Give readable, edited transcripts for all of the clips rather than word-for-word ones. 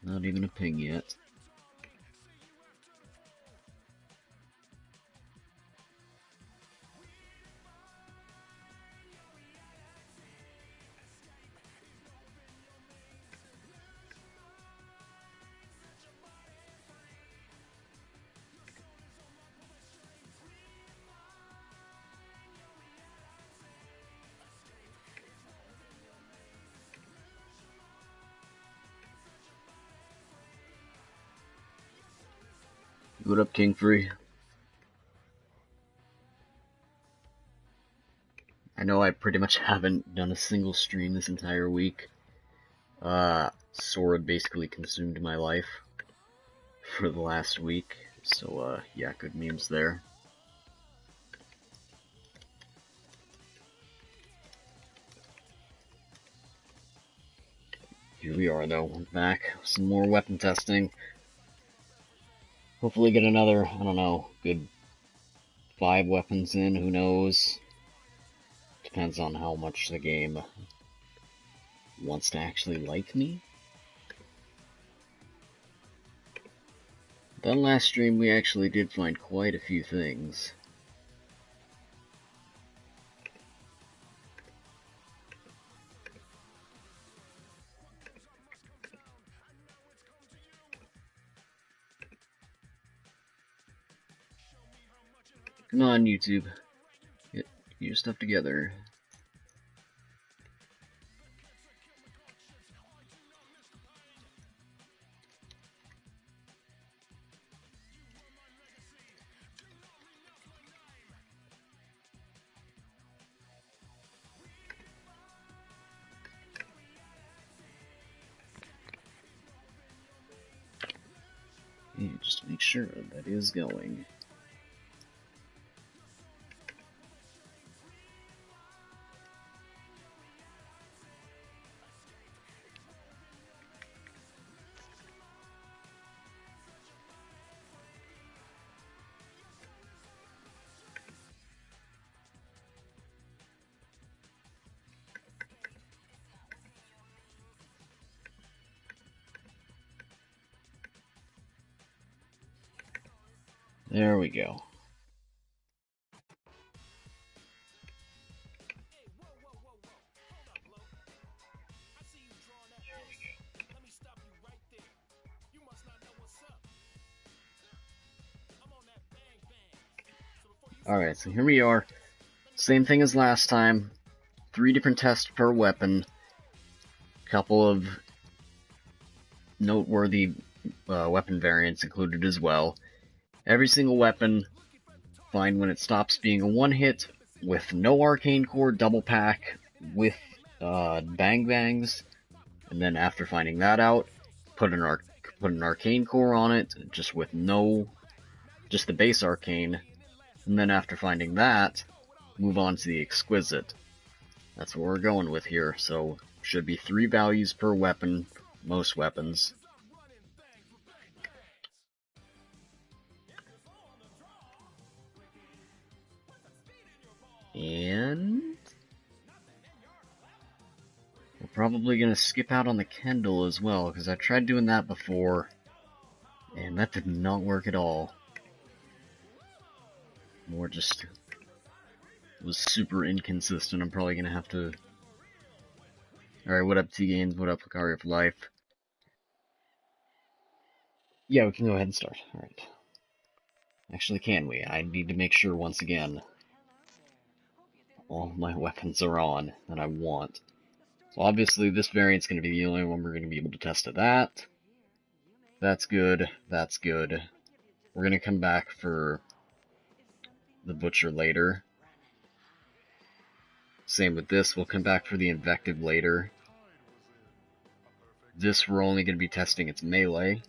Not even a ping yet. What up, King Free? I know I pretty much haven't done a single stream this entire week. Sword basically consumed my life for the last week, so yeah, good memes there. Here we are though, back, some more weapon testing. Hopefully get another, I don't know, good 5 weapons in, who knows. Depends on how much the game wants to actually like me. That last stream we actually did find quite a few things. Come on, YouTube. Get your stuff together. Yeah, just make sure that is going. There we go. Alright, so here we are. Same thing as last time. 3 different tests per weapon. Couple of noteworthy weapon variants included as well. Every single weapon, find when it stops being a one-hit, with no arcane core, double pack, with bang bangs, and then after finding that out, put an arcane core on it, just with just the base arcane, and then after finding that, move on to the exquisite. That's what we're going with here, so should be 3 values per weapon, most weapons. And we're probably going to skip out on the Kendall as well, because I tried doing that before, and that did not work at all. More just was super inconsistent. I'm probably going to have to... Alright, what up T-Games, what up Lucario for Life? Yeah, we can go ahead and start. Alright. Actually, can we? I need to make sure once again all my weapons are on that I want. So obviously this variant's going to be the only one we're going to be able to test at that. That's good, that's good. We're going to come back for the Butcher later. Same with this, we'll come back for the Invective later. This we're only going to be testing its melee.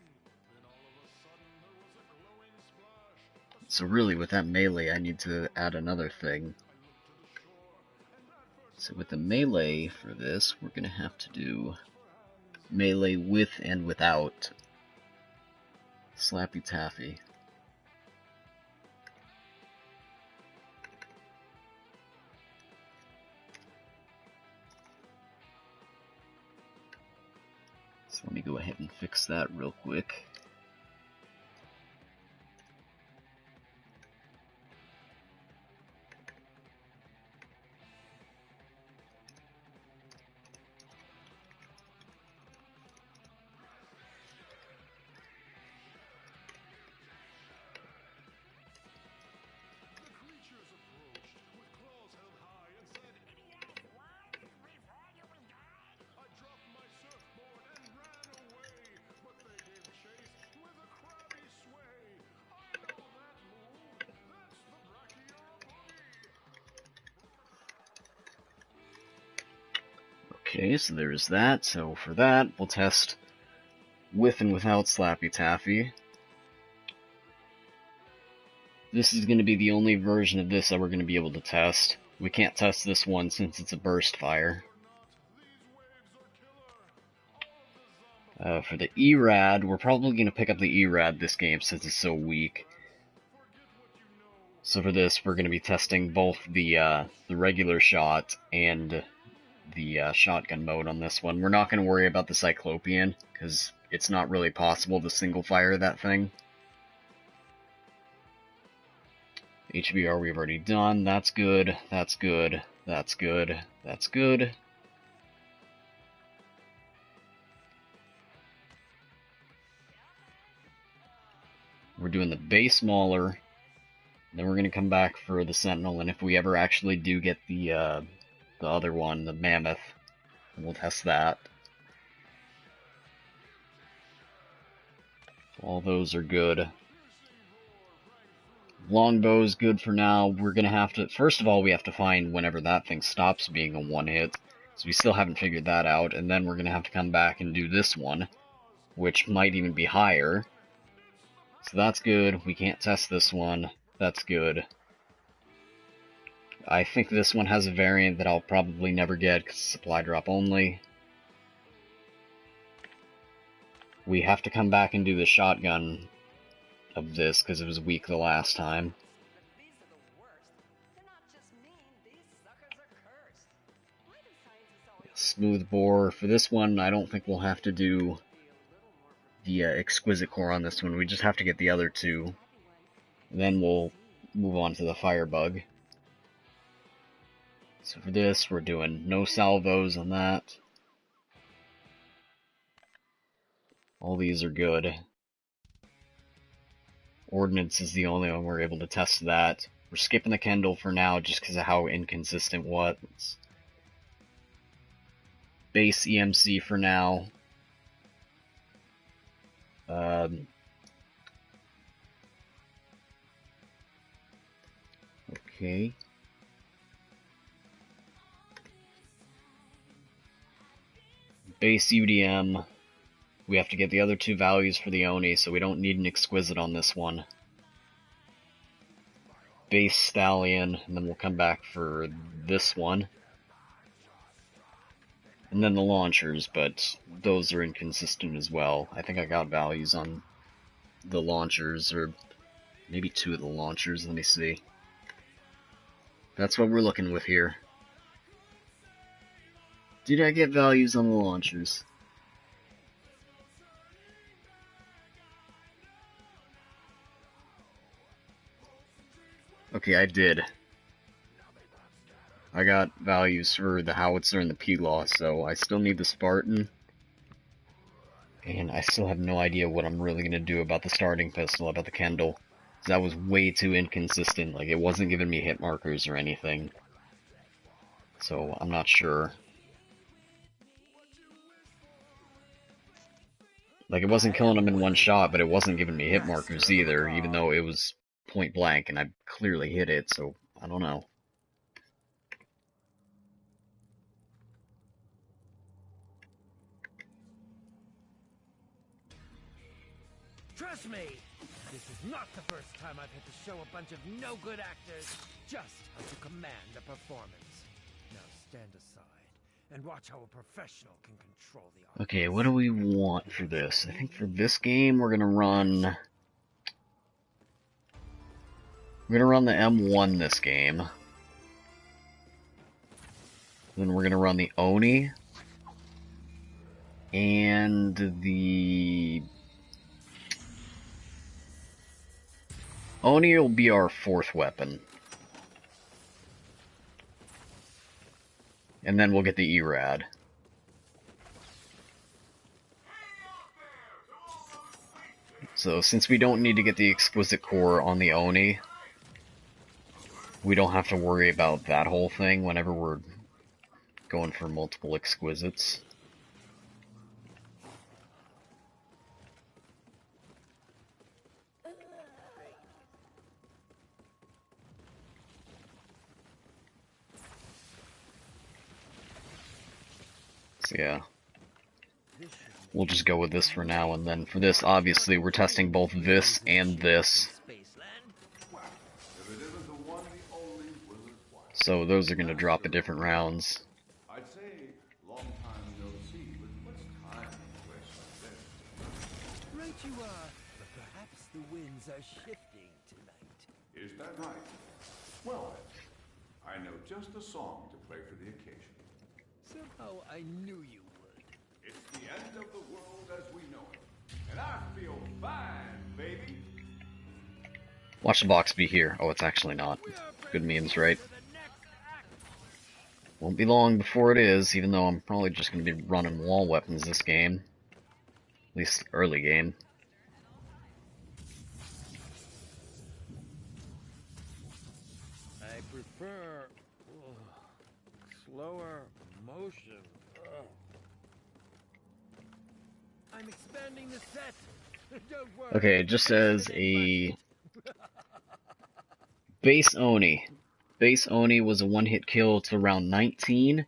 So really with that melee I need to add another thing. So with the melee for this, we're going to have to do melee with and without Slappy Taffy. So let me go ahead and fix that real quick. Okay, so there's that. So for that, we'll test with and without Slappy Taffy. This is going to be the only version of this that we're going to be able to test. We can't test this one since it's a burst fire. For the ERAD, we're probably going to pick up the ERAD this game since it's so weak. So for this, we're going to be testing both the regular shot and the shotgun mode on this one. We're not going to worry about the Cyclopean, because it's not really possible to single fire that thing. HBR we've already done. That's good. That's good. That's good. That's good. We're doing the base Mauler. Then we're going to come back for the Sentinel, and if we ever actually do get the other one, the Mammoth, we'll test that. All those are good. Longbow's good for now. We're going to have to... First of all, we have to find whenever that thing stops being a one-hit. So we still haven't figured that out. And then we're going to have to come back and do this one, which might even be higher. So that's good. We can't test this one. That's good. I think this one has a variant that I'll probably never get because it's supply drop only. We have to come back and do the shotgun of this because it was weak the last time. Smooth bore. For this one, I don't think we'll have to do the exquisite core on this one. We just have to get the other two. Then we'll move on to the firebug. So for this, we're doing no salvos on that. All these are good. Ordnance is the only one we're able to test that. We're skipping the Kendall for now just because of how inconsistent what. Base EMC for now. Okay. Base UDM. We have to get the other two values for the Oni, so we don't need an exquisite on this one. Base Stallion, and then we'll come back for this one. And then the launchers, but those are inconsistent as well. I think I got values on the launchers, or maybe two of the launchers, let me see. That's what we're looking with here. Did I get values on the launchers? Okay, I did. I got values for the howitzer and the P-Law, so I still need the Spartan. And I still have no idea what I'm really going to do about the starting pistol, about the Kendall. That was way too inconsistent, like it wasn't giving me hit markers or anything. So I'm not sure. Like it wasn't killing them in one shot, but it wasn't giving me hit markers either, even though it was point blank and I clearly hit it, so I don't know. Trust me, this is not the first time I've had to show a bunch of no-good actors just how to command a performance. Now stand aside and watch how a professional can control the audience. Okay, what do we want for this? I think for this game we're gonna run the M1 this game. Then we're gonna run the Oni. And the Oni will be our 4th weapon. And then we'll get the Erad. So since we don't need to get the Exquisite Core on the Oni, we don't have to worry about that whole thing whenever we're going for multiple Exquisites. So yeah, we'll just go with this for now, and then for this, obviously, we're testing both this and this. So those are going to drop at different rounds. I'd say long time no see, but what's time in a place like this? Right you are, but perhaps the winds are shifting tonight. Is that right? Well, I know just a song to play for the occasion. Somehow I knew you would. It's the end of the world as we know it, and I feel fine, baby. Watch the box be here. Oh, it's actually not. Good memes, right? Won't be long before it is, even though I'm probably just going to be running wall weapons this game. At least early game. I prefer slower motion. I'm expanding the set. Don't worry. Okay, just as a base Oni. Base Oni was a one-hit kill to round 19,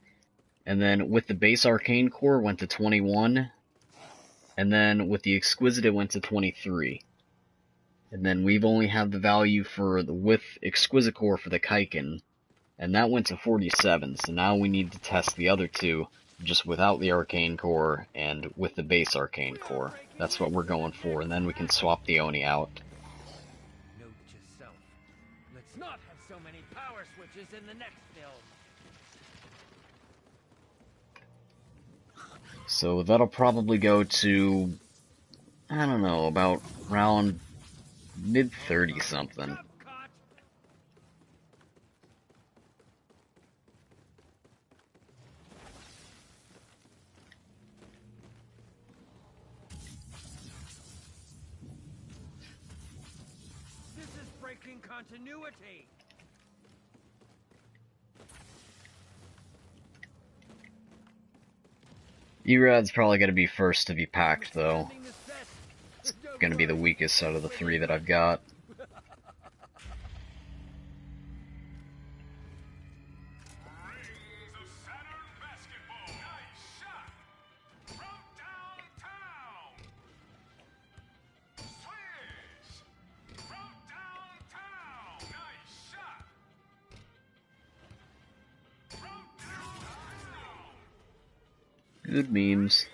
and then with the base Arcane Core went to 21, and then with the Exquisite it went to 23. And then we've only had the value for the with Exquisite Core for the Kaiken, and that went to 47, so now we need to test the other two, just without the Arcane Core and with the base Arcane Core. That's what we're going for, and then we can swap the Oni out. Note to self. Let's not have so many power switches in the next film. So that'll probably go to, I don't know, about round mid-30 something. This is breaking continuity. Erad's probably going to be first to be packed, though. It's going to be the weakest out of the 3 that I've got. Good memes.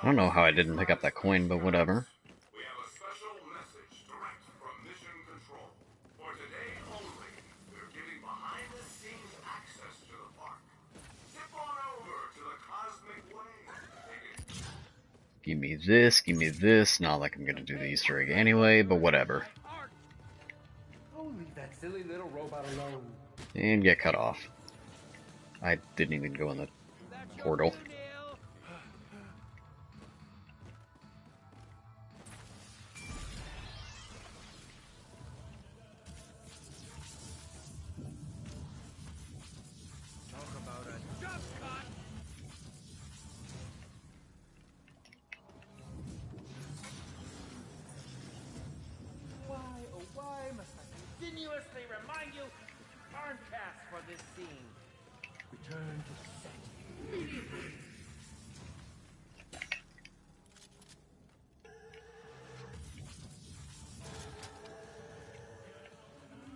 I don't know how I didn't pick up that coin, but whatever. We have a special message direct from Mission Control. For today only, we're giving behind-the-scenes access to the park. Zip on over to the Cosmic Way. Give me this. Not like I'm gonna do the Easter egg anyway, but whatever. Oh, leave that silly little robot alone. And get cut off. I didn't even go in the portal. Continuously remind you, aren't cast for this scene. Return to set immediately.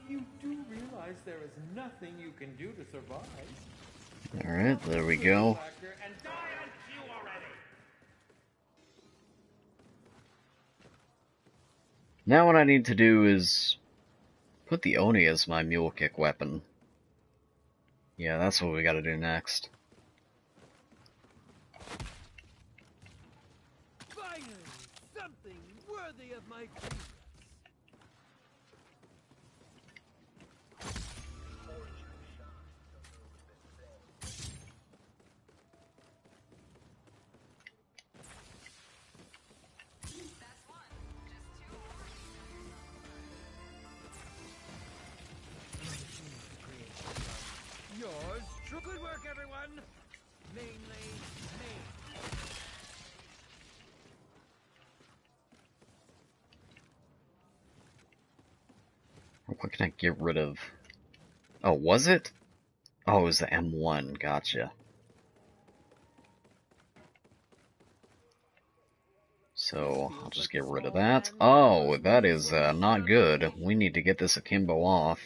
You do realize there is nothing you can do to survive? Alright, there we go. And die on cue already. Now what I need to do is put the Oni as my mule kick weapon. Yeah, that's what we gotta do next. Finally, something worthy of my genius. Yours. Good work, everyone. Mainly me. What can I get rid of? Oh, was it? Oh, it was the M1, gotcha. So, I'll just get rid of that. Oh, that is not good. We need to get this akimbo off.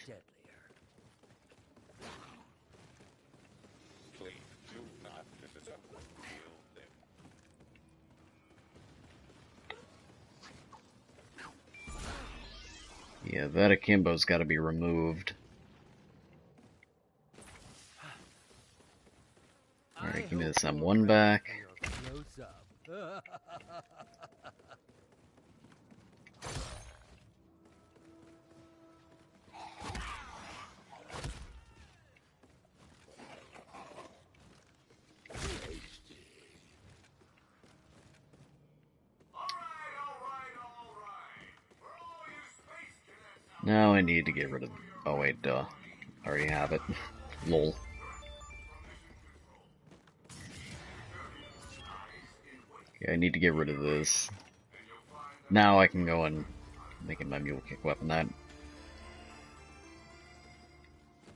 Yeah, that akimbo's gotta be removed. Alright, give me this M1 back. Now I need to get rid of... Oh wait, duh. I already have it. Lol. Okay, I need to get rid of this. Now I can go and make it my mule kick weapon. That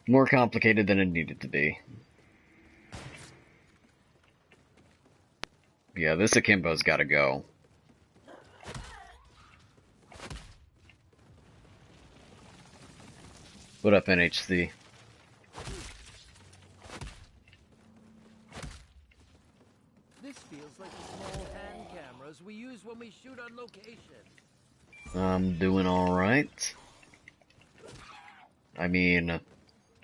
more complicated than it needed to be. Yeah, this akimbo's gotta go. What up, NHC? This feels like the small hand cameras we use when we shoot on location. I'm doing alright. I mean,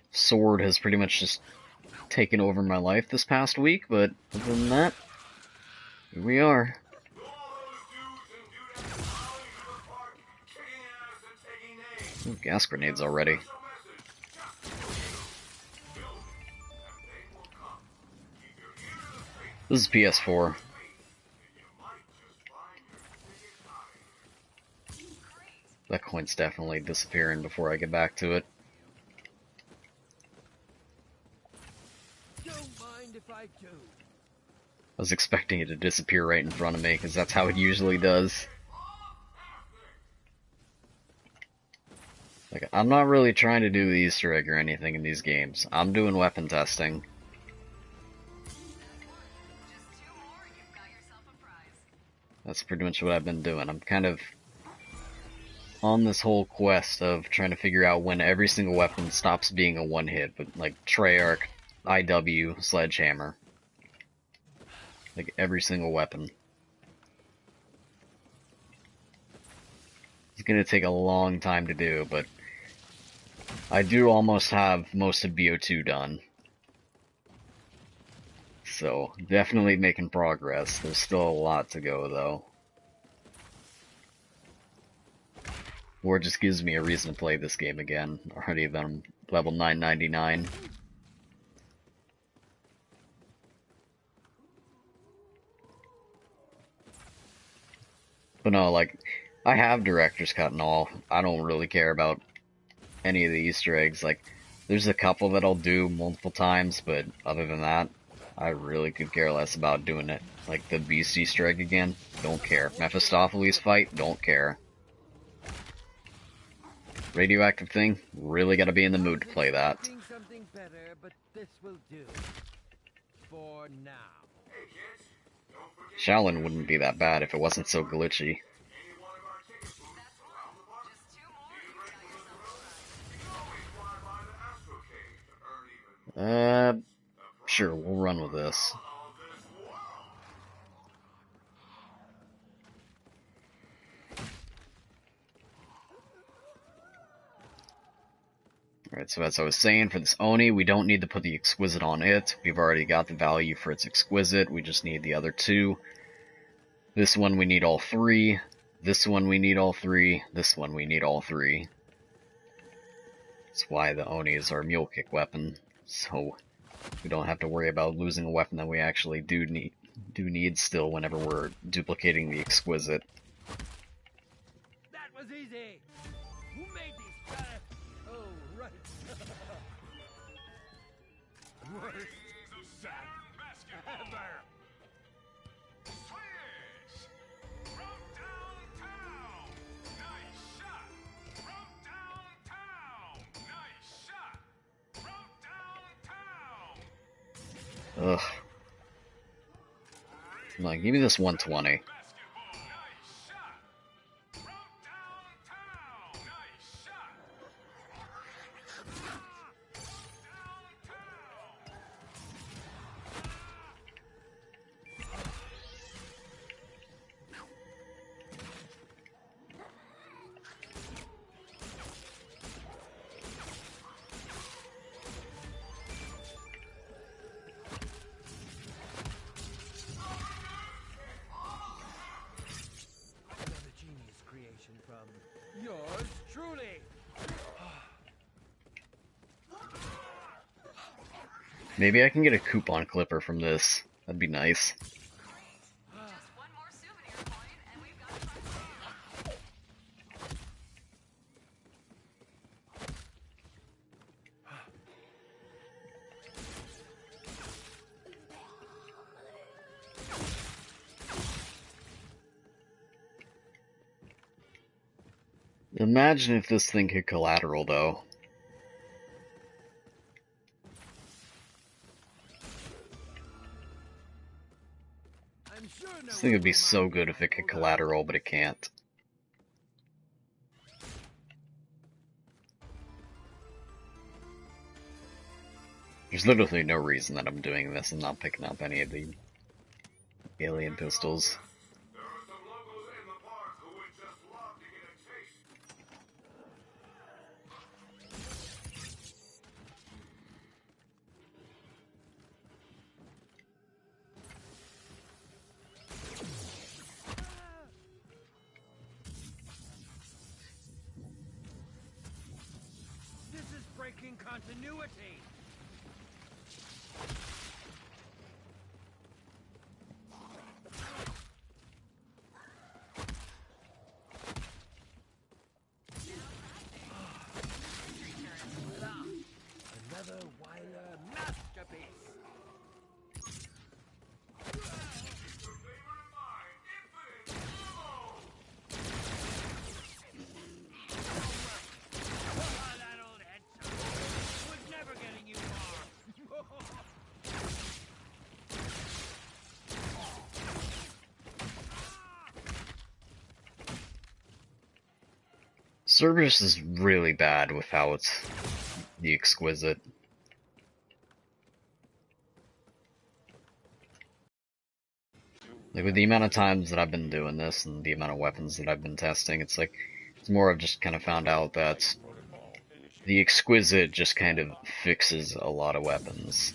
Sword has pretty much just taken over my life this past week, but other than that, here we are. Ooh, gas grenades already. This is PS4. That coin's definitely disappearing before I get back to it. Don't mind if I do. I was expecting it to disappear right in front of me, because that's how it usually does. Like, I'm not really trying to do the Easter egg or anything in these games. I'm doing weapon testing. That's pretty much what I've been doing. I'm kind of on this whole quest of trying to figure out when every single weapon stops being a one-hit, but like Treyarch, IW, Sledgehammer. Like every single weapon. It's gonna take a long time to do, but I do almost have most of BO2 done. So, definitely making progress. There's still a lot to go, though. Or it just gives me a reason to play this game again. Already that I'm level 999. But no, like, I have director's cut and all. I don't really care about any of the Easter eggs. Like, there's a couple that I'll do multiple times, but other than that, I really could care less about doing it. Like the Beast Easter egg again, don't care. Mephistopheles fight, don't care. Radioactive thing, really gotta be in the mood to play that. Something better, but this will do. For now. Shaolin wouldn't be that bad if it wasn't so glitchy. Sure, we'll run with this. Alright, so as I was saying, for this Oni, we don't need to put the Exquisite on it. We've already got the value for its Exquisite, we just need the other two. This one we need all three. This one we need all three. This one we need all three. That's why the Oni is our mule kick weapon, so we don't have to worry about losing a weapon that we actually do need still whenever we're duplicating the Exquisite. That was easy. Who made these planets? Oh, right. Worst set ever. Swish! From downtown! Nice shot! From downtown! Nice shot! From downtown! Ugh. Come on, give me this 120. Basketball! Nice shot! From downtown! Nice shot! Downtown! Another genius creation from yours truly. Maybe I can get a coupon clipper from this. That'd be nice. Just one more souvenir coin, and we've got a prize. Imagine if this thing could collateral, though. I'm sure no This thing would be one will so mind good if if it I could pull out. collateral, but it can't. There's literally no reason that I'm doing this and not picking up any of the alien pistols. There are some locals in the park who would just love to get a taste. This is breaking continuity. Another Weiler masterpiece. Your favorite of mine, Infinite Ammo! That old headshot was never getting you far. Cerberus is really bad with how it's the Exquisite. Like, with the amount of times that I've been doing this and the amount of weapons that I've been testing, it's like, it's more I've just kind of found out that the Exquisite just kind of fixes a lot of weapons.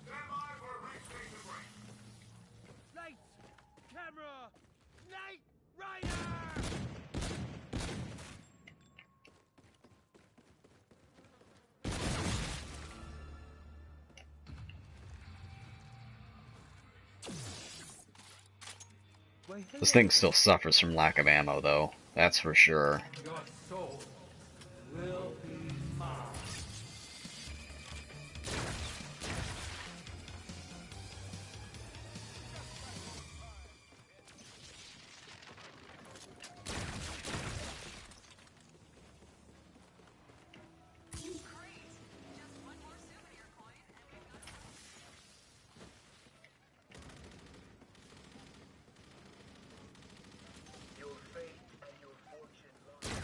Stand by for race station break. Lights, camera, Knight Rider! This thing still suffers from lack of ammo, though. That's for sure. Your soul will be mine. Great. Just one more souvenir coin, and we've got a prize. Your fate and your fortune lie.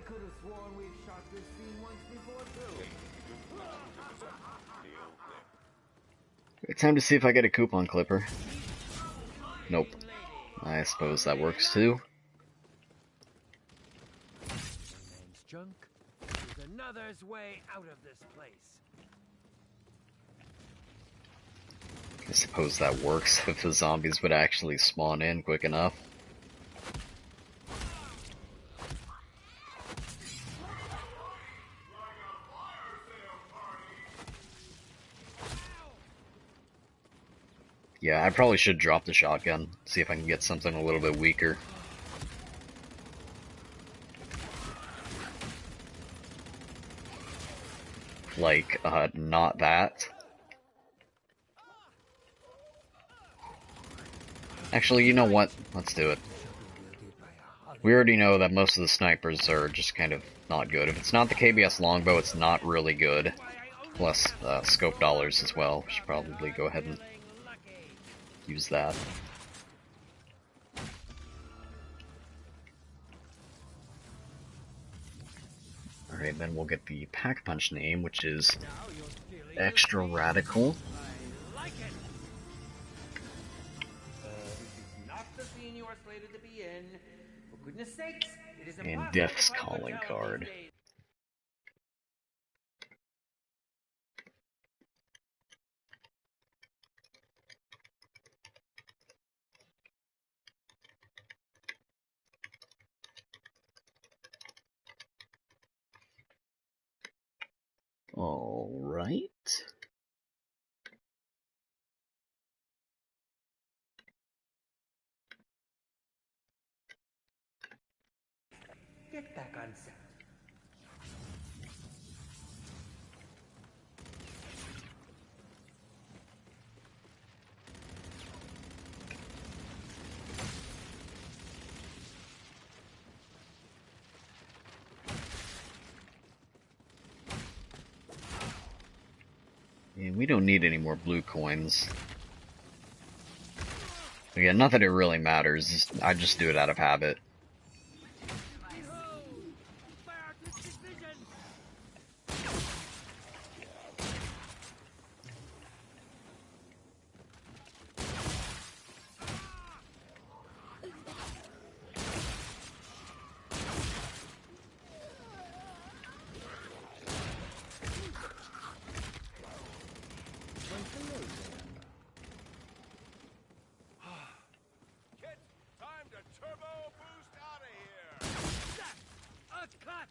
could have sworn we've shot this scene once before too. It's time to see if I get a coupon clipper. Nope. I suppose that works too. One man's junk is another's way out of this place. I suppose that works if the zombies would actually spawn in quick enough. Yeah, I probably should drop the shotgun, see if I can get something a little bit weaker. Like, not that. Actually, you know what? Let's do it. We already know that most of the snipers are just kind of not good. If it's not the KBS longbow, it's not really good. Plus, scope dollars as well. We should probably go ahead and use that. Alright, then we'll get the pack punch name, which is Extra Radical. I like it. This is not the scene you are slated to be in. For goodness sakes, it is And impossible Death's to find good Calling talent card. these days. Alright. Get back on set. And we don't need any more blue coins. Again, not that it really matters, I just do it out of habit. By artistic vision. Kit, time to turbo boost out of here. A cut.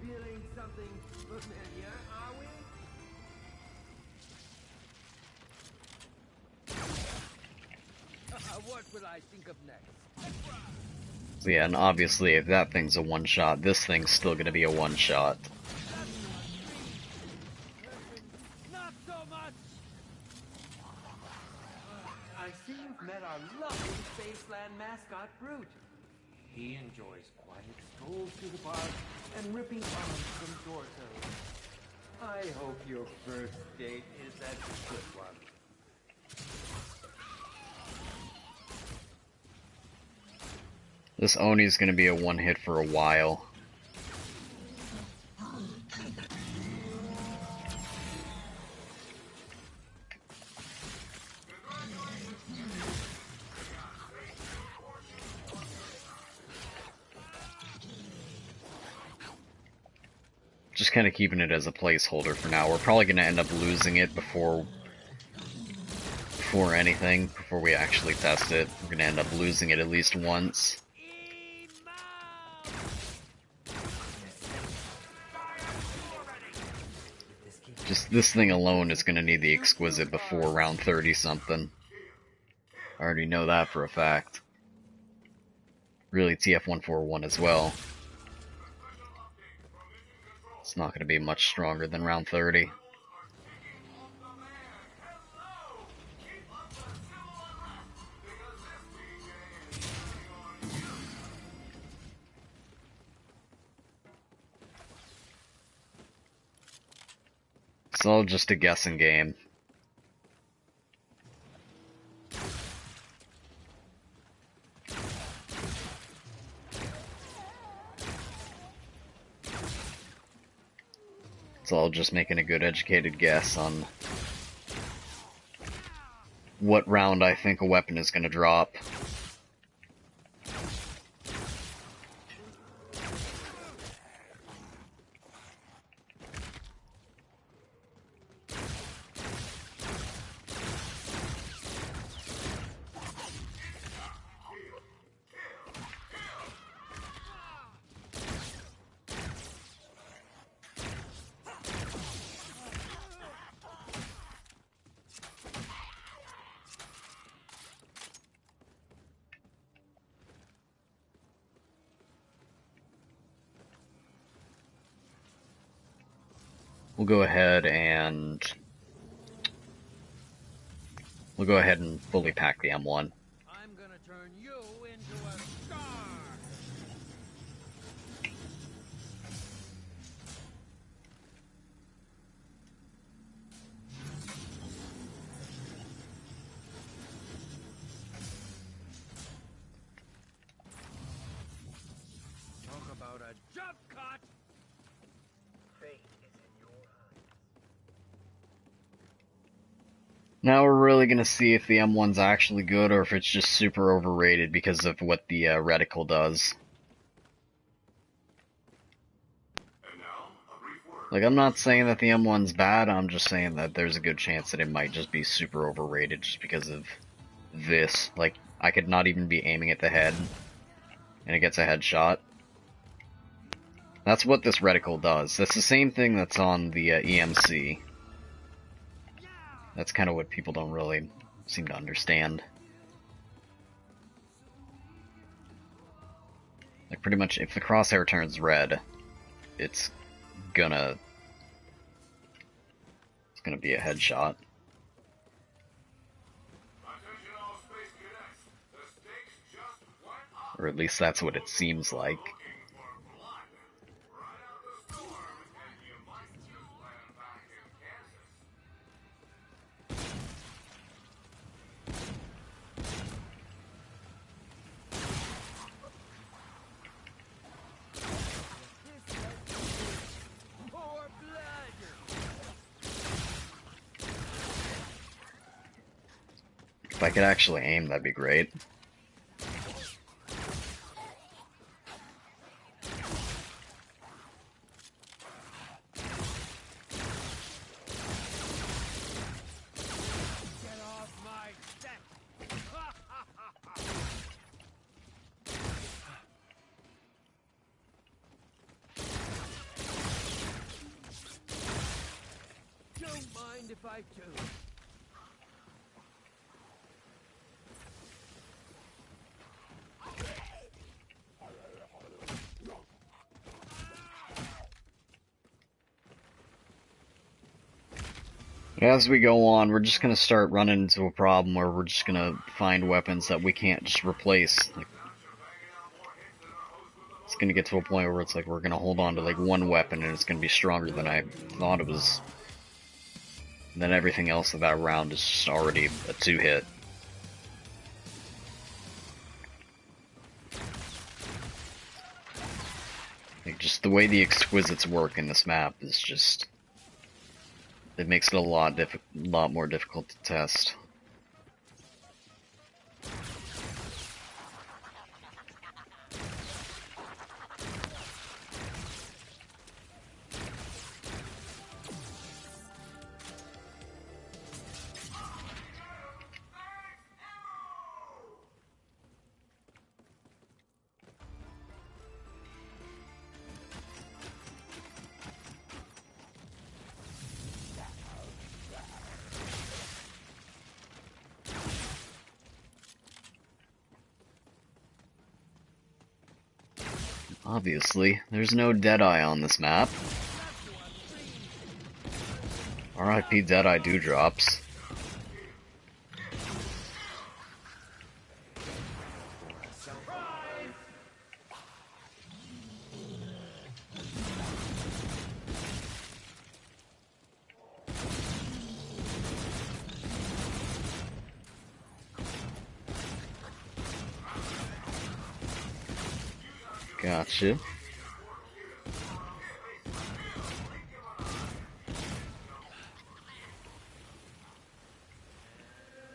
Feeling something familiar, are we? What will I think of next? So yeah, and obviously if that thing's a one-shot, this thing's still gonna be a one-shot. Not so much. I see you've met our lovely Spaceland mascot, Brute. He enjoys quiet strolls through the park and ripping arms from torsos. I hope your first date is a good one. This Oni's gonna be a one-hit for a while. Just kind of keeping it as a placeholder for now. We're probably gonna end up losing it before we actually test it. We're gonna end up losing it at least once. Just this thing alone is gonna need the exquisite before round 30 something. I already know that for a fact. Really TF141 as well. It's not gonna be much stronger than round 30. It's all just a guessing game. It's all just making a good educated guess on what round I think a weapon is going to drop. We'll go ahead and fully pack the M1. I'm gonna turn you into a star! Talk about a jump cut! Fate is in your hands. Now we're really going to see if the M1's actually good or if it's just super overrated because of what the reticle does. And now, a brief word. Like, I'm not saying that the M1's bad, I'm just saying that there's a good chance that it might just be super overrated just because of this. Like, I could not even be aiming at the head, and it gets a headshot. That's what this reticle does. That's the same thing that's on the EMC. That's kind of what people don't really seem to understand. Like, pretty much, if the crosshair turns red, it's gonna be a headshot. Attention all space cadets. The stakes just went up. Or at least that's what it seems like. Looking for blood. Ride out the storm, and you might just land back in Kansas. More blood! If I could actually aim, that'd be great. Get off my set! Don't mind if I do. As we go on, we're just gonna start running into a problem where we're just gonna find weapons that we can't just replace. Like, it's gonna get to a point where it's like we're gonna hold on to like one weapon and it's gonna be stronger than I thought it was. And then everything else of that round is just already a 2-hit. Like, just the way the exquisites work in this map is just... it makes it a lot more difficult to test. Obviously, there's no Deadeye on this map. RIP Deadeye Dewdrops. Gotcha.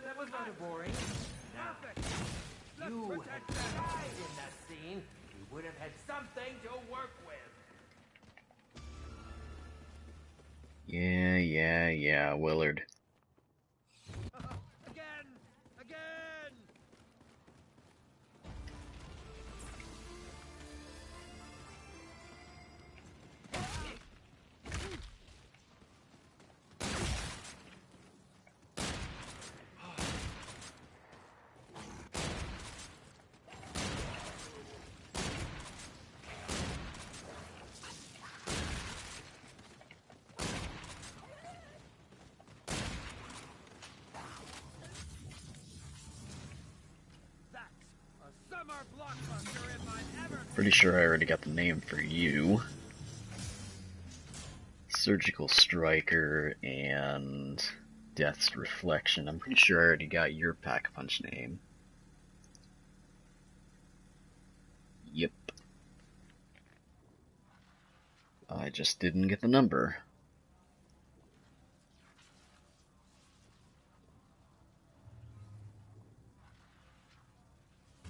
That was rather boring. Now, you had died in that scene. We would have had something to work with. Yeah, Willard. Again! Again! That's a summer blockbuster if I've ever Pretty sure I already got the name for you. Surgical Striker and Death's Reflection. I'm pretty sure I already got your Pack-a-Punch name. Yep. I just didn't get the number.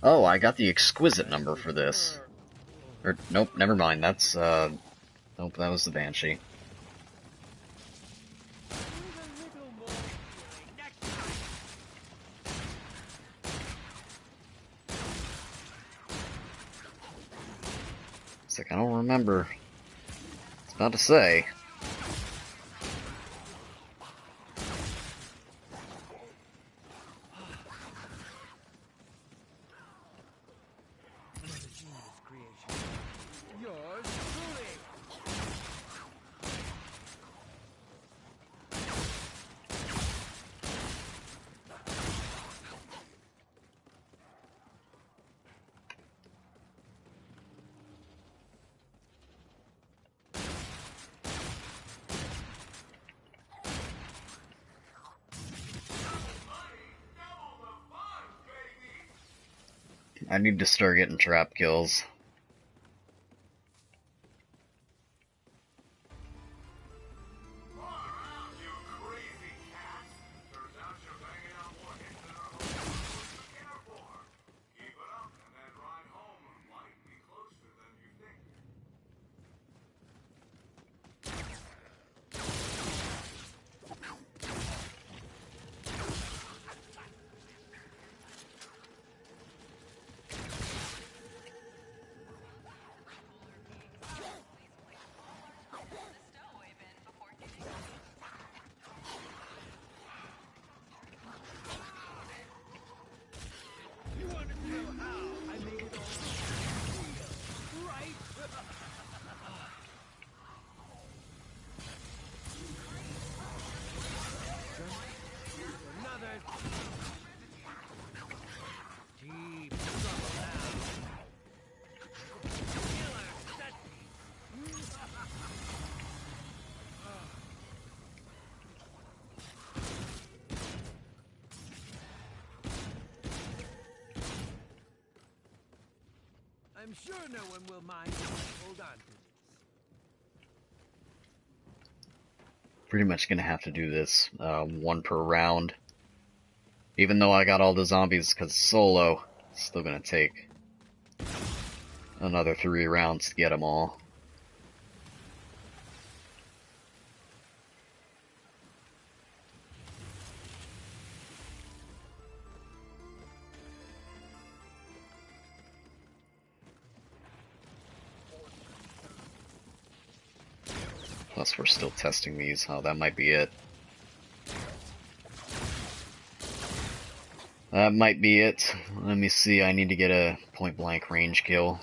Oh, I got the exquisite number for this. Or, nope, never mind, that's, nope, that was the Banshee. It's like, I don't remember. It's about to say. Another genius creation. Yours truly. I need to start getting trap kills. Far out, you crazy cats! Turns out you're banging out more hits than our home supposed to care for. Keep it up, and that ride home might be closer than you think. You want to know how I made it all real, right? Another deep trouble now. Killer set piece. I'm sure no one will mind if I hold on to this. Pretty much gonna have to do this, one per round. Even though I got all the zombies because solo, it's still gonna take another 3 rounds to get them all. Plus we're still testing these. Oh, that might be it. That might be it. Let me see, I need to get a point-blank range kill.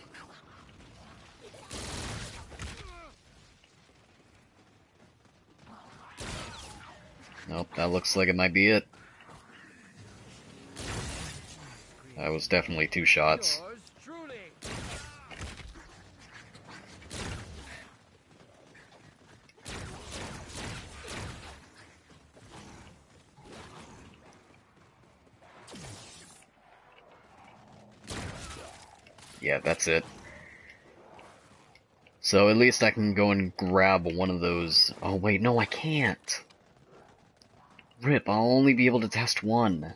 Nope, that looks like it might be it. That was definitely 2 shots. Yours truly. Yeah, that's it. So at least I can go and grab one of those. Oh wait, no I can't. Rip, I'll only be able to test one.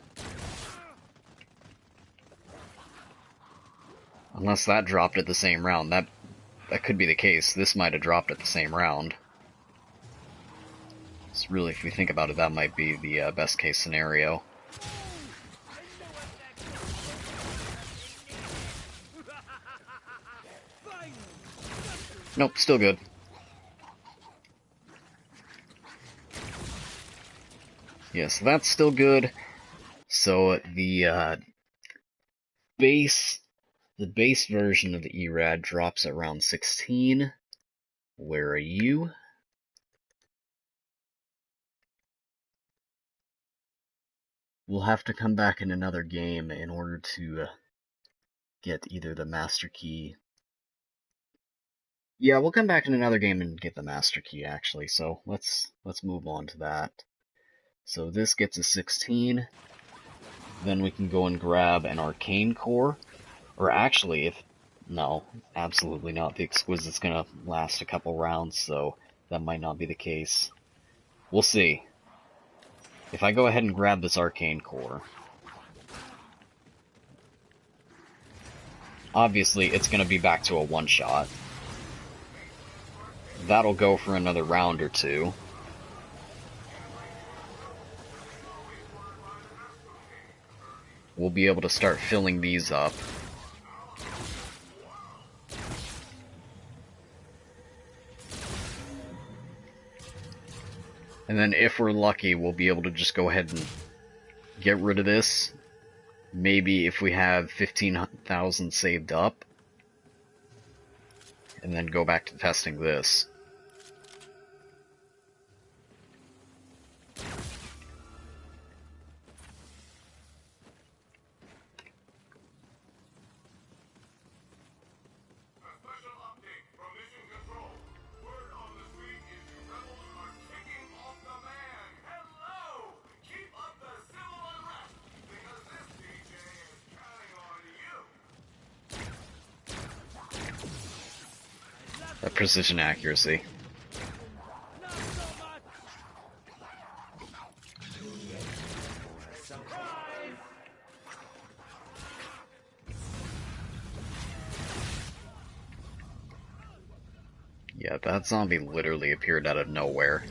Unless that dropped at the same round. That could be the case. This might have dropped at the same round. So really, if we think about it, that might be the best case scenario. Nope, still good. Yes, that's still good. So the base version of the ERAD drops at round 16. Where are you? We'll have to come back in another game in order to get either the master key. Yeah, we'll come back in another game and get the master key actually. So let's move on to that. So this gets a 16. Then we can go and grab an arcane core. Or actually, no, absolutely not. The exquisite's gonna last a couple rounds, so that might not be the case. We'll see. If I go ahead and grab this arcane core, obviously it's gonna be back to a one-shot. That'll go for another round or two. We'll be able to start filling these up. And then if we're lucky, we'll be able to just go ahead and get rid of this. Maybe if we have 15,000 saved up. And then go back to testing this. That precision accuracy. Yeah, that zombie literally appeared out of nowhere.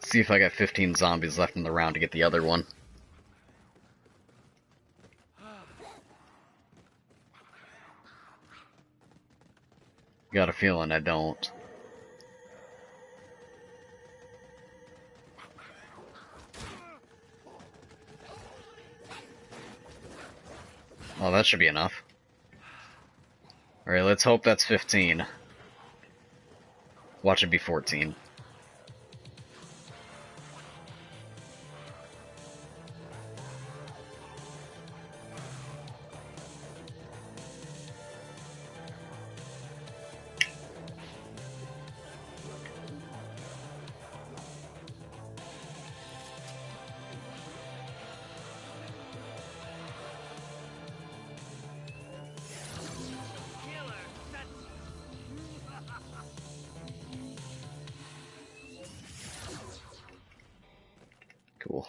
See if I got 15 zombies left in the round to get the other one. Got a feeling I don't. Oh, that should be enough. Alright, let's hope that's 15. Watch it be 14. Cool.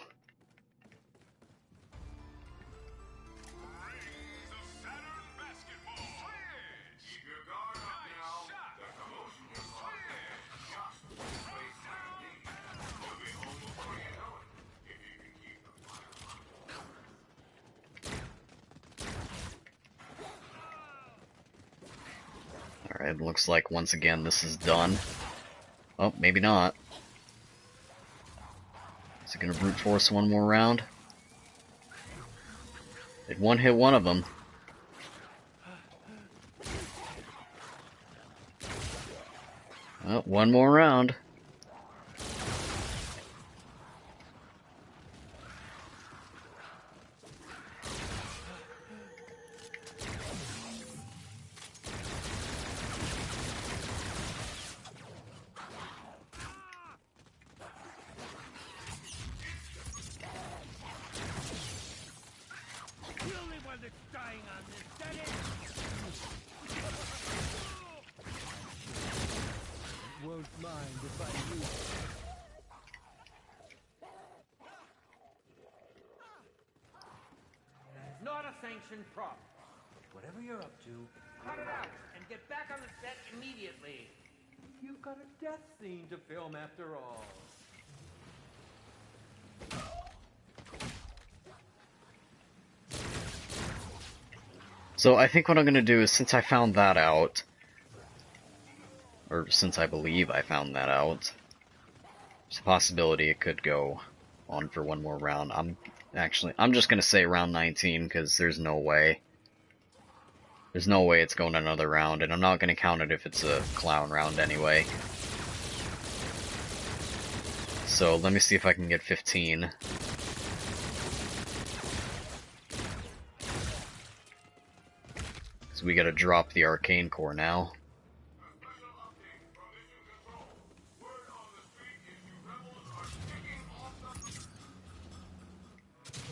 Alright, looks like once again this is done. Oh, maybe not. Is it gonna brute force one more round? It one hit one of them. Oh, one more round. mind if I use it. It's not a sanctioned prop. Whatever you're up to, cut it out and get back on the set immediately. You've got a death scene to film after all. So I think what I'm gonna do is, since I found that out, or since I believe I found that out, there's a possibility it could go on for one more round. I'm just gonna say round 19, because there's no way. There's no way it's going another round, and I'm not gonna count it if it's a clown round anyway. So let me see if I can get 15. So we gotta drop the arcane core now.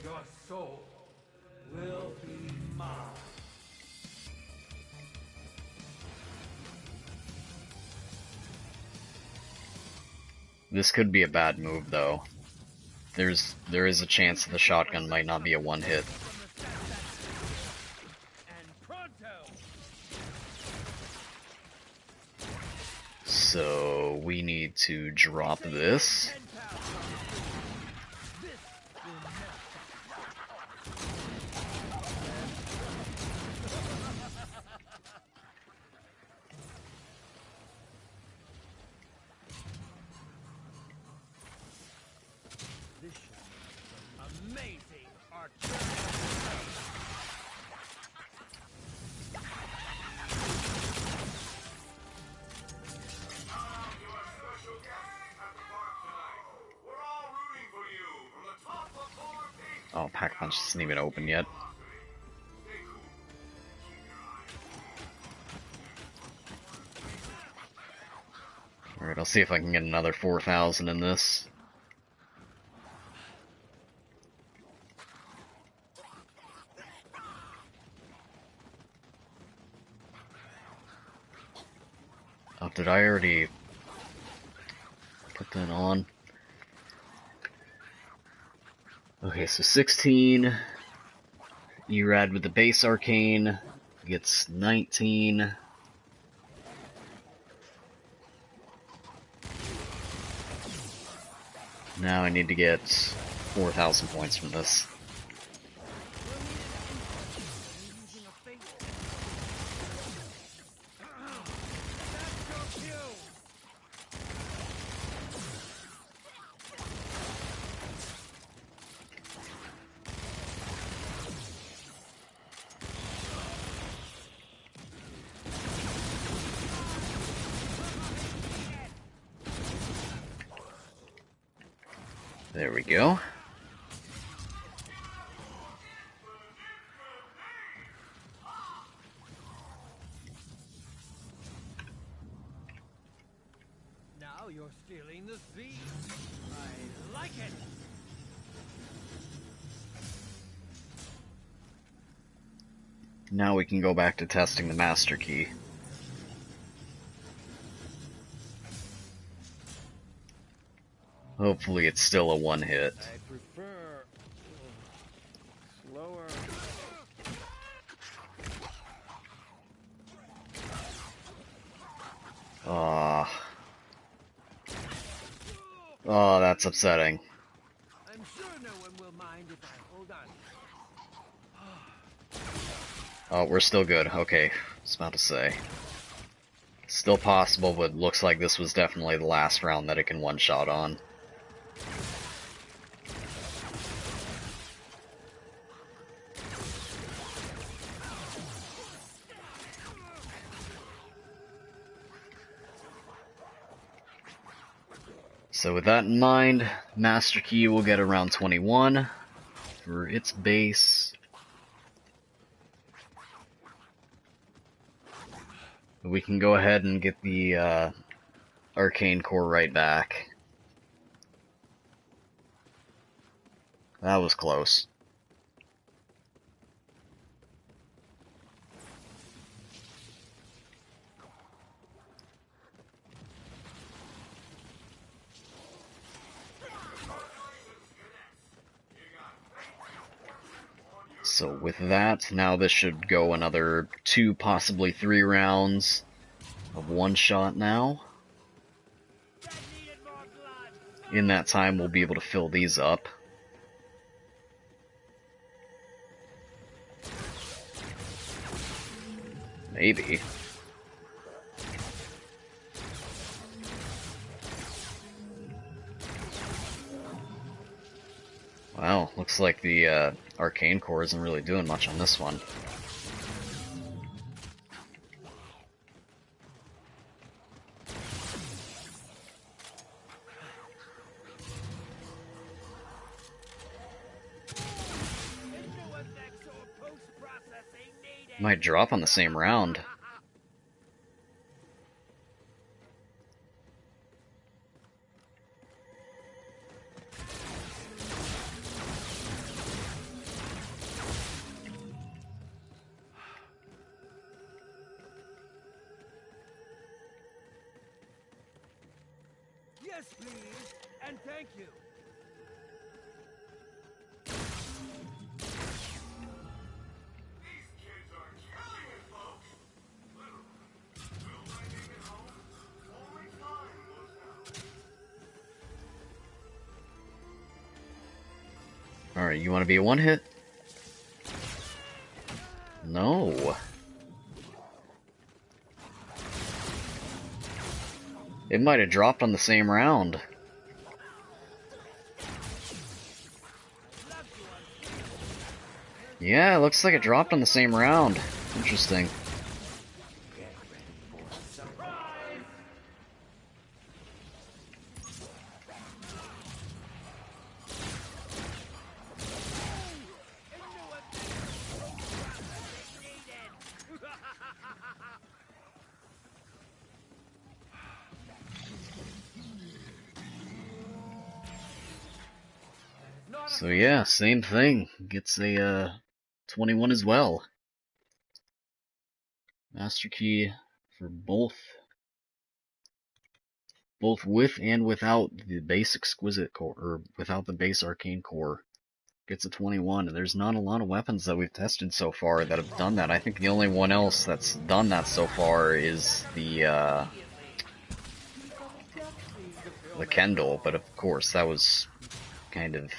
Your soul will be mine. This could be a bad move, though. There is a chance that the shotgun might not be a one hit. And pronto! So we need to drop this. 10 pounds on the food. This will melt. This should be some amazing artillery. Your special guest at the park tonight. We're all rooting for you from the top of Four Peaks. Oh, Pack Punch isn't even open yet. Stay cool. Keep your eyes. Alright, I'll see if I can get another 4,000 in this. Oh, did I already put that on? Okay, so 16. Erad with the base arcane gets 19. Now I need to get 4,000 points from this. Using a fake. That's your cue. There we go. Now you're stealing the seed. I like it. Now we can go back to testing the master key. Hopefully it's still a one hit. I prefer slower. Oh, that's upsetting. I'm sure no one will mind if I hold on. Oh, we're still good. Okay, I was about to say. Still possible, but looks like this was definitely the last round that it can one-shot on. So with that in mind, Master Key will get around 21 for its base. We can go ahead and get the Arcane Core right back. That was close. So with that, now this should go another 2, possibly 3 rounds of one shot now. In that time, we'll be able to fill these up. Maybe. Wow, looks like the arcane core isn't really doing much on this one. Might drop on the same round. Yes, please, and thank you. These kids are killing it, folks. Literally. Will I make it home? Only time will tell. Alright, you want to be a one-hit? No. It might have dropped on the same round. Yeah, it looks like it dropped on the same round. Interesting. So yeah, same thing. Gets a 21 as well. Master key for both with and without the base exquisite core, or without the base arcane core. Gets a 21, and there's not a lot of weapons that we've tested so far that have done that. I think the only one else that's done that so far is the Kendall, but of course that was kind of...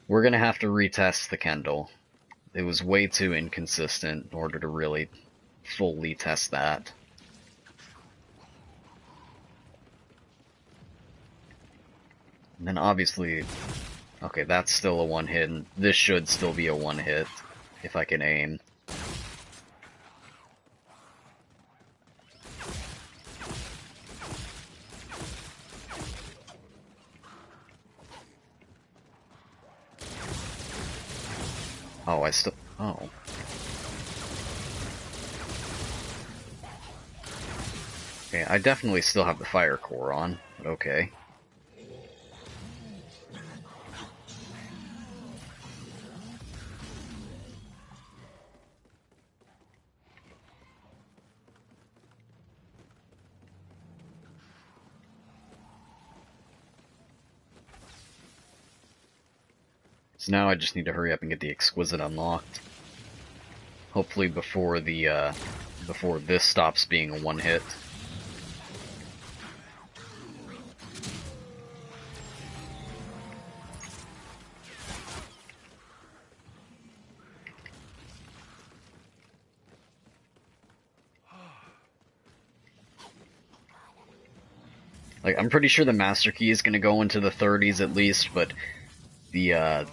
We're gonna have to retest the Kendall. It was way too inconsistent in order to really fully test that. And then obviously, okay, that's still a one hit, and this should still be a one hit, if I can aim. Oh, I still... oh. Okay, I definitely still have the fire core on, but okay. So now I just need to hurry up and get the exquisite unlocked. Hopefully before the before this stops being a one hit. Like, I'm pretty sure the master key is going to go into the 30s at least, but the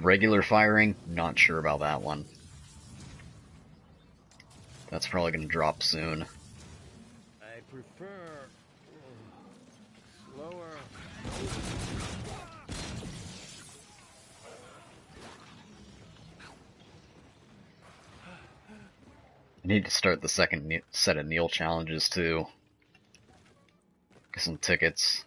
regular firing, not sure about that one. That's probably going to drop soon. I prefer slower. I need to start the second set of Neil challenges too. Get some tickets.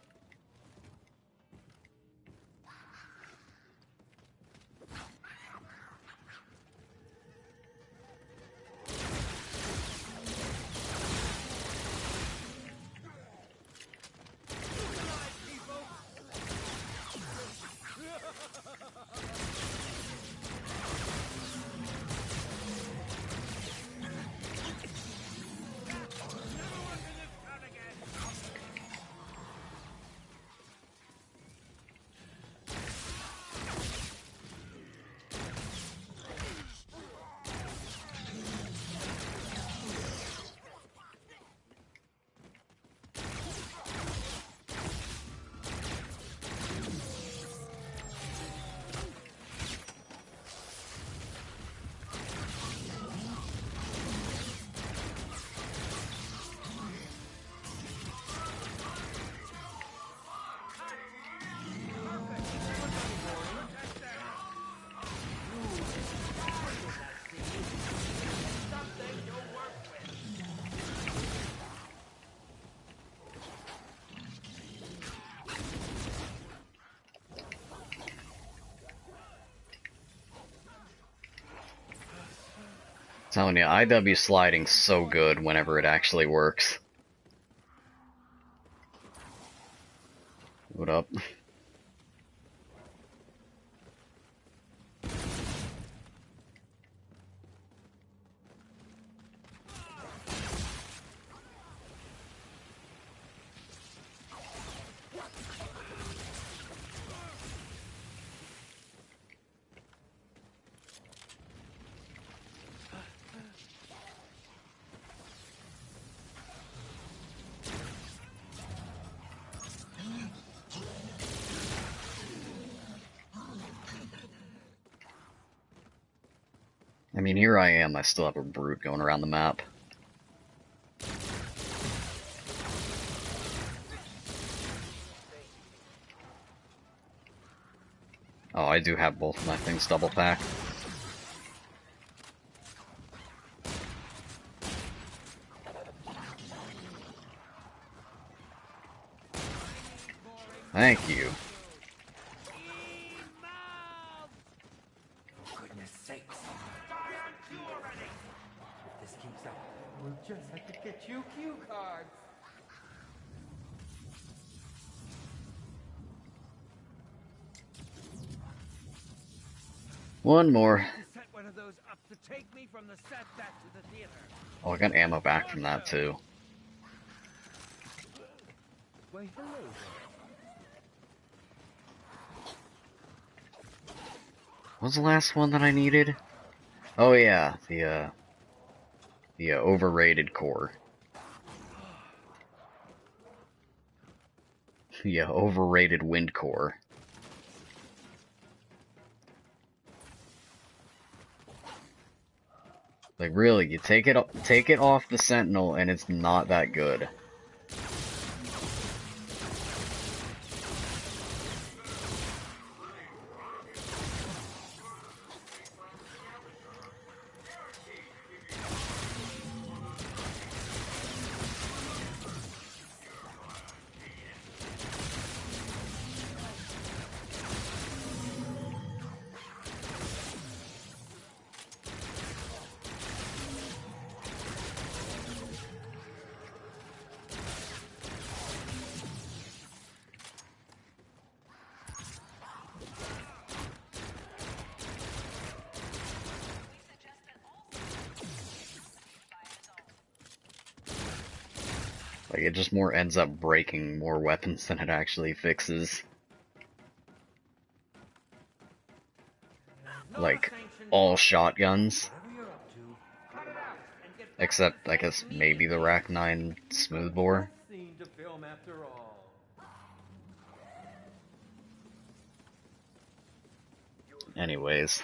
Telling you, IW sliding's so good whenever it actually works. What up? I mean, here I am, I still have a brute going around the map. Oh, I do have both of my things double packed. Thank you. Goodness sakes. If this keeps up, we'll just have to get you cue cards. One more. Set one of those up to take me from the set back to the theater. Oh, I got ammo back from that too. Why, hello there. What was the last one that I needed? Oh yeah, the overrated core. The overrated wind core. Like really, you take it off the Sentinel and it's not that good. Like, it just more ends up breaking more weapons than it actually fixes. Like, all shotguns. Except, I guess, maybe the Rack 9 smoothbore. Scene to film after all. Anyways.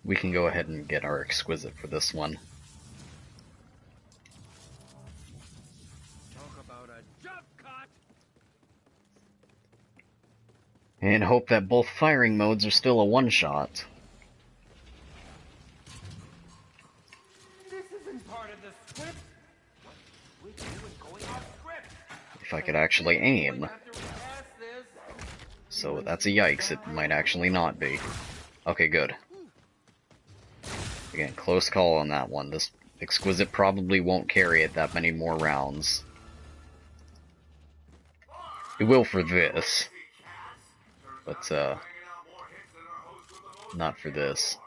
We can go ahead and get our exquisite for this one. Talk about a jump cut. And hope that both firing modes are still a one-shot. This isn't part of the script. We're going off script. If I could actually aim. After we pass this, So that's a yikes, it might actually not be. Okay, good. Again, close call on that one. This exquisite probably won't carry it that many more rounds. It will for this. But, not for this.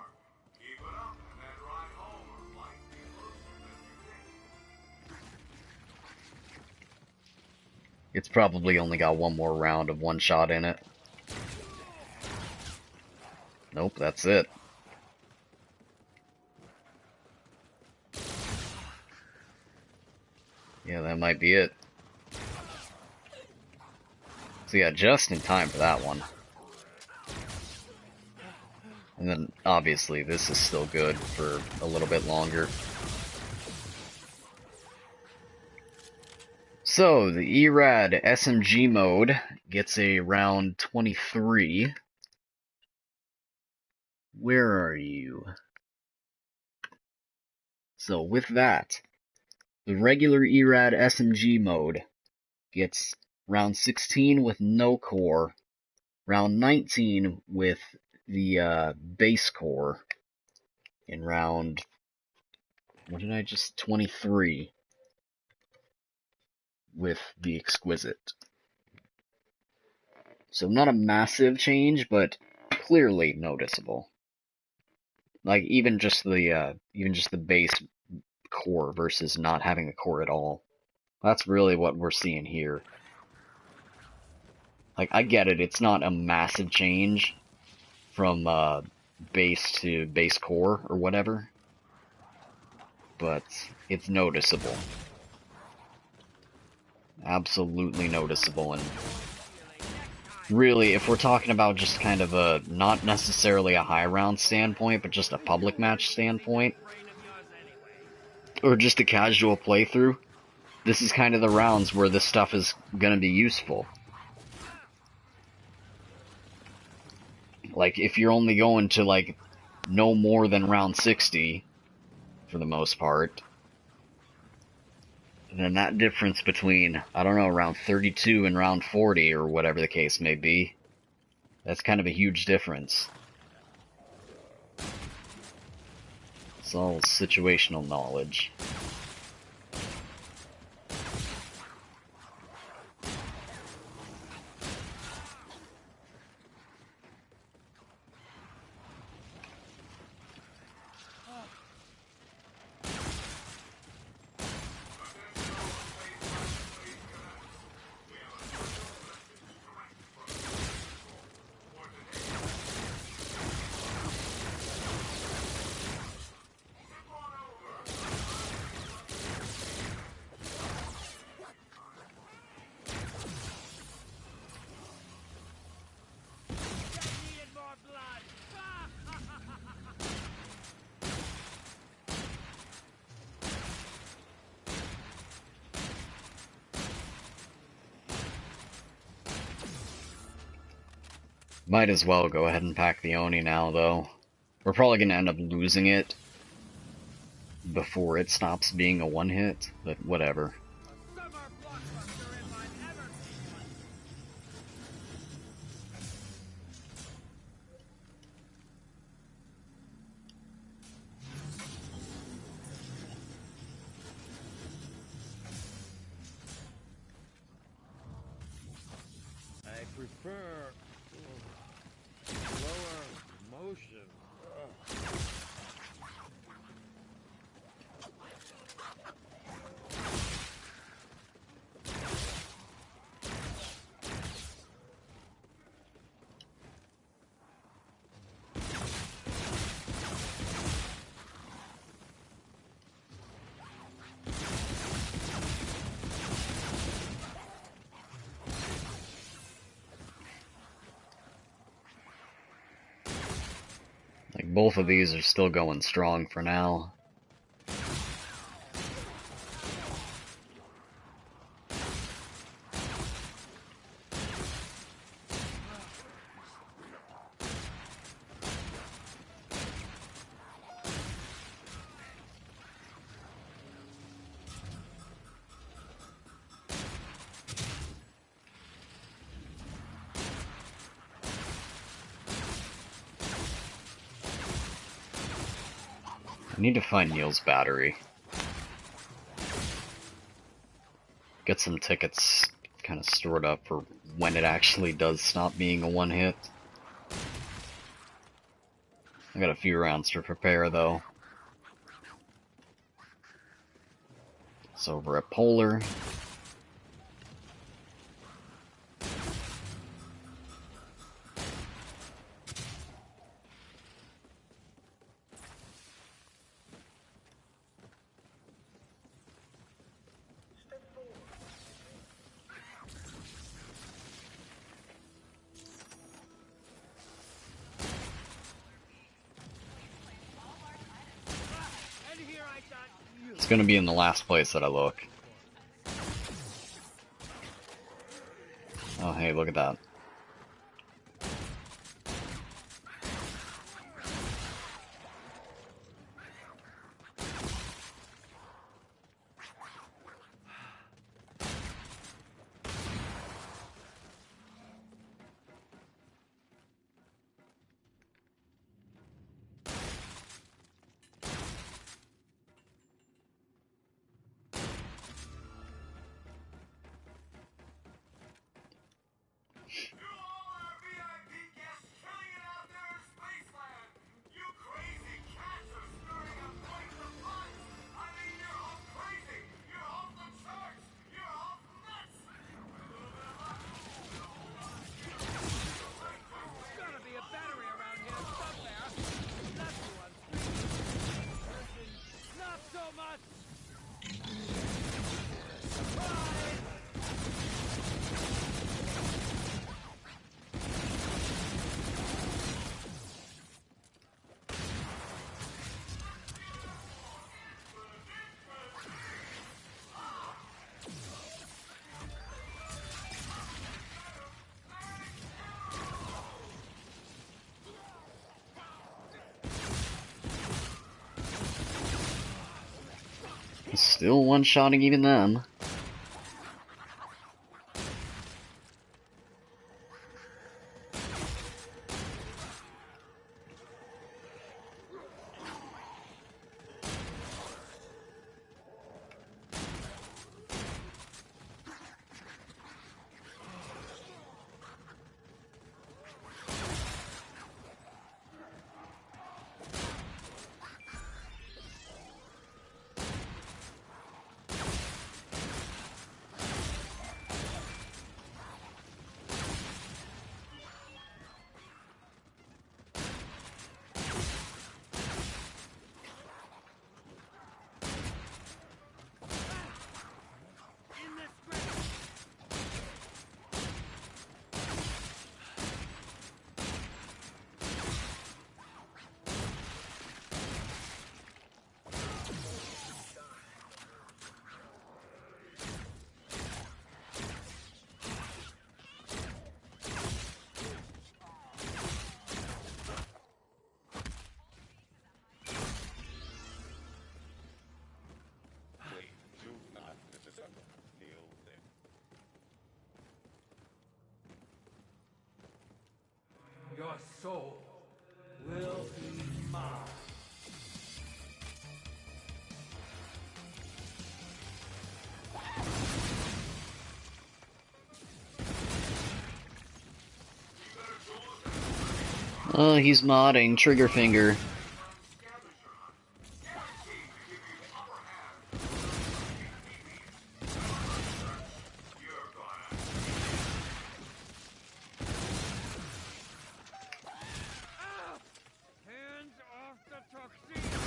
It's probably only got one more round of one shot in it. Nope, that's it. Yeah, that might be it. So yeah, just in time for that one. And then, obviously, this is still good for a little bit longer. So, the ERAD SMG mode gets a round 23. Where are you? So with that, the regular ERAD SMG mode gets round 16 with no core, round 19 with the base core, and round, what did I just, 23 with the exquisite. So not a massive change, but clearly noticeable. Like even just the base core versus not having a core at all. That's really what we're seeing here. Like, I get it, it's not a massive change from base to base core or whatever, but it's noticeable. Absolutely noticeable, and really, if we're talking about just kind of a, not necessarily a high round standpoint, but just a public match standpoint, or just a casual playthrough, this is kind of the rounds where this stuff is going to be useful. Like, if you're only going to, like, no more than round 60, for the most part, then that difference between, I don't know, round 32 and round 40, or whatever the case may be, that's kind of a huge difference. It's all situational knowledge. Might as well go ahead and pack the Oni now, though. We're probably going to end up losing it before it stops being a one-hit, but whatever. I prefer lower motion. Like, both of these are still going strong for now. I need to find Neil's battery. Get some tickets kind of stored up for when it actually does stop being a one-hit. I got a few rounds to prepare, though. It's over at Polar. It's gonna be in the last place that I look. Oh, hey, look at that. Still one-shotting even then. Your soul will be mine. Oh, he's modding. Trigger finger. Hands off the tuxedo!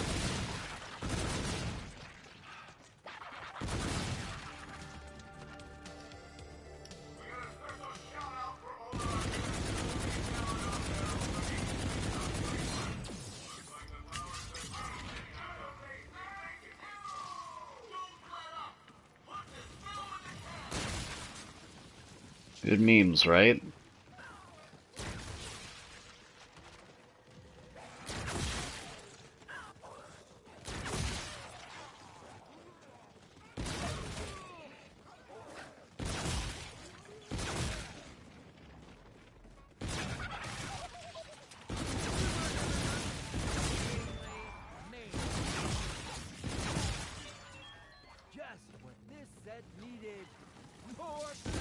Good memes, right? Just what this set needed. More blasting!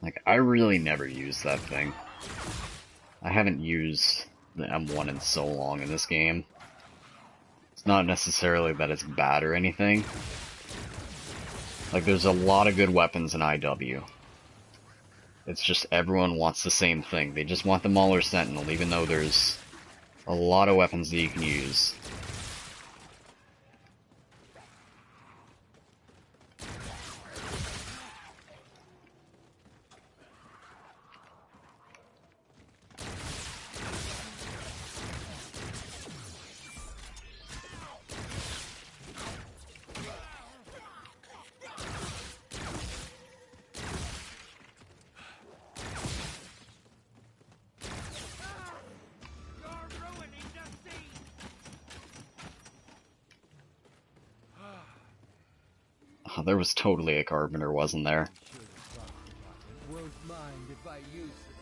Like, I really never use that thing. I haven't used the M1 in so long in this game. It's not necessarily that it's bad or anything. Like, there's a lot of good weapons in IW. It's just everyone wants the same thing. They just want the Mauler Sentinel, even though there's a lot of weapons that you can use. You're ruining the scene! Oh, there was totally a Carpenter, wasn't there? Sure the Rocket won't mind if I use this.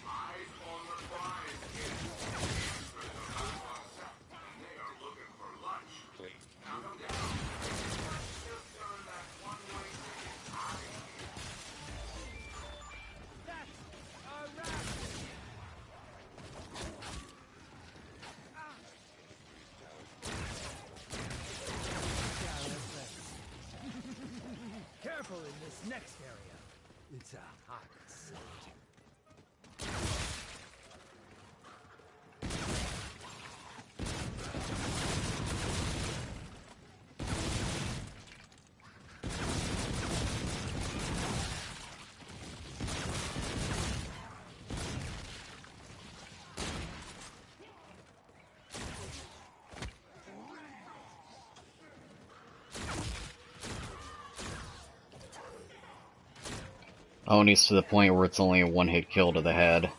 Eyes on the prize, kids. Answers are back on set, and they are looking for lunch. Knock 'em down. Just earn that one-way ticket out of here. That's a rabbit! Careful in this next area. It's a hot sight. Oni's to the point where it's only a one-hit kill to the head.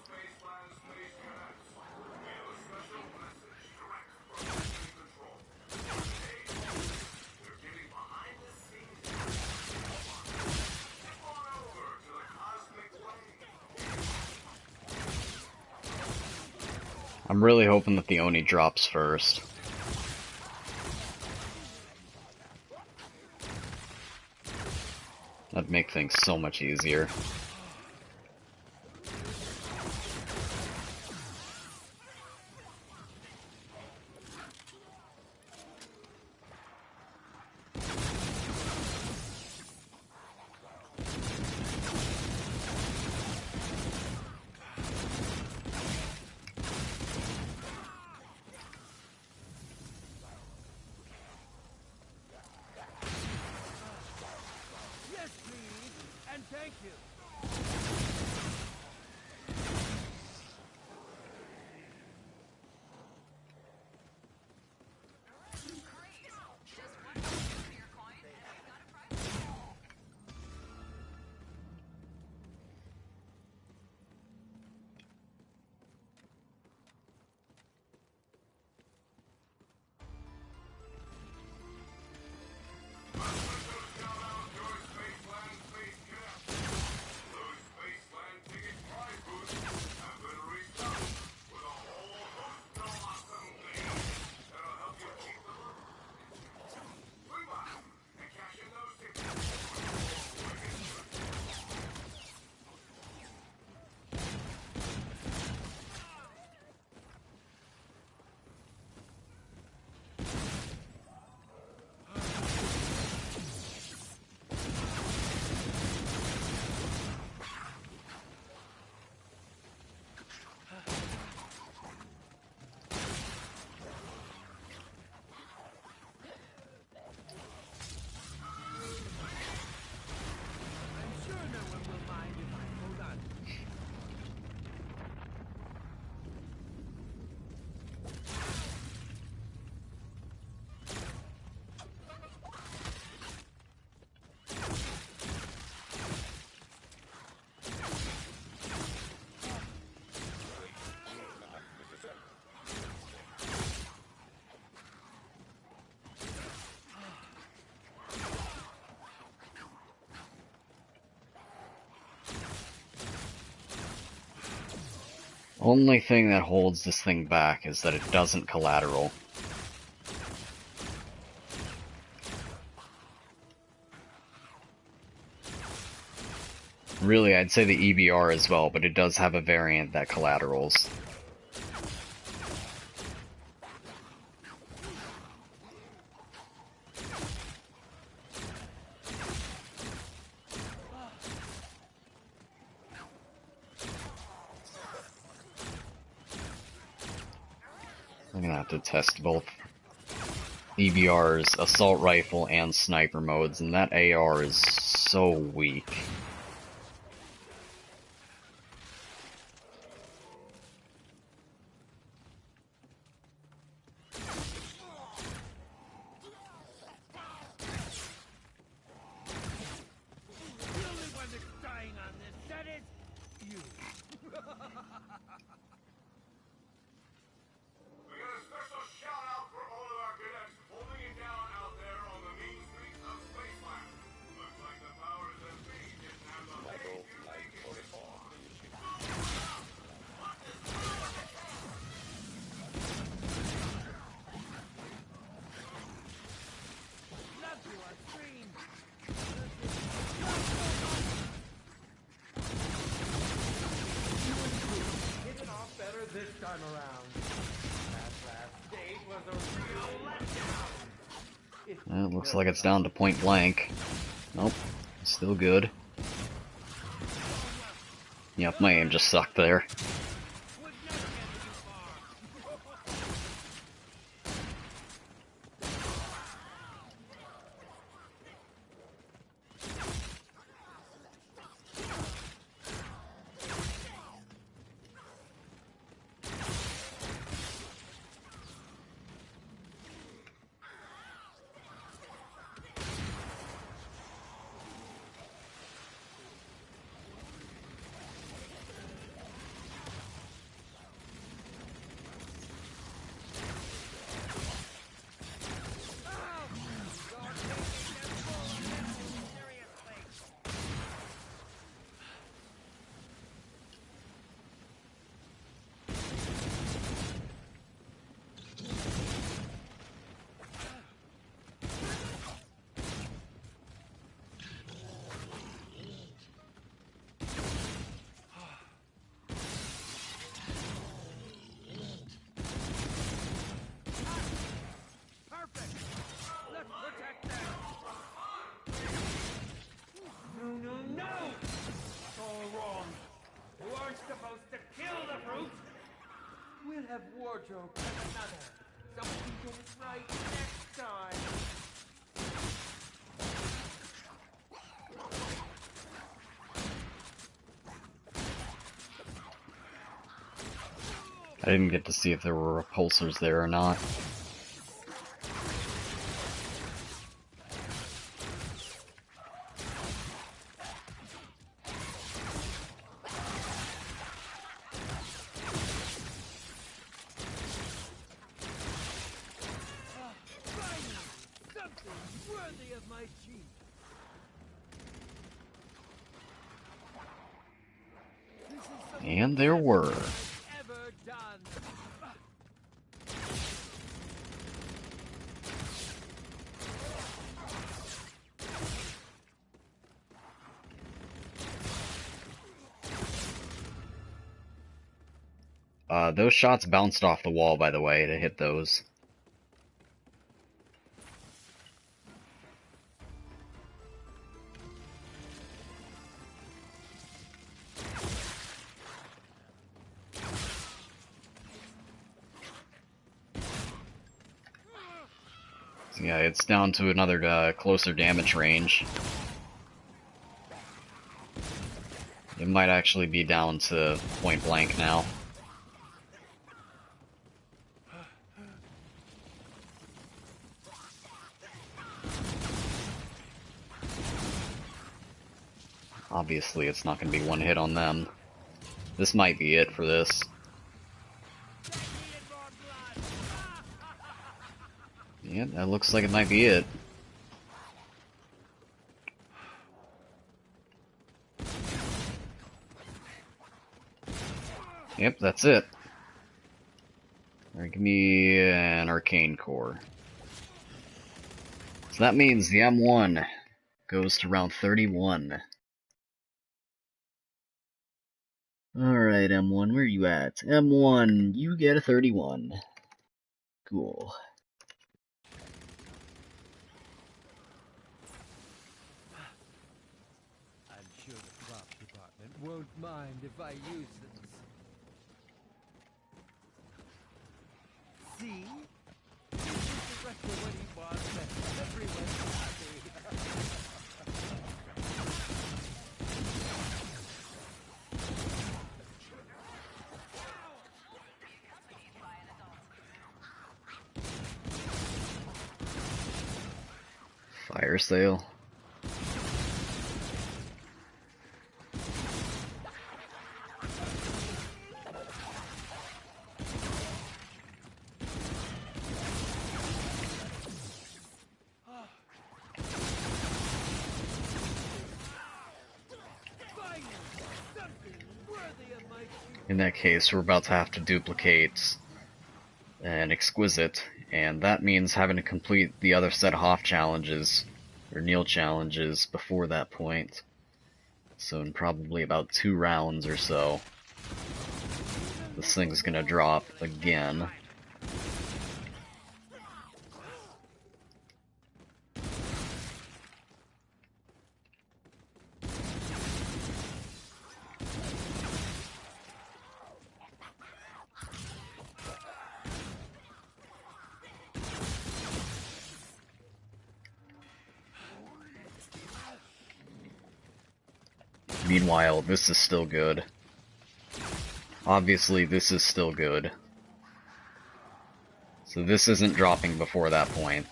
I'm really hoping that the Oni drops first. That'd make things so much easier. Yes, please, and thank you. Great. Just one more souvenir coin, and we've got a prize. I'm sure no one will mind if I hold on. Only thing that holds this thing back is that it doesn't collateral. Really, I'd say the EBR as well, but it does have a variant that collaterals. I'm gonna have to test both EBR's assault rifle and sniper modes, and that AR is so weak. The only one that's dying on this set is you. We got a special shout out for all of our cadets holding it down out there on the mean streets of Spaceland. Looks like the powers that be didn't have the faith you think it before. Love you on screen. Hit it off better this time around. That last stage was a real letdown. Well, it looks like it's down to point blank. Nope, still good. Yep, my aim just sucked there. Would not get you far. Perfect. Let's protect them. No. It's all wrong. You aren't supposed to kill the brute. We'll have wardrobe and another, so we can get it right next time. I didn't get to see if there were repulsors there or not. Something worthy of my chief. This is the And there were. I've ever done. Those shots bounced off the wall, by the way, to hit those. So yeah, it's down to another closer damage range. It might actually be down to point blank now. Obviously, it's not going to be one hit on them. This might be it for this. Yeah, that looks like it might be it. Yep, that's it. Alright, give me an arcane core. So that means the M1 goes to round 31. Alright, M1, where are you at? M1, you get a 31. Cool. I'm sure the prop department won't mind if I use this. See? This is directly what he wants, and everyone's happy. Fire sale. In that case, we're about to have to duplicate an exquisite, and that means having to complete the other set of Hoff challenges, or Neil challenges, before that point. So in probably about 2 rounds or so, this thing's gonna drop again. Meanwhile, this is still good. Obviously, this is still good. So this isn't dropping before that point.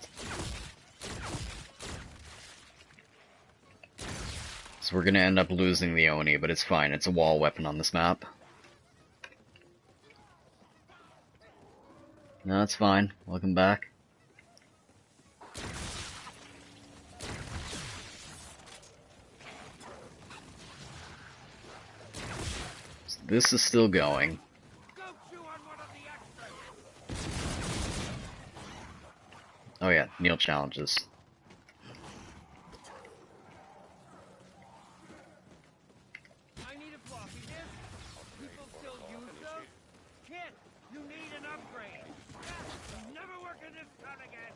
So we're gonna end up losing the Oni, but it's fine. It's a wall weapon on this map. No, that's fine. Welcome back. So this is still going. Oh yeah, Neil challenges. I need a floppy disk. People still use those? Kid, you need an upgrade. Yes, never work in this town again.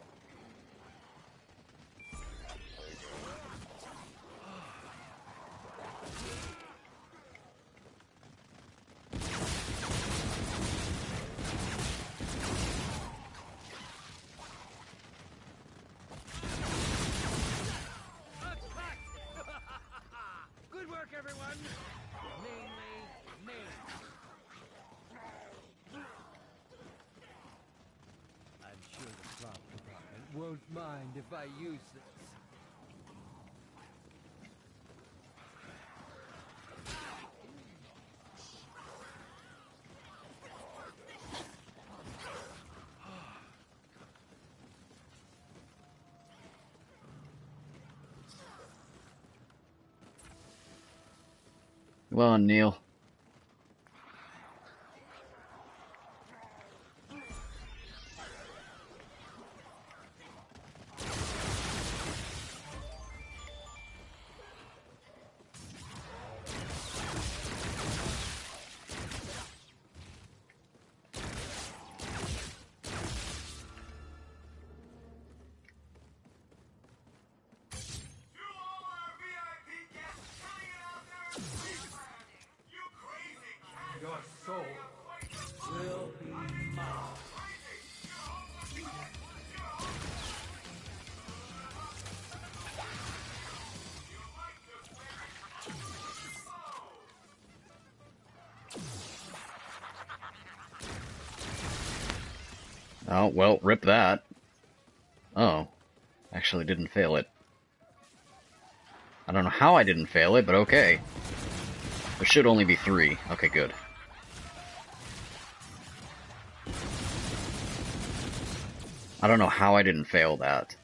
Good work, everyone. Mainly me. I'm sure the prop department won't mind if I use this. Come on, Neil. You all are VIP guests hanging out there in Queensland. You crazy cat. Your soul will be mine. Oh, well, rip that. Oh. Actually didn't fail it. I don't know how I didn't fail it, but okay. There should only be 3. Okay, good. I don't know how I didn't fail that.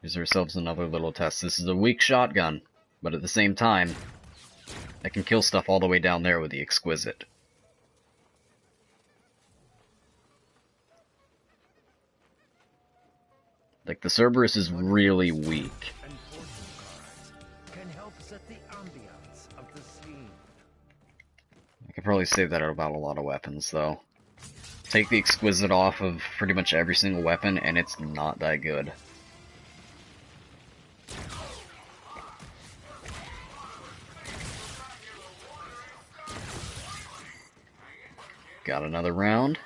Gives ourselves another little test. This is a weak shotgun, but at the same time, I can kill stuff all the way down there with the Exquisite. Like, the Cerberus is really weak. And fortune cards can help set the ambiance of the scene. I could probably say that about a lot of weapons, though. Take the Exquisite off of pretty much every single weapon, and it's not that good. Got another round.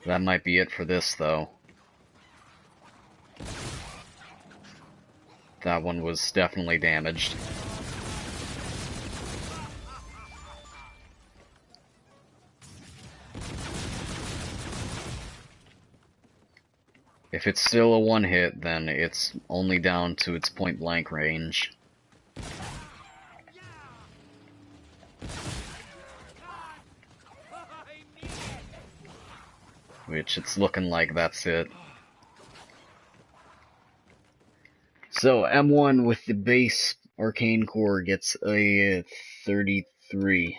That might be it for this, though. That one was definitely damaged. If it's still a one-hit, then it's only down to its point-blank range. Which it's looking like that's it. So, M1 with the base arcane core gets a 33.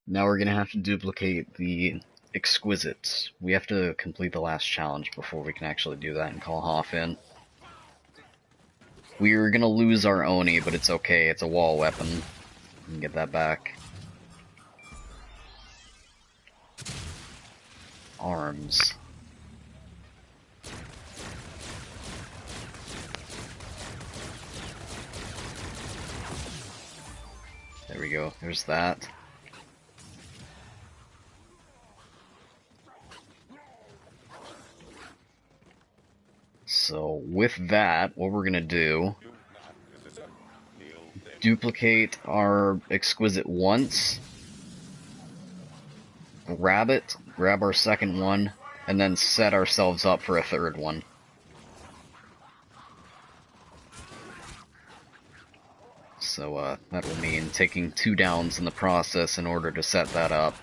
Now we're gonna have to duplicate the Exquisite. We have to complete the last challenge before we can actually do that and call Hoff in. We're gonna lose our Oni, but it's okay, it's a wall weapon. We can get that back. Arms. There we go, there's that. So with that, what we're gonna do, duplicate our exquisite once, grab it, grab our second one, and then set ourselves up for a third one. So that will mean taking 2 downs in the process in order to set that up.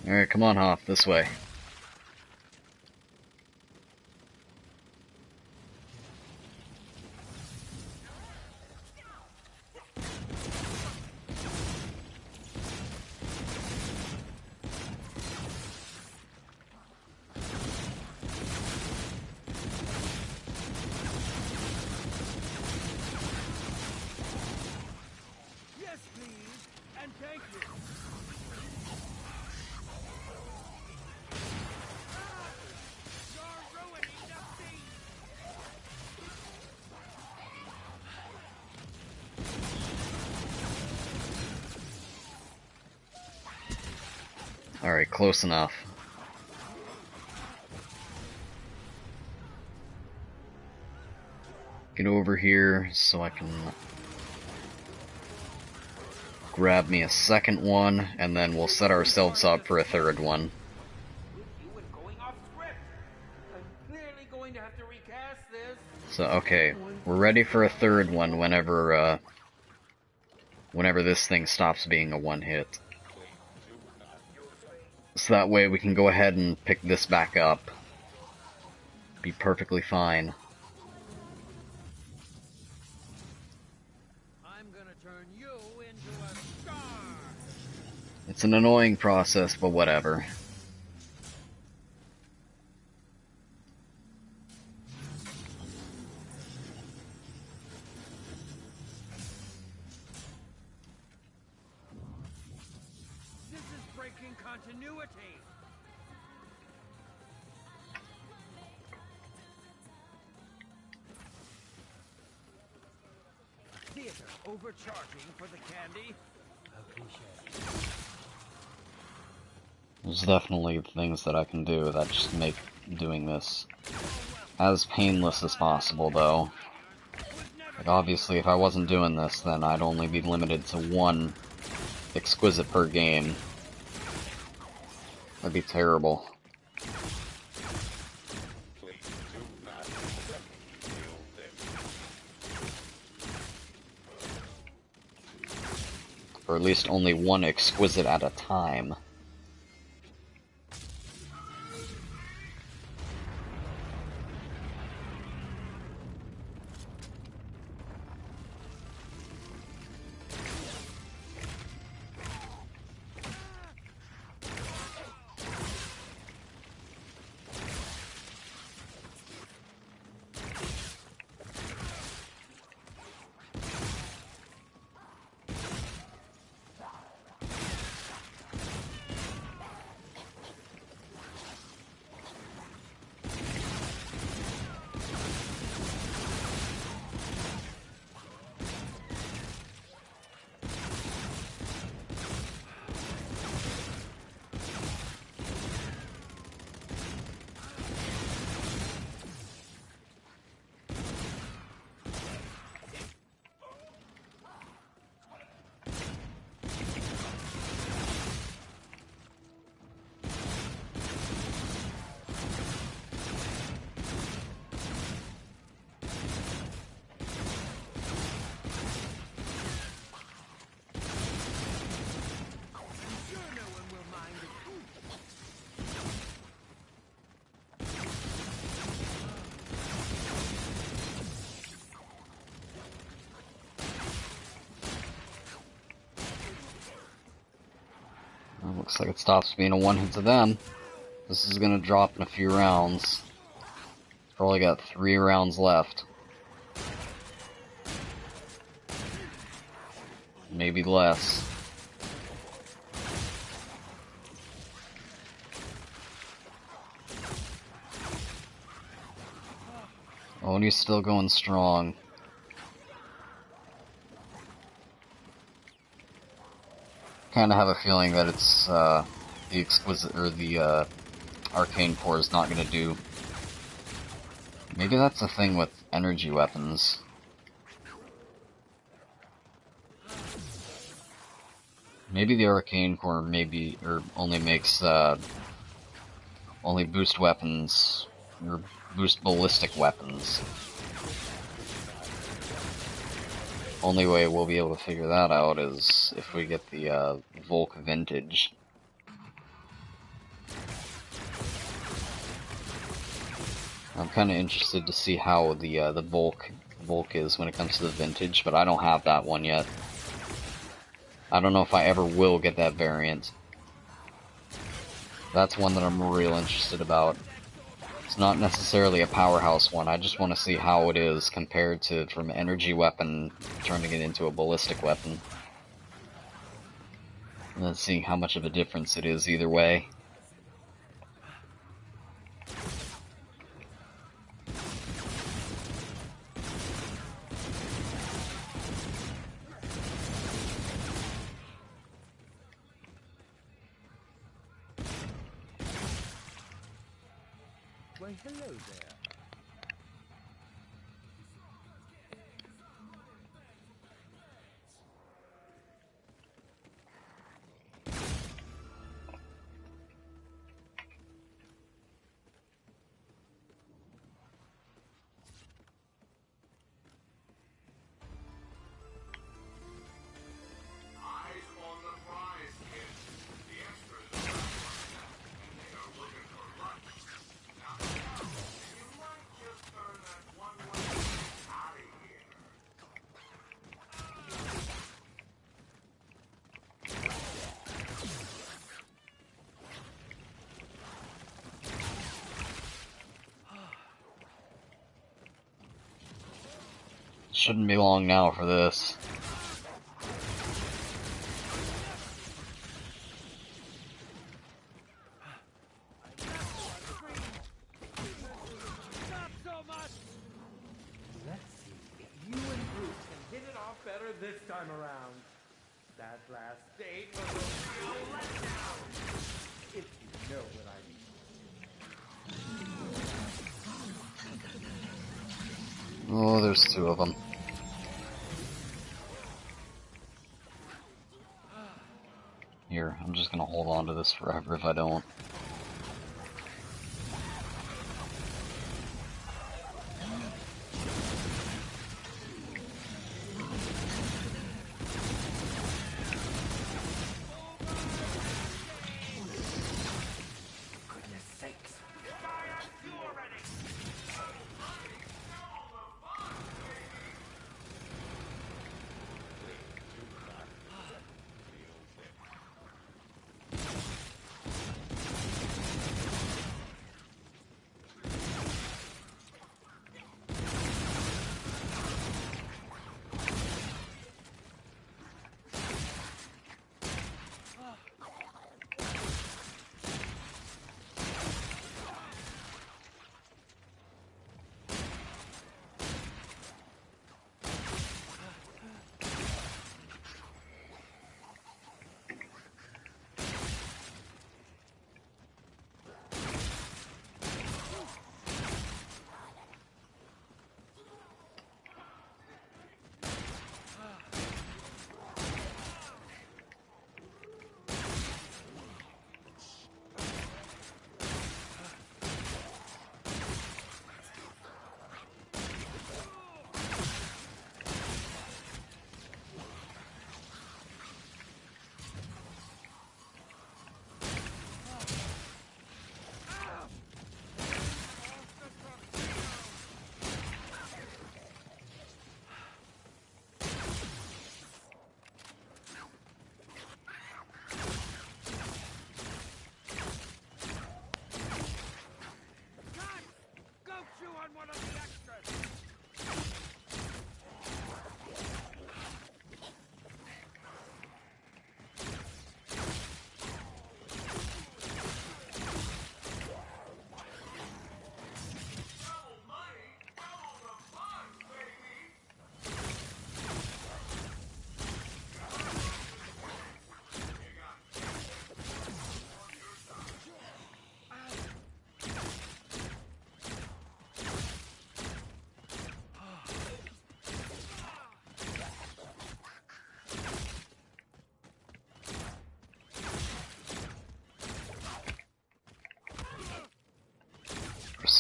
Alright, come on, Hoff, this way. Yes, please, and thank you. You're ruining the scene. Alright, close enough. Get over here so I can grab me a second one, and then we'll set ourselves up for a third one. With you and going off script. I'm clearly going to have to recast this. So, okay, we're ready for a third one whenever this thing stops being a one-hit. So that way we can go ahead and pick this back up. Be perfectly fine. I'm gonna turn you into a star. It's an annoying process, but whatever. This is breaking continuity. Theater overcharging for the candy. How cliche. There's definitely things that I can do that just make doing this as painless as possible, though. Like, obviously, if I wasn't doing this, then I'd only be limited to 1 exquisite per game. That'd be terrible. Or at least only 1 exquisite at a time. Looks like it stops being a one-hit to them. This is gonna drop in a few rounds. Probably got 3 rounds left. Maybe less. Oh, and he's still going strong. Kind of have a feeling that it's the exquisite or the arcane core is not going to do. Maybe that's the thing with energy weapons. Maybe the arcane core only makes only boost weapons or boost ballistic weapons. Only way we'll be able to figure that out is if we get the Volk Vintage. I'm kind of interested to see how the Volk is when it comes to the Vintage, but I don't have that one yet. I don't know if I ever will get that variant. That's one that I'm real interested about. It's not necessarily a powerhouse one, I just want to see how it is compared to from energy weapon turning it into a ballistic weapon. And then seeing how much of a difference it is either way. Why, hello there. Eyes on the prize, kids. The extras are back on deck, and they are looking for lunch. Now, you might just turn that one-way out of here. Shouldn't be long now for this. Not so much! Let's see if you and Bruce can hit it off better this time around. That last date was a real letdown. If you know what I mean. Oh, there's 2 of them. Here, I'm just gonna hold on to this forever if I don't. Goodness sakes.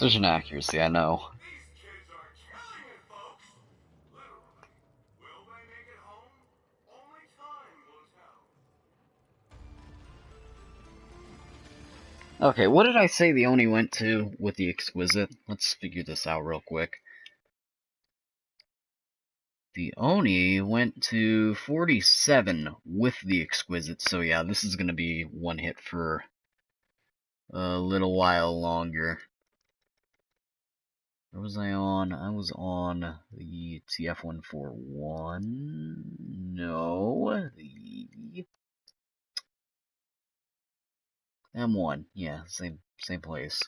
Precision accuracy, I know. These kids are killing it, folks! Literally. Will they make it home? Only time will tell. Okay, what did I say the Oni went to with the Exquisite? Let's figure this out real quick. The Oni went to 47 with the Exquisite, so yeah, this is gonna be one hit for a little while longer. Where was I on? I was on the TF141. No, the M1. Yeah, same place.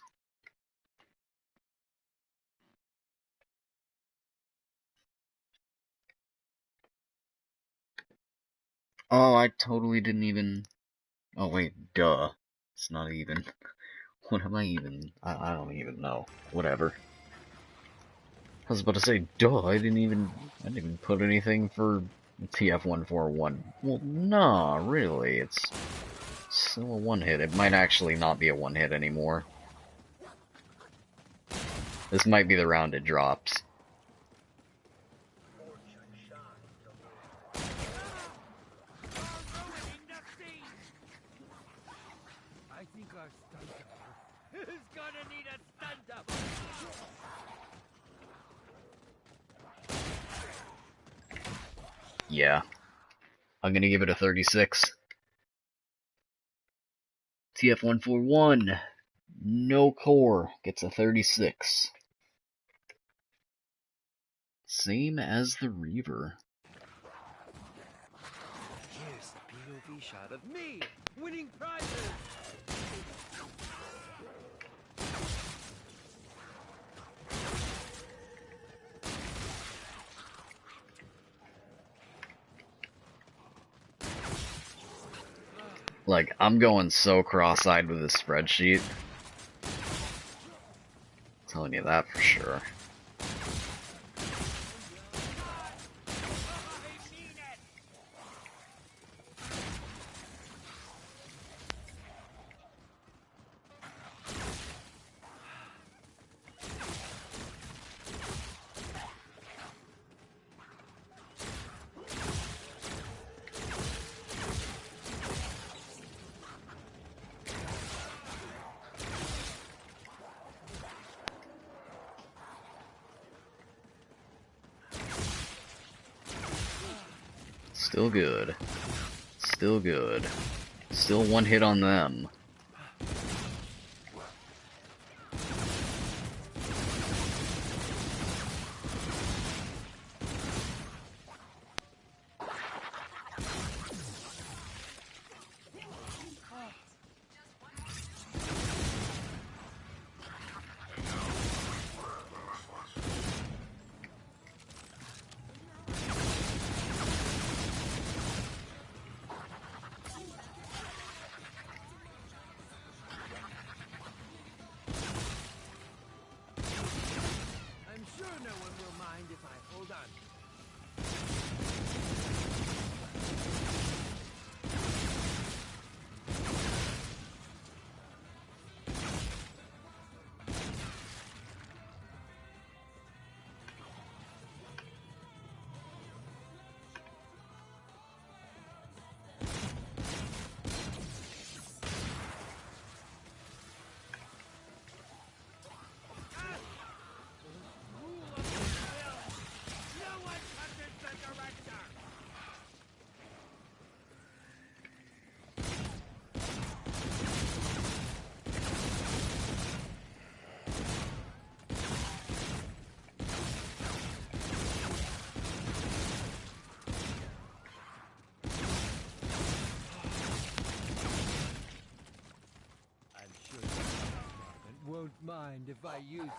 Oh, I totally didn't even. Oh wait, duh. It's not even. What am I even? I don't even know. Whatever. I was about to say, duh, I didn't even put anything for TF141. Well, nah, really, it's still a one hit. It might actually not be a one hit anymore. This might be the round it drops. I think our stunt double is gonna need a stunt double. Yeah. I'm gonna give it a 36. TF141, no core, gets a 36. Same as the Reaver. Here's the POV shot of me winning prizes. Like, I'm going so cross-eyed with this spreadsheet. Telling you that for sure. Still good. Still good. Still one hit on them. I'm sure no one will mind if I hold on. No one touches the director! I'm sure the department won't mind if I use this.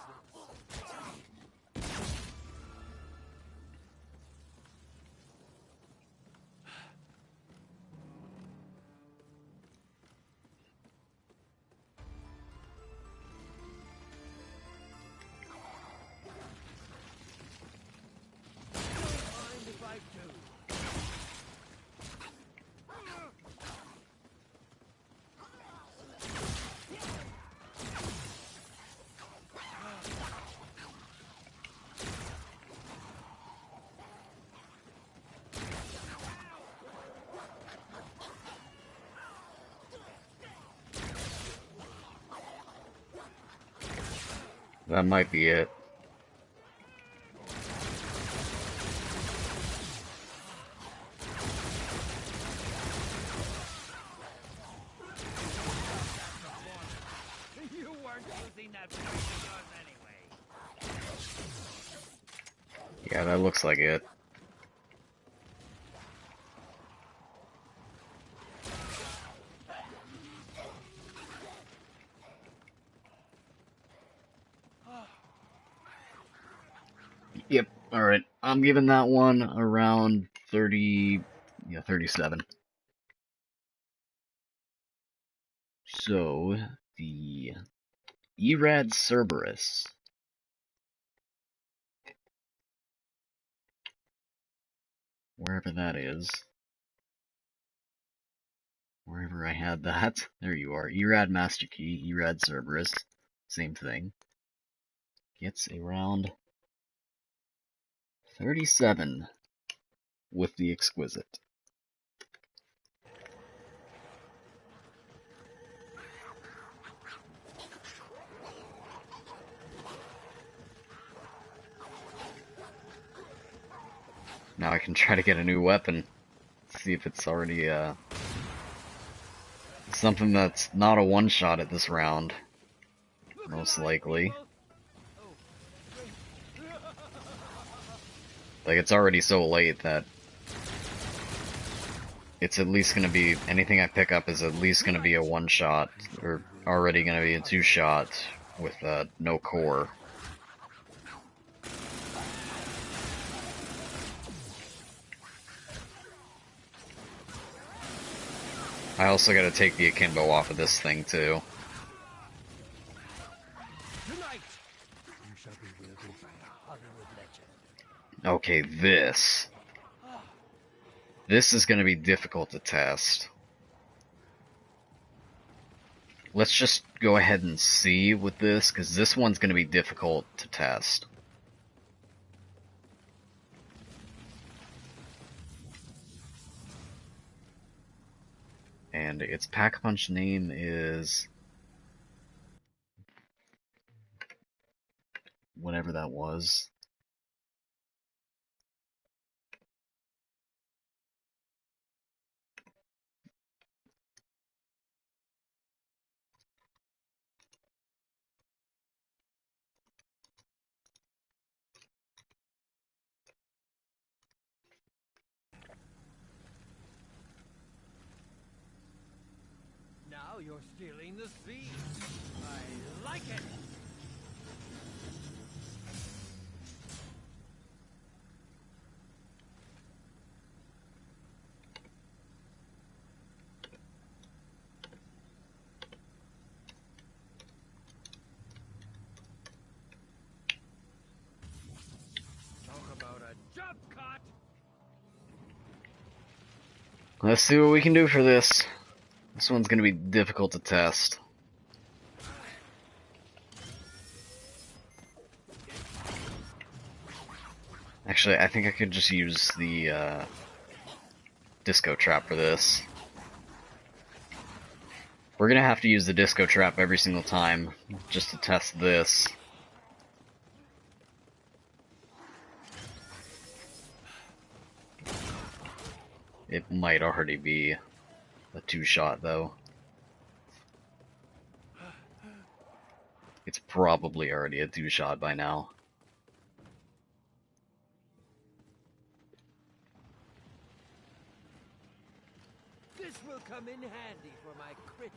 Don't mind if I do. That might be it. You weren't using that point of yours anyway. Yeah, that looks like it. Yep, alright. I'm giving that one around 30, yeah, 37. So, the Erad Cerberus. Wherever that is. Wherever I had that. There you are. Erad Master Key, Erad Cerberus. Same thing. Gets around 37 with the Exquisite. Now I can try to get a new weapon. See if it's already, something that's not a one-shot at this round. Most likely. Like, it's already so late that it's at least gonna be, anything I pick up is at least gonna be a one-shot, or already gonna be a two-shot with, no core. I also gotta take the akimbo off of this thing, too. Tonight, you shall be wielded by a Hollywood legend. Okay, this. This is gonna be difficult to test. Let's just go ahead and see with this, because this one's gonna be difficult to test. And its Pack-a-Punch name is... whatever that was. Now you're stealing the sea. I like it. Talk about a job cut. Let's see what we can do for this. This one's gonna be difficult to test. Actually, I think I could just use the disco trap for this. We're gonna have to use the disco trap every single time just to test this. It might already be a two-shot, though. It's probably already a two-shot by now. This will come in handy for my critics.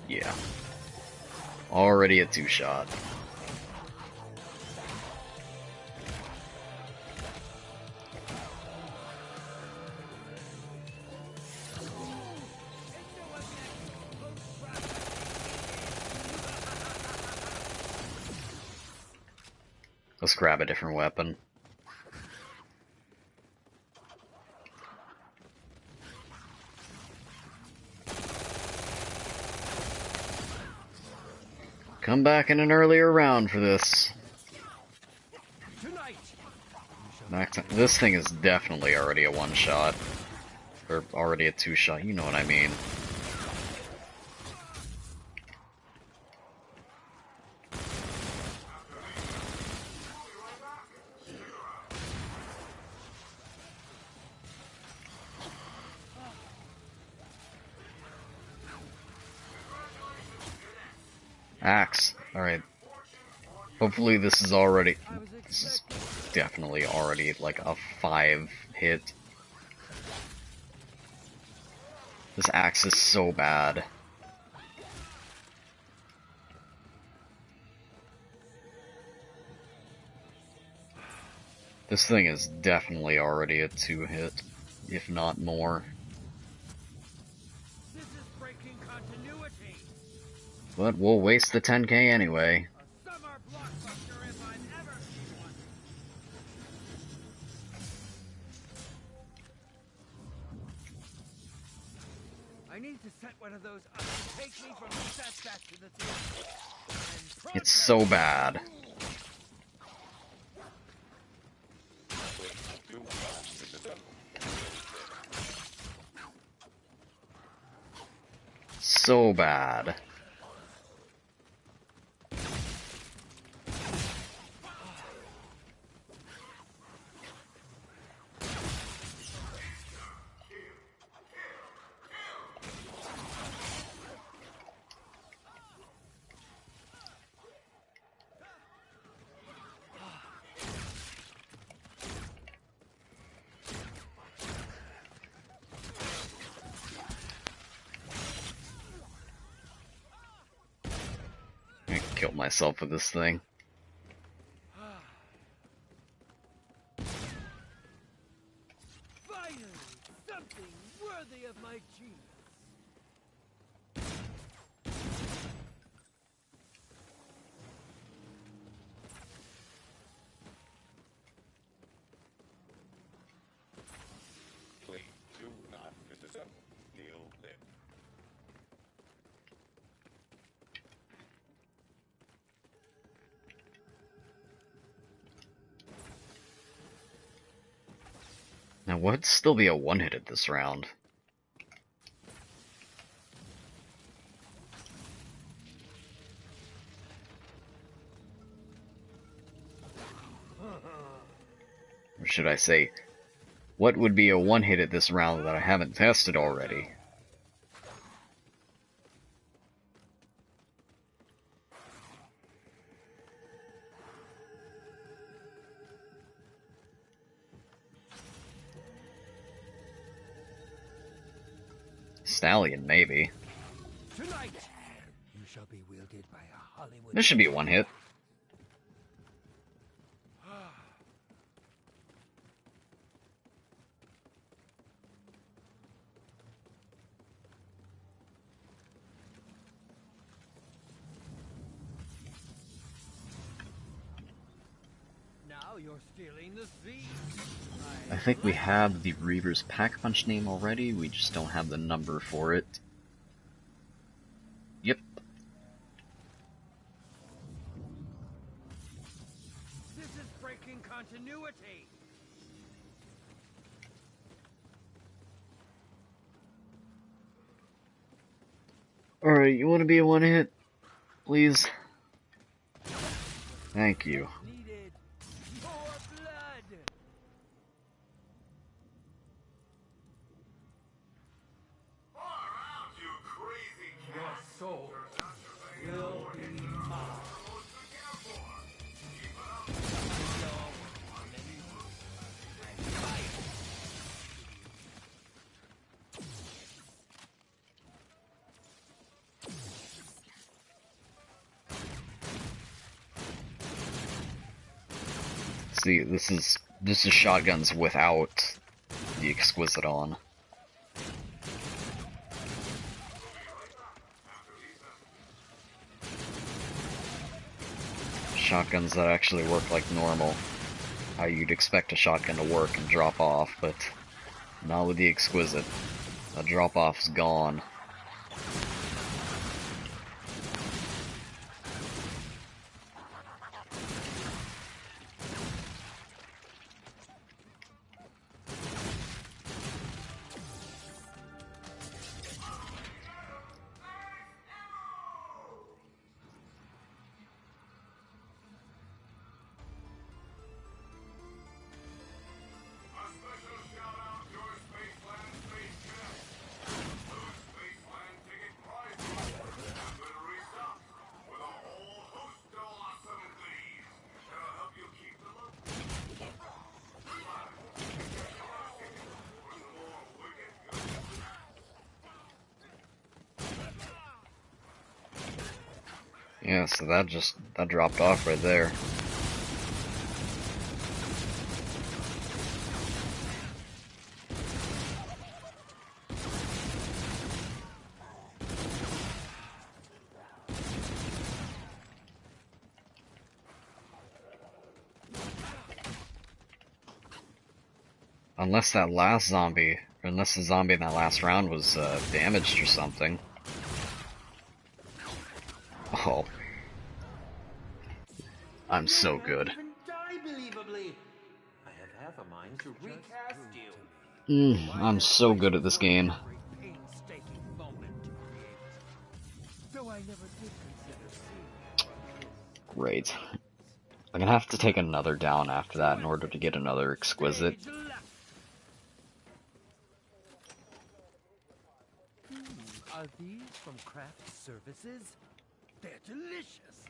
Yeah. Already a two-shot. Let's grab a different weapon. Come back in an earlier round for this. This thing is definitely already a one-shot. Or already a two-shot, you know what I mean. Axe. Alright. Hopefully this is already... This is definitely already like a 5-hit. This axe is so bad. This thing is definitely already a 2-hit, if not more. This is breaking continuity. But we'll waste the 10k anyway. A summer blockbuster if I've ever seen one. I need to set one of those up to take me from the set back to the theater. It's so bad. So bad. I killed myself with this thing. Finally, something worthy of my genius. Please do not disassemble. He'll live. Now would still be a 1-hit at this round. Or should I say, what would be a 1-hit at this round that I haven't tested already? Stallion, maybe. Tonight, you shall be wielded by a Hollywood. This should be a 1-hit. Now you're stealing the scene. I think we have the Reaver's Pack Punch name already, we just don't have the number for it. Yep. This is breaking continuity. Alright, you want to be a 1-hit? Please? Thank you. Needed more blood. Far out, you crazy Your cat! soul You're will be mine. supposed to care for. Keep it up. See, this is shotguns without the exquisite on. Shotguns that actually work like normal. How you'd expect a shotgun to work and drop off, but not with the exquisite. The drop off's gone. Yeah, so that dropped off right there. Unless that last zombie, or unless the zombie in that last round was damaged or something. Oh. I'm so good. Even die believably. I have half a mind to recast you. I'm so good at this game. Every painstaking moment to create. Though I never did consider seeing this. Great. I'm gonna have to take another down after that in order to get another exquisite. Stage left. Are these from craft services? They're delicious.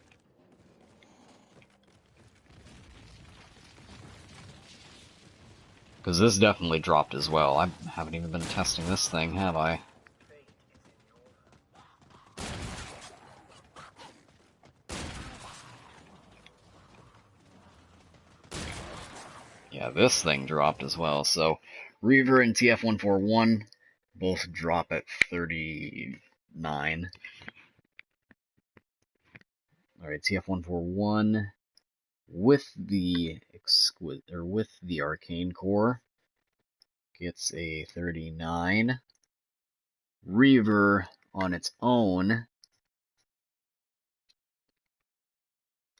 Because this definitely dropped as well. I haven't even been testing this thing, have I? Yeah, this thing dropped as well. So, Reaver and TF141 both drop at 39. Alright, TF141 with the arcane core gets a 39. Reaver on its own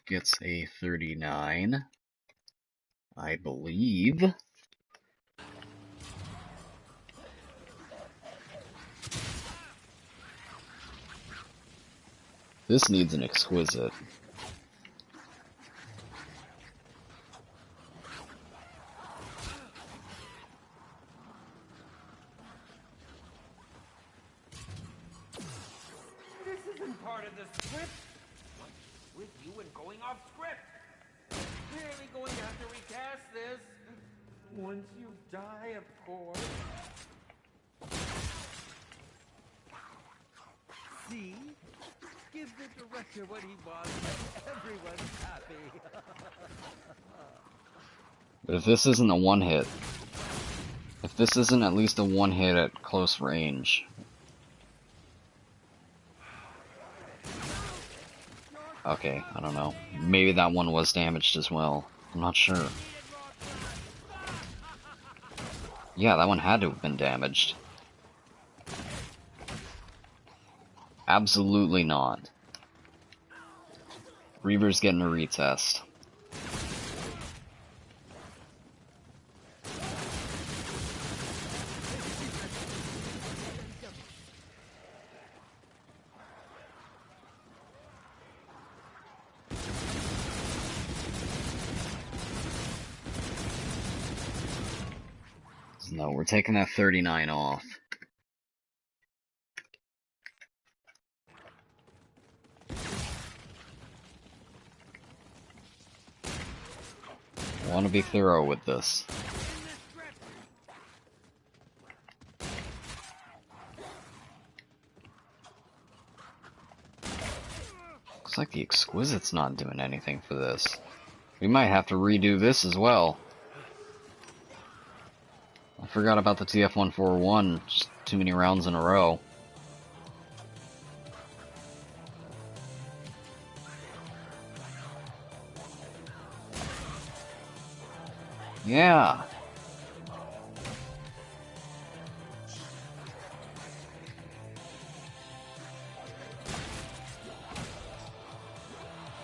gets a 39, I believe. This needs an exquisite. This isn't part of the script. What's with you and going off script? Clearly going to have to recast this. Once you die, of course. See? Give the director what he wants and everyone's happy. But if this isn't a one-hit, if this isn't at least a one-hit at close range... Okay, I don't know. Maybe that one was damaged as well. I'm not sure. Yeah, that one had to have been damaged. Absolutely not. Reaver's getting a retest. No, we're taking that 39 off. I want to be thorough with this. Looks like the Exquisite's not doing anything for this. We might have to redo this as well. I forgot about the TF141, just too many rounds in a row. Yeah.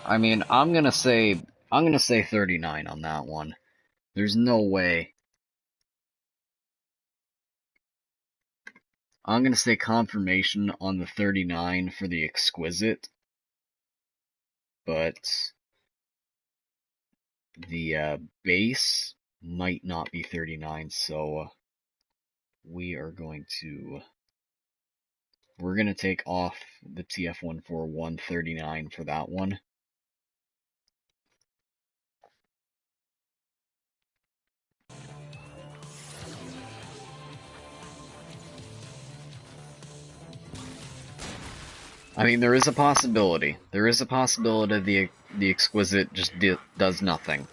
I mean, I'm gonna say 39 on that one. There's no way. I'm gonna say confirmation on the 39 for the Exquisite, but the base might not be 39, so we're gonna take off the TF141 39 for that one. I mean, there is a possibility. There is a possibility the Exquisite just does nothing.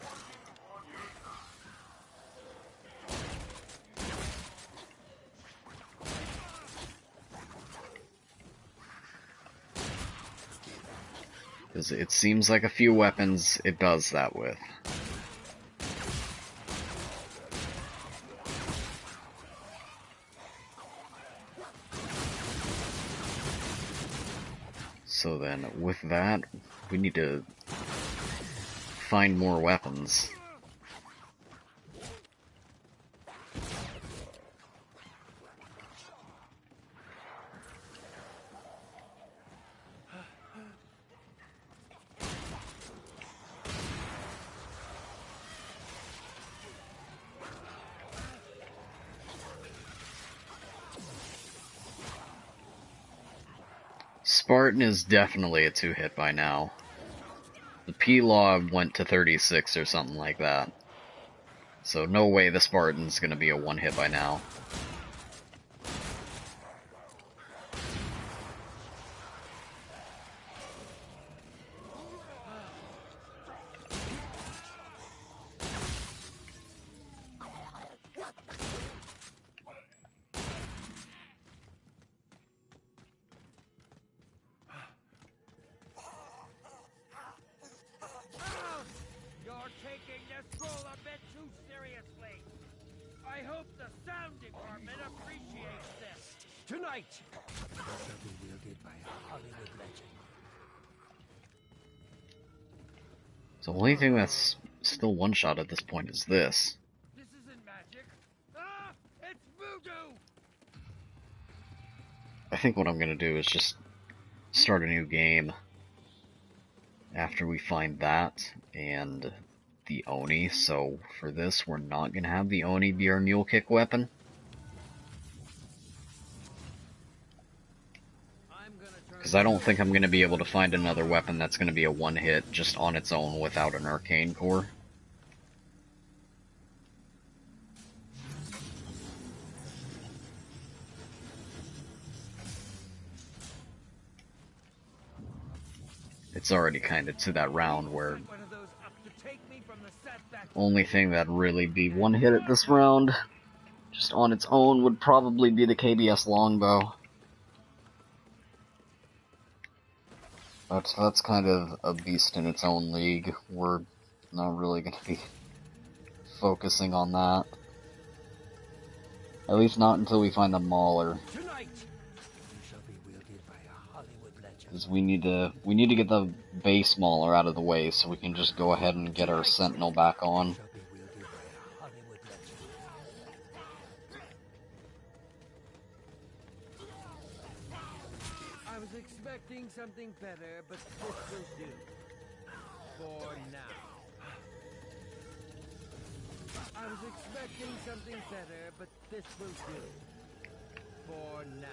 Because it seems like a few weapons it does that with. So then, with that, we need to find more weapons. Spartan is definitely a 2-hit by now. The P-Log went to 36 or something like that. So no way the Spartan's gonna be a 1-hit by now. A bit too seriously. I hope the sound department appreciates this. Tonight, it shall be wielded by a Hollywood legend. The only thing that's still one-shot at this point is this. This isn't magic. Ah, it's voodoo. I think what I'm gonna do is just start a new game after we find that and the Oni. So for this, we're not gonna have the Oni be our mule kick weapon. Because I don't think I'm gonna be able to find another weapon that's gonna be a 1-hit just on its own without an arcane core. It's already kind of to that round where only thing that'd really be 1-hit at this round, just on its own, would probably be the KBS longbow. But that's kind of a beast in its own league. We're not really going to be focusing on that. At least not until we find the Mauler. Because we need to get the base Mauler out of the way so we can just go ahead and get our Sentinel back on. I was expecting something better, but this will do. For now. I was expecting something better, but this will do. For now.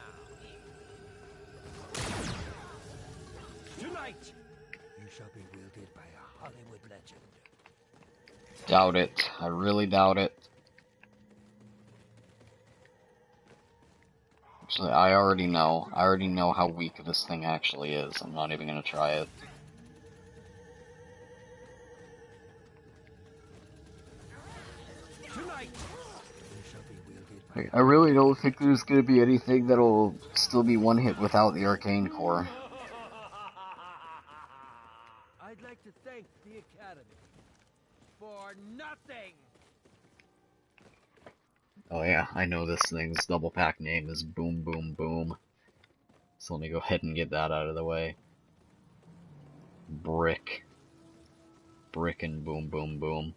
Tonight, you shall be wielded by a Hollywood legend. Doubt it. I really doubt it. Actually, I already know. I already know how weak this thing actually is. I'm not even gonna try it. I really don't think there's gonna be anything that'll still be 1-hit without the arcane core. I'd like to thank the Academy for nothing. Oh yeah, I know this thing's double pack name is Boom Boom Boom. So let me go ahead and get that out of the way. Brick. Brick and Boom Boom Boom.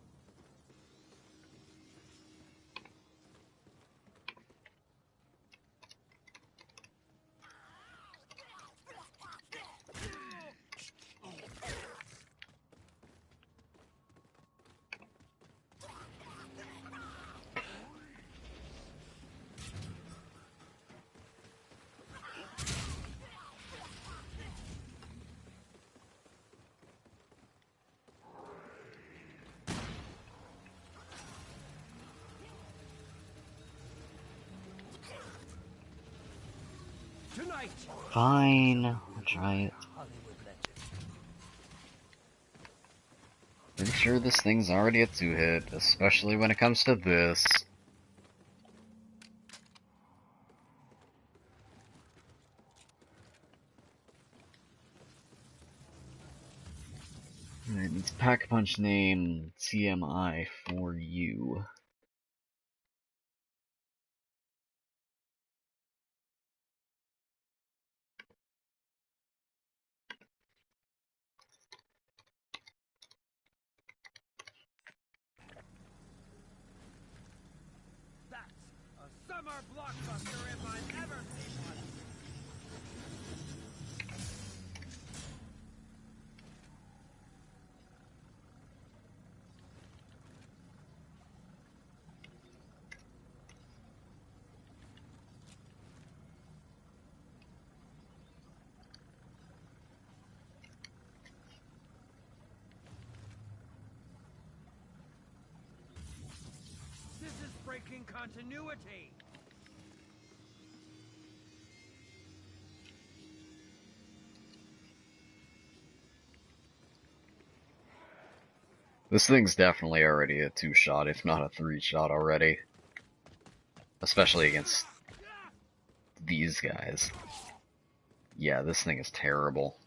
Tonight. Fine. Try it. Pretty sure this thing's already a 2-hit, especially when it comes to this. Alright, it's Pack-a-Punch name TMI for you. That's a summer blockbuster if I've ever seen one. This is breaking continuity. This thing's definitely already a 2-shot, if not a 3-shot already. Especially against these guys. Yeah, this thing is terrible.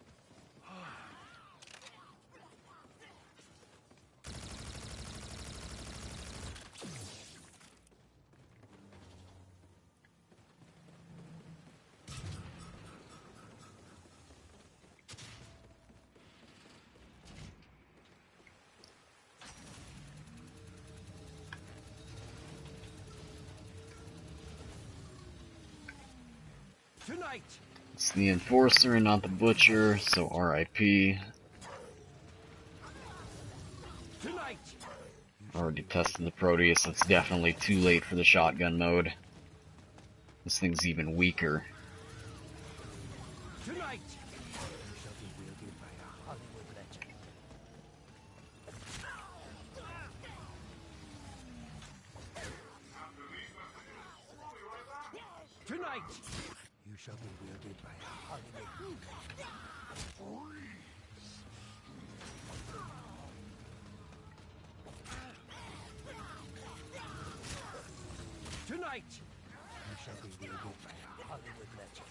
Tonight. It's the Enforcer and not the Butcher, so RIP. Tonight. Already tested the Proteus, it's definitely too late for the shotgun mode. This thing's even weaker. Tonight. Tonight. You shall be wielded by a Hollywood. Tonight. You shall be wielded by a Hollywood legend.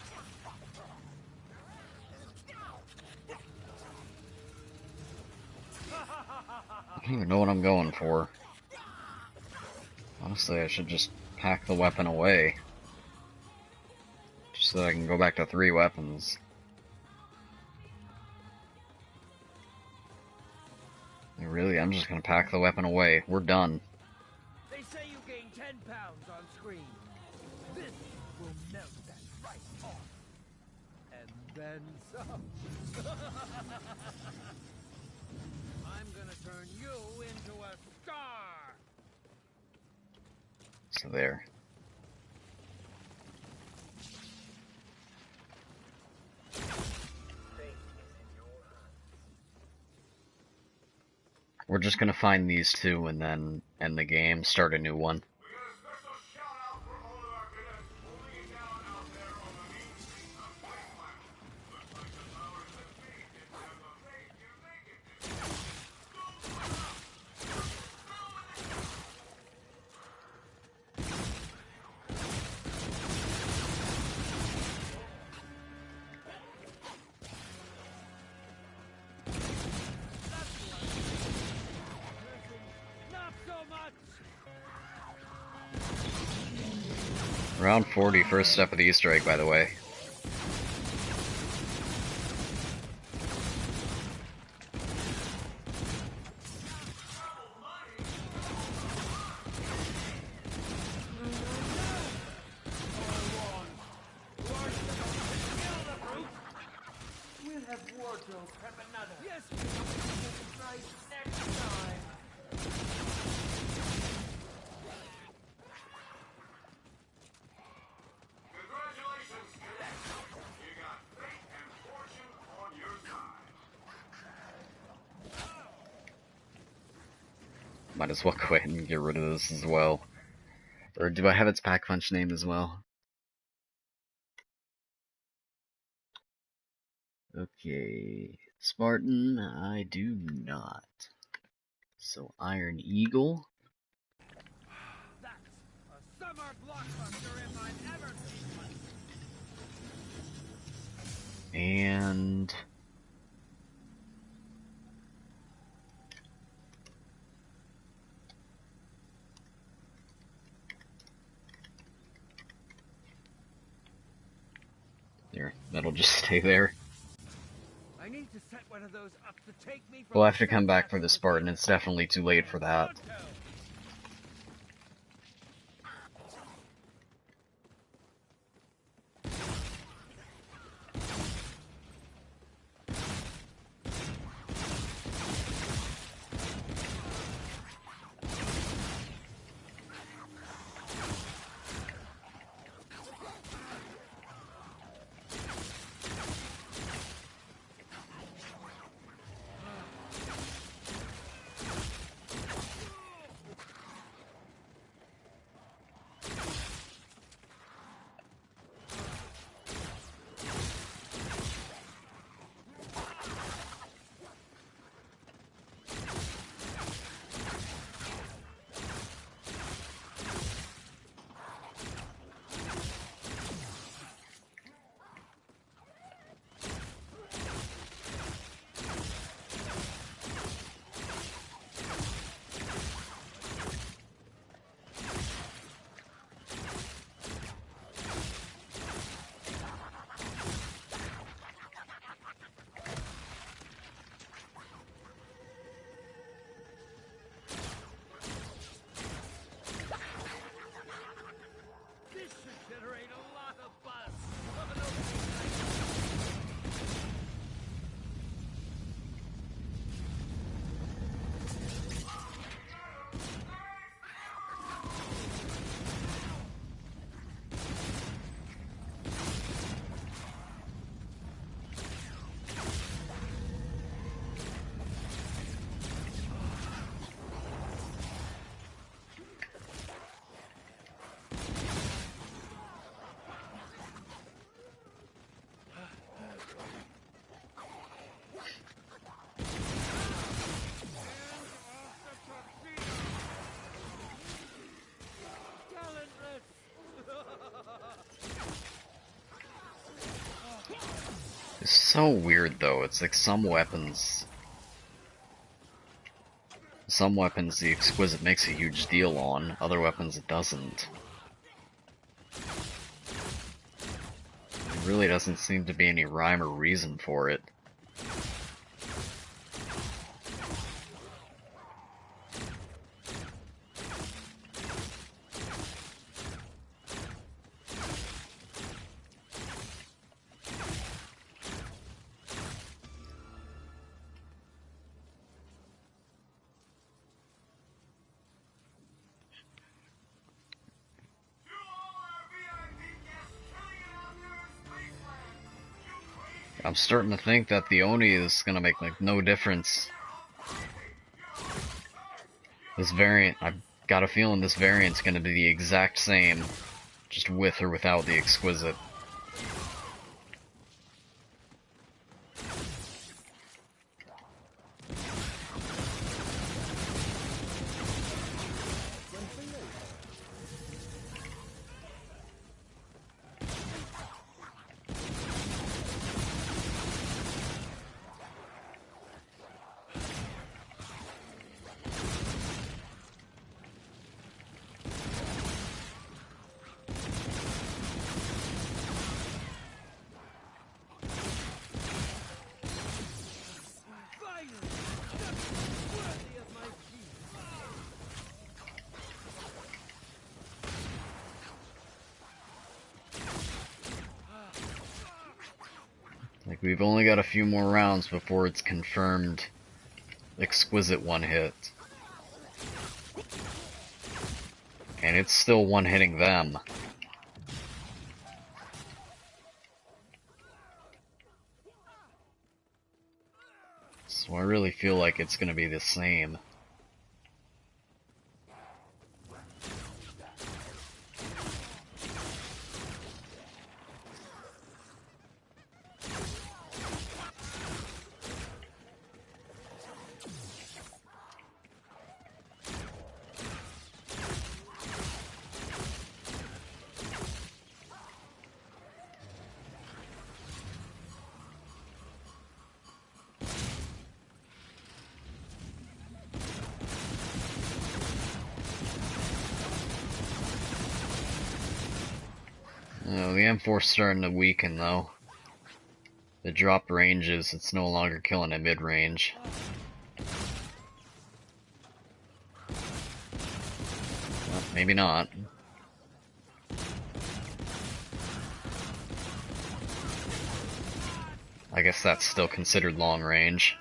I don't even know what I'm going for. Honestly, I should just pack the weapon away. Just so I can go back to 3 weapons. Really, I'm just gonna pack the weapon away. We're done. They say you gain 10 pounds on screen. This will melt that right off. And then some. I'm gonna turn you into a star. So there. We're just gonna find these 2 and then end the game, start a new one. We got a special shout out for all of our cadets holding it down out there on the mean streets of Wasteland. Looks like the powers that be didn't have the faith you think it did. Go on up! Not so much. Round 40, first step of the Easter egg, by the way. We'll have wardrobe prep another. Yes. Right next time. Congratulations, cadets! You got fate and fortune on your side. Might as well go ahead and get rid of this as well. Or do I have its Pack-a-Punch name as well? Okay, Spartan, I do not. So Iron Eagle. That's a summer blockbuster if I've ever seen one. And there, that'll just stay there. I need to set one of those up to take me from We'll have to the come back for success the of Spartan, game. it's definitely too late for that. Pronto. This should generate a lot of buzz. It's so weird though, it's like some weapons the Exquisite makes a huge deal on, other weapons it doesn't. There really doesn't seem to be any rhyme or reason for it. To all our VIP guests chilling it out there in Spaceland, you crazy I'm starting to think that the Oni is gonna make like no difference. This variant, I've got a feeling this variant's gonna be the exact same, just with or without the Exquisite. Finally! Something worthy of my teeth. Like, we've only got a few more rounds before it's confirmed Exquisite one hit. And it's still one-hitting them. So I really feel like it's gonna be the same. Oh, the M4's starting to weaken, though. The dropped ranges, it's no longer killing at mid-range. Well, maybe not. I guess that's still considered long range.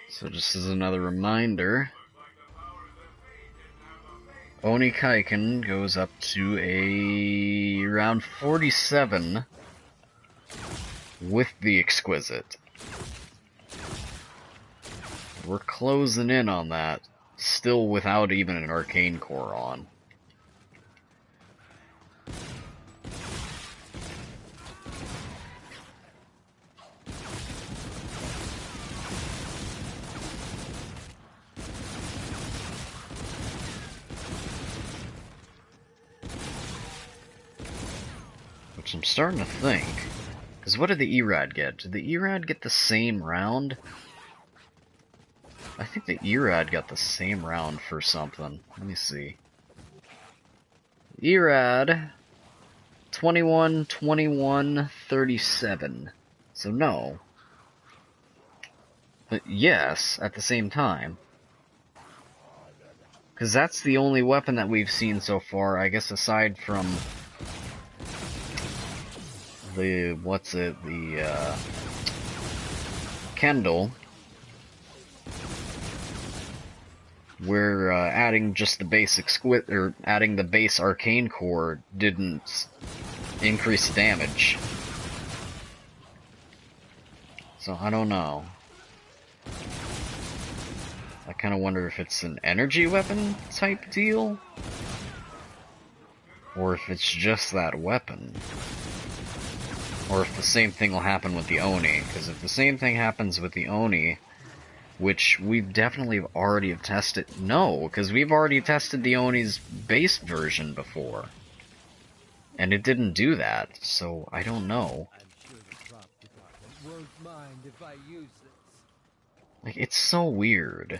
So just as another reminder, Oni Kaiken goes up to a around 47 with the Exquisite. We're closing in on that, still without even an Arcane Core on. Which I'm starting to think, because what did the Erad get? Did the Erad get the same round? I think the Erad got the same round for something. Let me see. Erad 21, 21, 37. So no. But yes, at the same time. Because that's the only weapon that we've seen so far, I guess, aside from the, Kendall. Where adding just the basic or adding the base Arcane Core didn't increase damage. So I don't know. I kind of wonder if it's an energy weapon type deal, or if it's just that weapon. Or if the same thing will happen with the Oni, because if the same thing happens with the Oni, which we've definitely already have tested. No, because we've already tested the Oni's base version before. And it didn't do that, so I don't know. I'm sure the prop department won't mind if I use this. Like, it's so weird.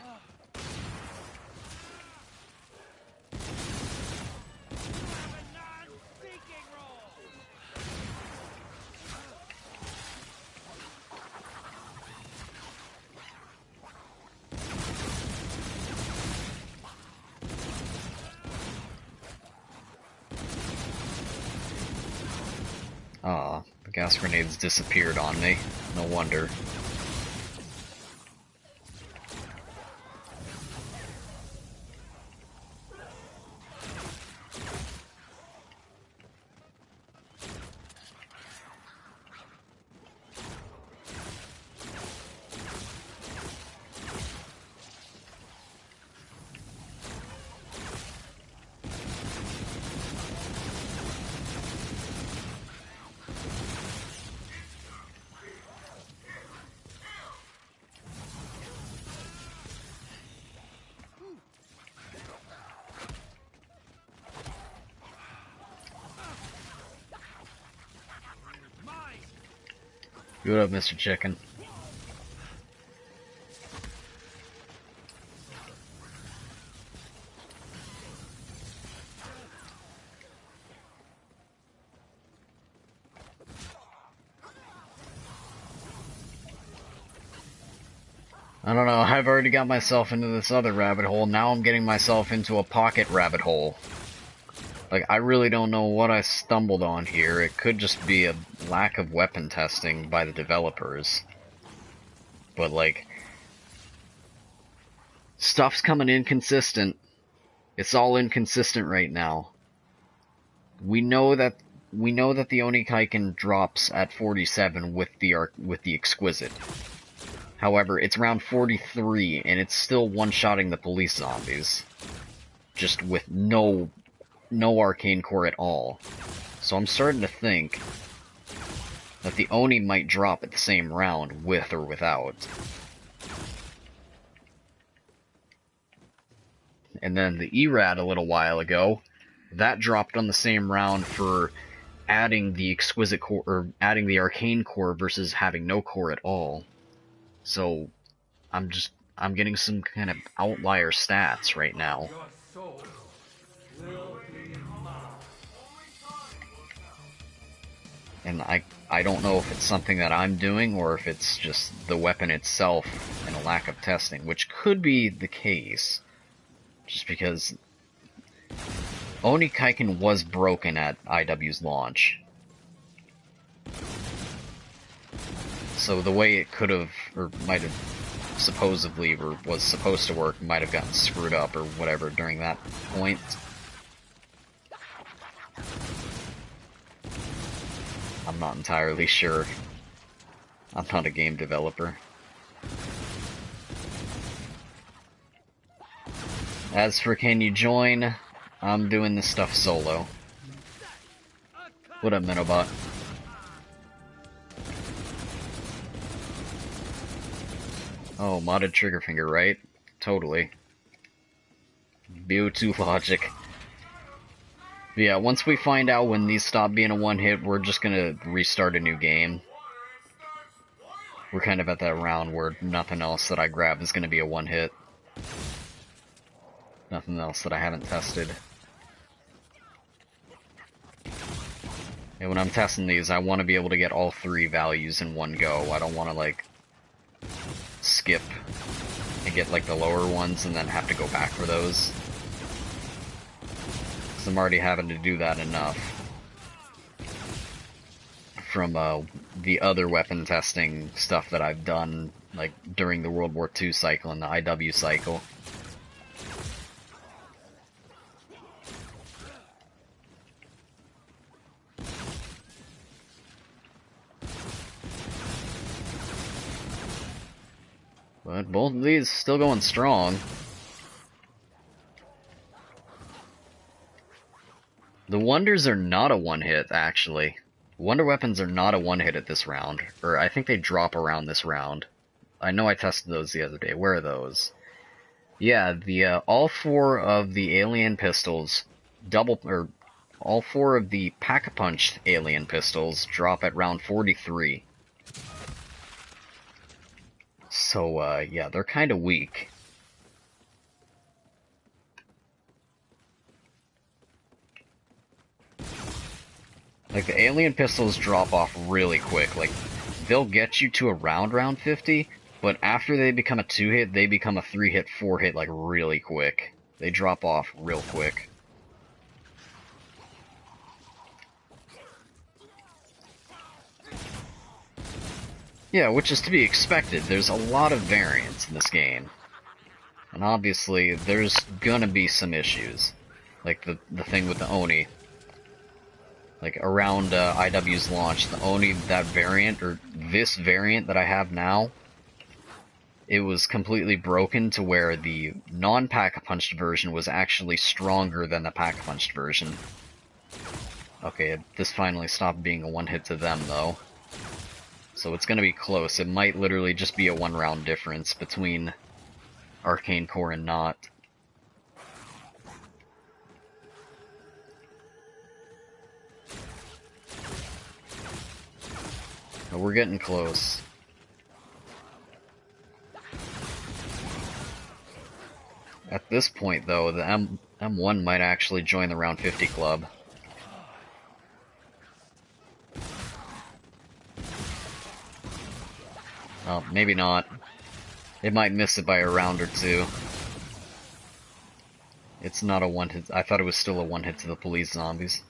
Aw, the gas grenades disappeared on me. No wonder. Good up, Mr. Chicken. I don't know, I've already got myself into this other rabbit hole, now I'm getting myself into a pocket rabbit hole. Like, I really don't know what I stumbled on here. It could just be a lack of weapon testing by the developers. But, like, stuff's coming inconsistent. It's all inconsistent right now. We know that the Oni Kaiken drops at 47 with the Exquisite. However, it's round 43, and it's still one-shotting the police zombies. Just with no arcane core at all. So I'm starting to think that the Oni might drop at the same round, with or without. And then the ERAD a little while ago, that dropped on the same round for adding the Exquisite core, or adding the arcane core versus having no core at all. So, I'm getting some kind of outlier stats right now. Your soul will be mine. And I don't know if it's something that I'm doing, or if it's just the weapon itself and a lack of testing, which could be the case. Just because Oni Kaiken was broken at IW's launch. So the way it could have, or might have supposedly, or was supposed to work, might have gotten screwed up or whatever during that point. I'm not entirely sure. I'm not a game developer. As for can you join, I'm doing this stuff solo. What up, Minobot? Oh, modded trigger finger, right? Totally. BO2 logic. But yeah, once we find out when these stop being a one-hit, we're just gonna restart a new game. We're kind of at that round where nothing else that I grab is gonna be a one-hit. Nothing else that I haven't tested. And when I'm testing these, I want to be able to get all three values in one go. I don't want to, like, skip and get, like, the lower ones and then have to go back for those. Because I'm already having to do that enough from the other weapon testing stuff that I've done, like, during the World War II cycle and the IW cycle. But both of these still going strong. The Wonders are not a one-hit, actually. Wonder Weapons are not a one-hit at this round. Or I think they drop around this round. I know I tested those the other day. Where are those? Yeah, all four of the alien pistols all four of the Pack-a-Punch alien pistols drop at round 43. So, yeah, they're kind of weak. Like, the alien pistols drop off really quick. Like, they'll get you to around round 50, but after they become a 2-hit, they become a 3-hit, 4-hit, like, really quick. They drop off real quick. Yeah, which is to be expected. There's a lot of variance in this game. And obviously, there's gonna be some issues. Like the thing with the Oni. Like, around IW's launch, the Oni, that variant, or this variant that I have now, it was completely broken to where the non-Pack-a-Punched version was actually stronger than the Pack-a-Punched version. Okay, this finally stopped being a one-hit to them, though. So it's gonna be close. It might literally just be a one-round difference between Arcane Core and not. But we're getting close. At this point, though, the M1 might actually join the round 50 club. Oh, maybe not. It might miss it by a round or two. It's not a one-hit. I thought it was still a one-hit to the police zombies.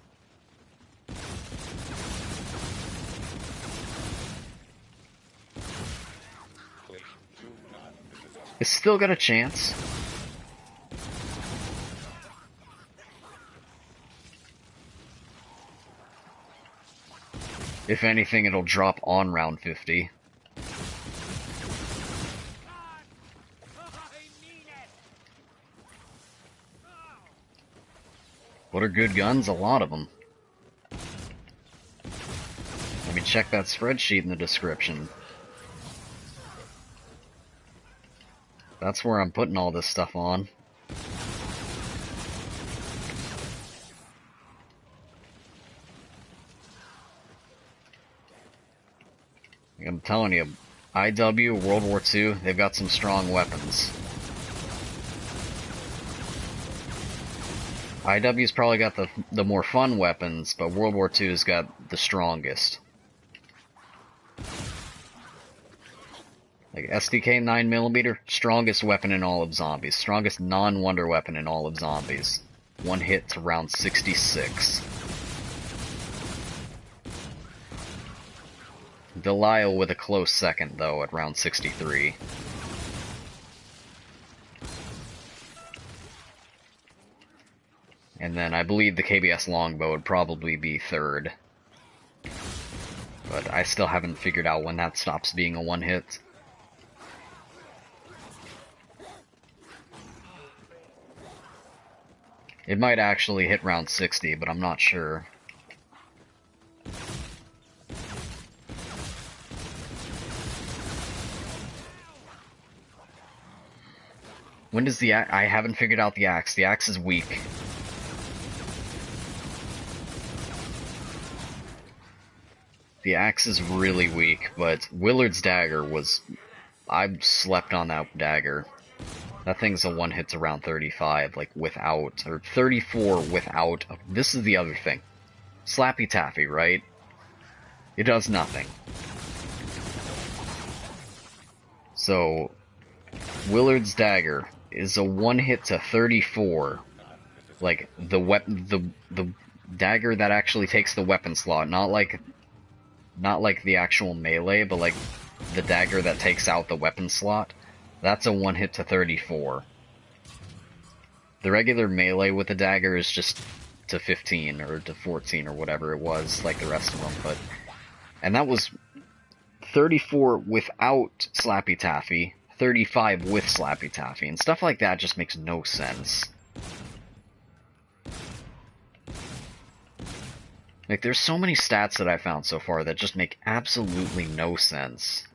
It's still got a chance. If anything, it'll drop on round 50. What are good guns? A lot of them. Let me check that spreadsheet in the description. That's where I'm putting all this stuff on. I'm telling you, IW, World War II, they've got some strong weapons. IW's probably got the more fun weapons, but World War II's got the strongest. Like SDK 9mm, strongest weapon in all of zombies. Strongest non-wonder weapon in all of zombies. One hit to round 66. Delisle with a close second, though, at round 63. And then I believe the KBS longbow would probably be third. But I still haven't figured out when that stops being a one-hit. It might actually hit round 60, but I'm not sure. When does the axe... I haven't figured out the axe. The axe is weak. The axe is really weak, but Willard's dagger was... I slept on that dagger. That thing's a one hit to round 35, like without... Or 34 without... This is the other thing. Slappy Taffy, right? It does nothing. So... Willard's dagger is a one hit to 34. Like, the dagger that actually takes the weapon slot, not like the actual melee, but like the dagger that takes out the weapon slot. That's a one hit to 34. The regular melee with the dagger is just to 15 or to 14 or whatever it was, like the rest of them, but... And that was 34 without Slappy Taffy, 35 with Slappy Taffy, and stuff like that just makes no sense. Like, there's so many stats that I found so far that just make absolutely no sense.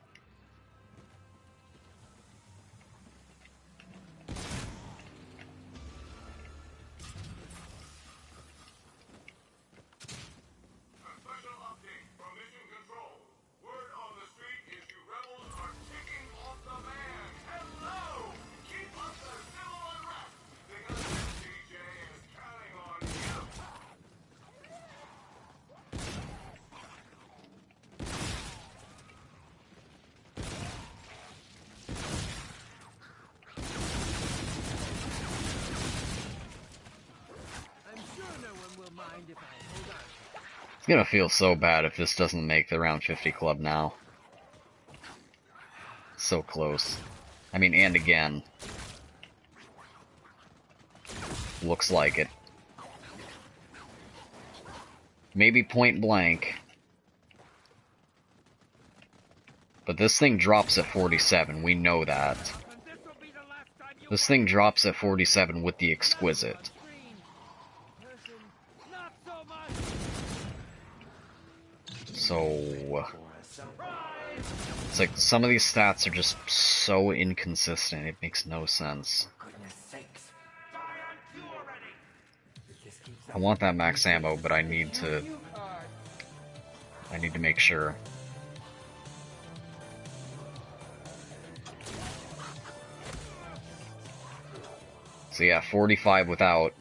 Special update from Mission Control. Word on the street is you rebels are ticking off the man. Hello! Keep up the civil unrest, because CJ is counting on you. I'm sure no one will mind if I hold on. It's gonna feel so bad if this doesn't make the round 50 club now. So close. I mean, and again. Looks like it. Maybe point blank. But this thing drops at 47, we know that. And this will be the last time you This thing drops at 47 with the exquisite. screen. Person, not so much. So... It's like, some of these stats are just so inconsistent, it makes no sense. Goodness sakes. I want that max ammo, but I need to make sure. So yeah, 45 without.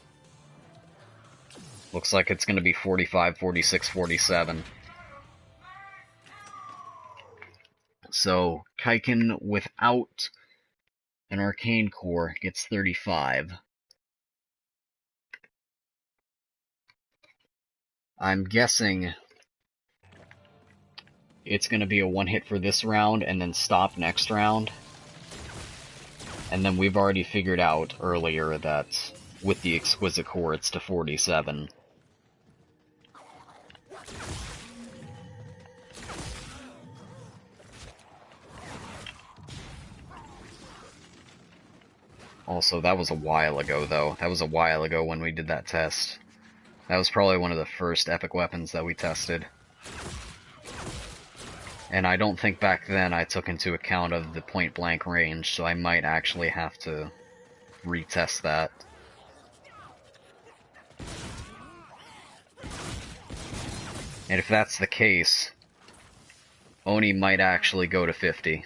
Looks like it's gonna be 45, 46, 47. So, Kaiken without An arcane core gets 35. I'm guessing it's going to be a one hit for this round and then stop next round. And then we've already figured out earlier that with the exquisite core it's to 47. Also, that was a while ago, though. That was a while ago when we did that test. That was probably one of the first epic weapons that we tested. And I don't think back then I took into account of the point-blank range, so I might actually have to retest that. And if that's the case, Oni might actually go to 50.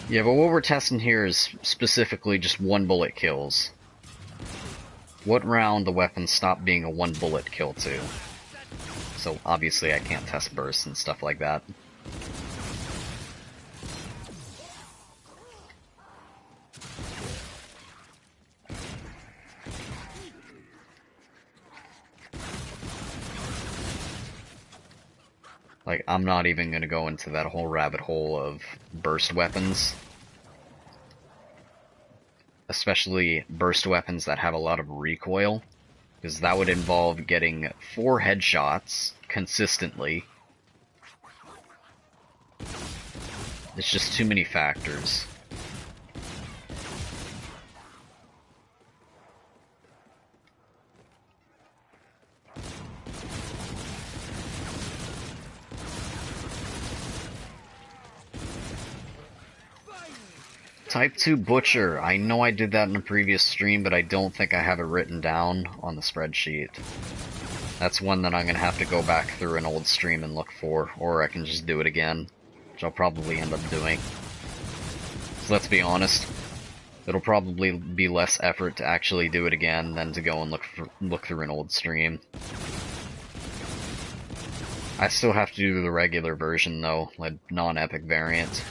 Yeah, but what we're testing here is specifically just one bullet kills. What round the weapons stop being a one bullet kill to? So obviously I can't test bursts and stuff like that. Like, I'm not even gonna go into that whole rabbit hole of burst weapons. Especially burst weapons that have a lot of recoil. Because that would involve getting 4 headshots consistently. It's just too many factors. Type 2 Butcher. I know I did that in a previous stream, but I don't think I have it written down on the spreadsheet. That's one that I'm going to have to go back through an old stream and look for, or I can just do it again, which I'll probably end up doing. So let's be honest, it'll probably be less effort to actually do it again than to go and look through an old stream. I still have to do the regular version though, like non-epic variant.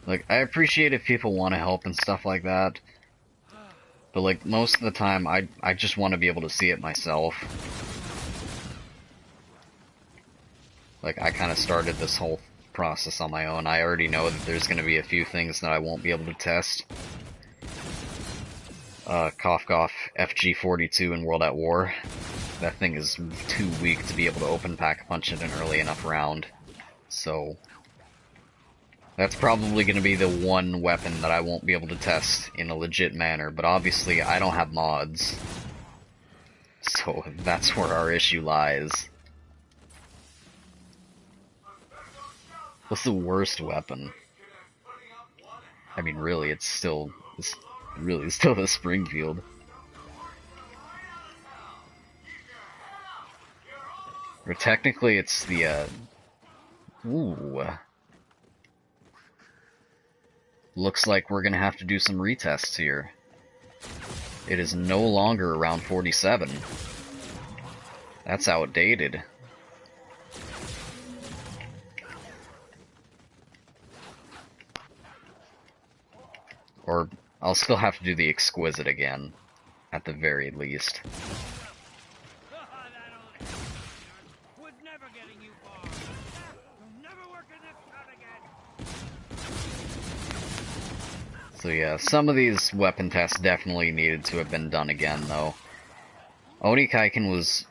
Like, I appreciate if people want to help and stuff like that, but like, most of the time, I just want to be able to see it myself. Like, I kind of started this whole process on my own. I already know that there's going to be a few things that I won't be able to test. Cough Cough FG42 in World at War. That thing is too weak to be able to open pack punch it an early enough round. So that's probably going to be the one weapon that I won't be able to test in a legit manner, but obviously I don't have mods. So that's where our issue lies. What's the worst weapon? I mean, really, it's still the Springfield. Or technically, it's the, ooh. Looks like we're gonna have to do some retests here. It is no longer around 47. That's outdated. Or I'll still have to do the exquisite again, at the very least. That old was never getting So yeah, some of these weapon tests definitely needed to have been done again, though. Oni Kaiken was,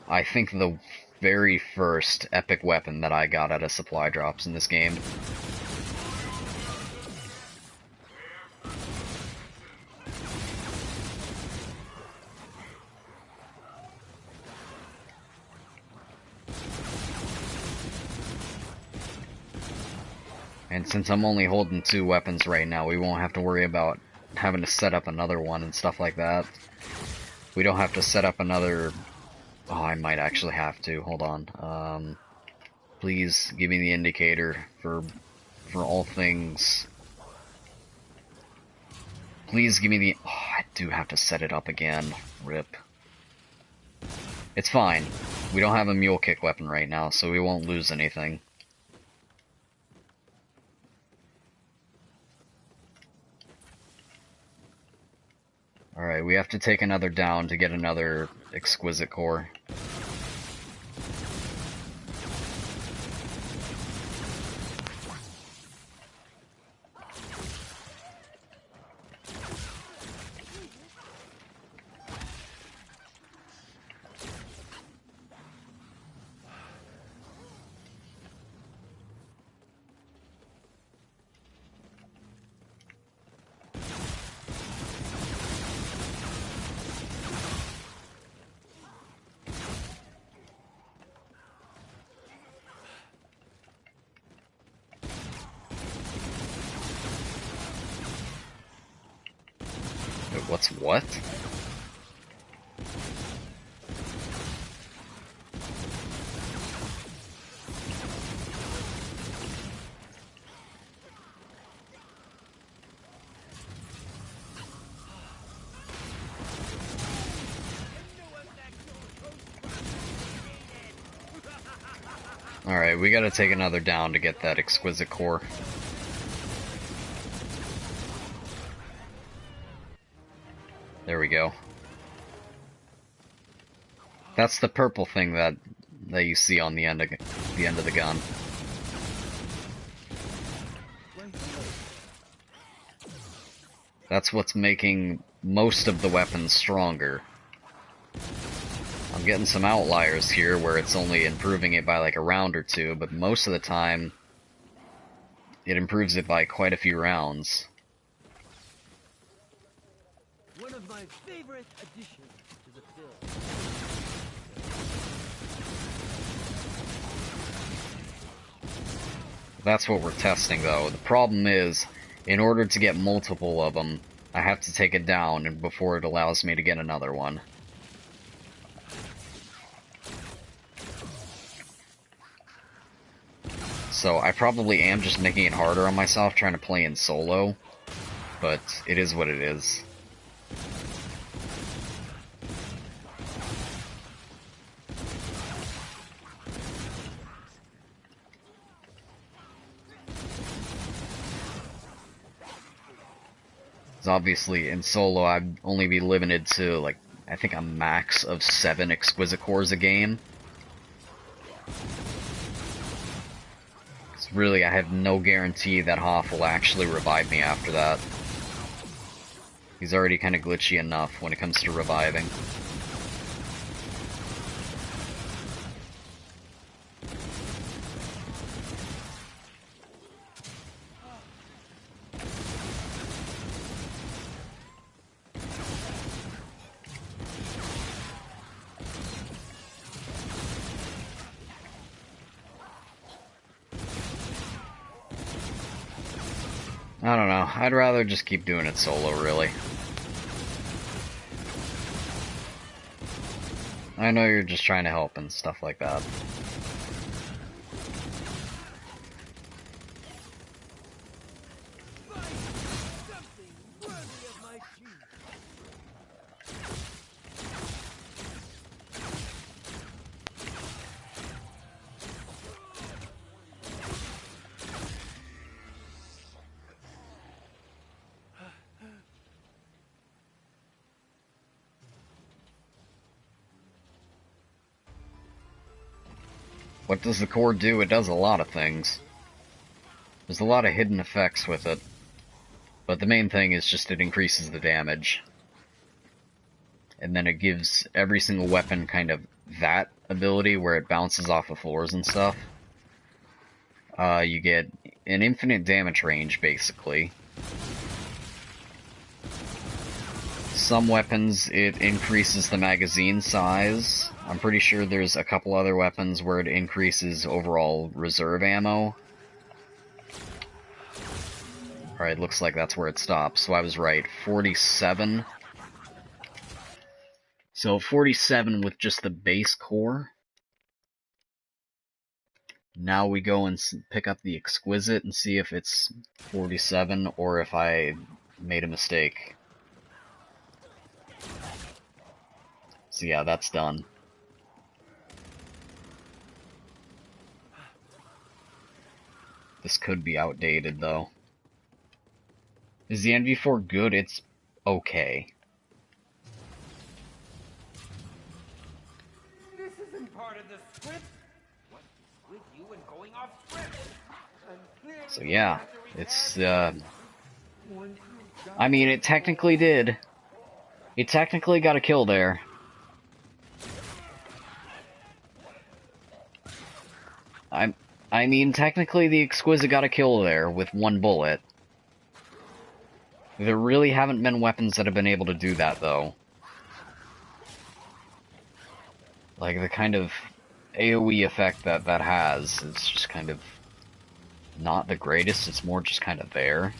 I think, the very first epic weapon that I got out of supply drops in this game. And since I'm only holding 2 weapons right now, we won't have to worry about having to set up another one and stuff like that. We don't have to set up another... Oh, I might actually have to. Hold on. Please give me the indicator for all things. Please give me the... Oh, I do have to set it up again. RIP. It's fine. We don't have a mule kick weapon right now, so we won't lose anything. Alright, we have to take another down to get another exquisite core. Wait, what's what? Alright, we gotta take another down to get that exquisite core. There we go. That's the purple thing that you see on the end of the gun. That's what's making most of the weapons stronger. I'm getting some outliers here where it's only improving it by like a round or two, but most of the time it improves it by quite a few rounds. One of my favorite additions to the film. That's what we're testing though. The problem is, in order to get multiple of them, I have to take it down before it allows me to get another one. So I probably am just making it harder on myself trying to play in solo, but it is what it is. Because obviously in solo I'd only be limited to like, I think a max of 7 exquisite cores a game. Really, I have no guarantee that Hoff will actually revive me after that. He's already kind of glitchy enough when it comes to reviving. I don't know. I'd rather just keep doing it solo, really. I know you're just trying to help and stuff like that. What does the core do? It does a lot of things. There's a lot of hidden effects with it. But the main thing is just it increases the damage. And then it gives every single weapon kind of that ability where it bounces off of floors and stuff. You get an infinite damage range, basically. Some weapons, it increases the magazine size. I'm pretty sure there's a couple other weapons where it increases overall reserve ammo. Alright, looks like that's where it stops, so I was right. 47. So 47 with just the base core. Now we go and pick up the Exquisite and see if it's 47 or if I made a mistake. So yeah, that's done. This could be outdated, though. Is the NV4 good? It's okay. This isn't part of the script. What is with you and going off script? So yeah, it's, I mean, it technically did. It technically got a kill there. I mean, technically the Exquisite got a kill there with one bullet. There really haven't been weapons that have been able to do that, though. Like, the kind of AoE effect that has, it's just kind of not the greatest, it's more just kind of there.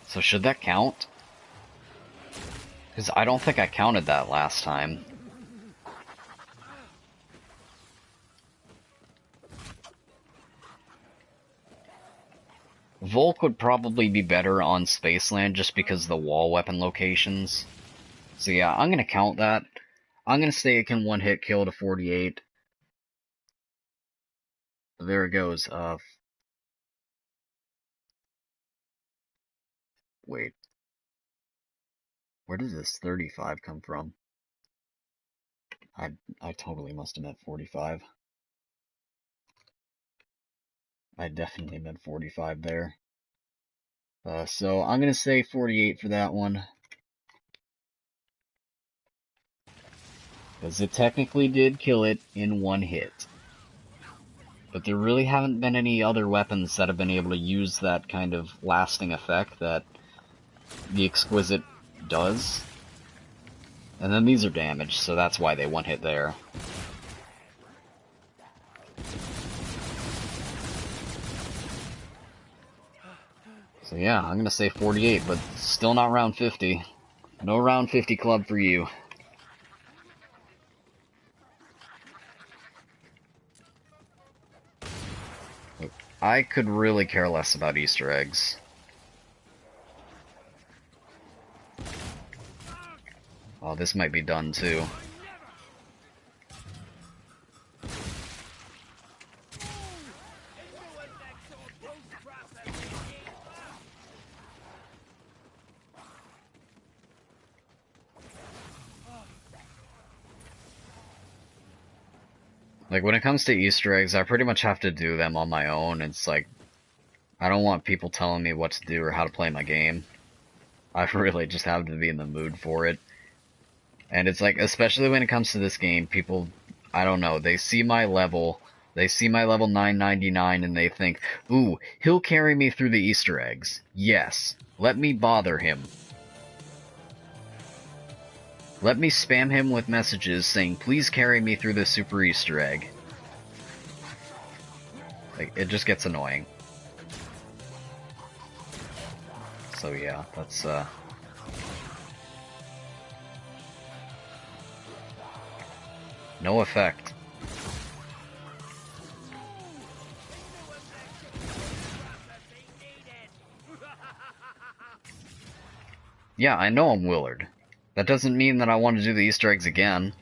So should that count? Because I don't think I counted that last time. Volk would probably be better on Spaceland just because of the wall weapon locations. So yeah, I'm gonna count that. I'm gonna say it can one-hit kill to 48. There it goes. Wait. Where does this 35 come from? I totally must have meant 45. I definitely meant 45 there. So I'm gonna say 48 for that one. Because it technically did kill it in one hit. But there really haven't been any other weapons that have been able to use that kind of lasting effect that the Exquisite does. And then these are damaged, so that's why they one hit there. So yeah, I'm gonna say 48, but still not round 50. No round 50 club for you. I could really care less about Easter eggs. Oh, this might be done too. Like, when it comes to Easter eggs, I pretty much have to do them on my own. It's like, I don't want people telling me what to do or how to play my game. I really just have to be in the mood for it. And it's like, especially when it comes to this game, people, I don't know, they see my level 999 and they think, ooh, he'll carry me through the Easter eggs. Yes, let me bother him. Let me spam him with messages saying, please carry me through this super Easter egg. Like, it just gets annoying. So yeah, that's, no effect. Yeah, I know I'm Willard. That doesn't mean that I want to do the Easter eggs again.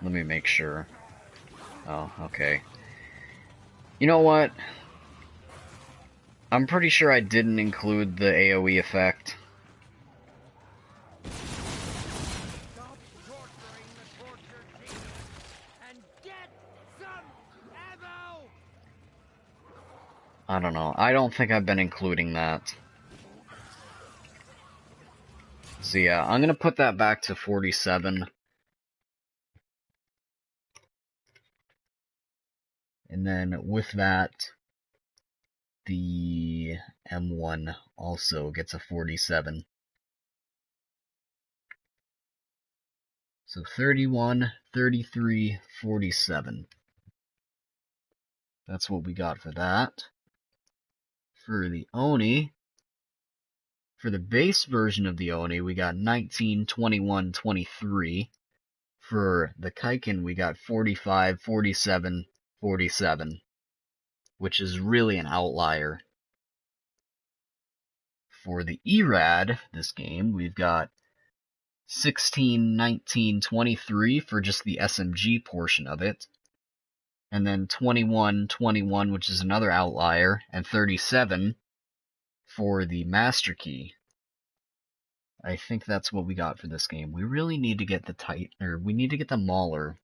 Let me make sure. Oh, okay. You know what? I'm pretty sure I didn't include the AoE effect. Stop torturing the torture genius and get some ammo! I don't know. I don't think I've been including that. So yeah, I'm gonna put that back to 47. And then with that, the M1 also gets a 47. So 31, 33, 47. That's what we got for that. For the Oni, for the base version of the Oni, we got 19, 21, 23. For the Kaiken, we got 45, 47, 47, which is really an outlier. For the Erad, this game, we've got 16, 19, 23 for just the SMG portion of it. And then 21, 21, which is another outlier, and 37 for the Master Key. I think that's what we got for this game. We really need to get we need to get the Mauler,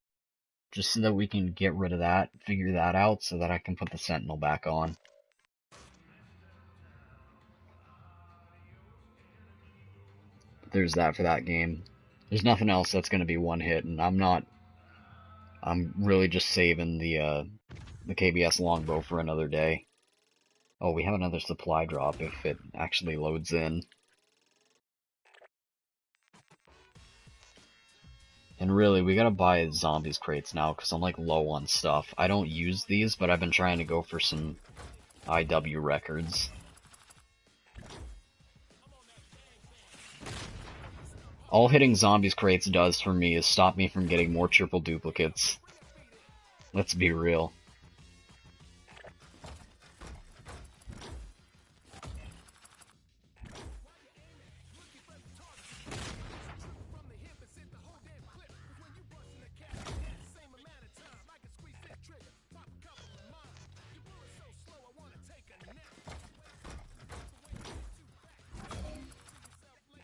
just so that we can get rid of that, figure that out, so that I can put the Sentinel back on. But there's that for that game. There's nothing else that's going to be one hit, and I'm really just saving the KBS longbow for another day. Oh, we have another supply drop if it actually loads in. And really, we gotta buy zombies crates now, because I'm like low on stuff. I don't use these, but I've been trying to go for some IW records. All hitting zombies crates does for me is stop me from getting more triple duplicates. Let's be real.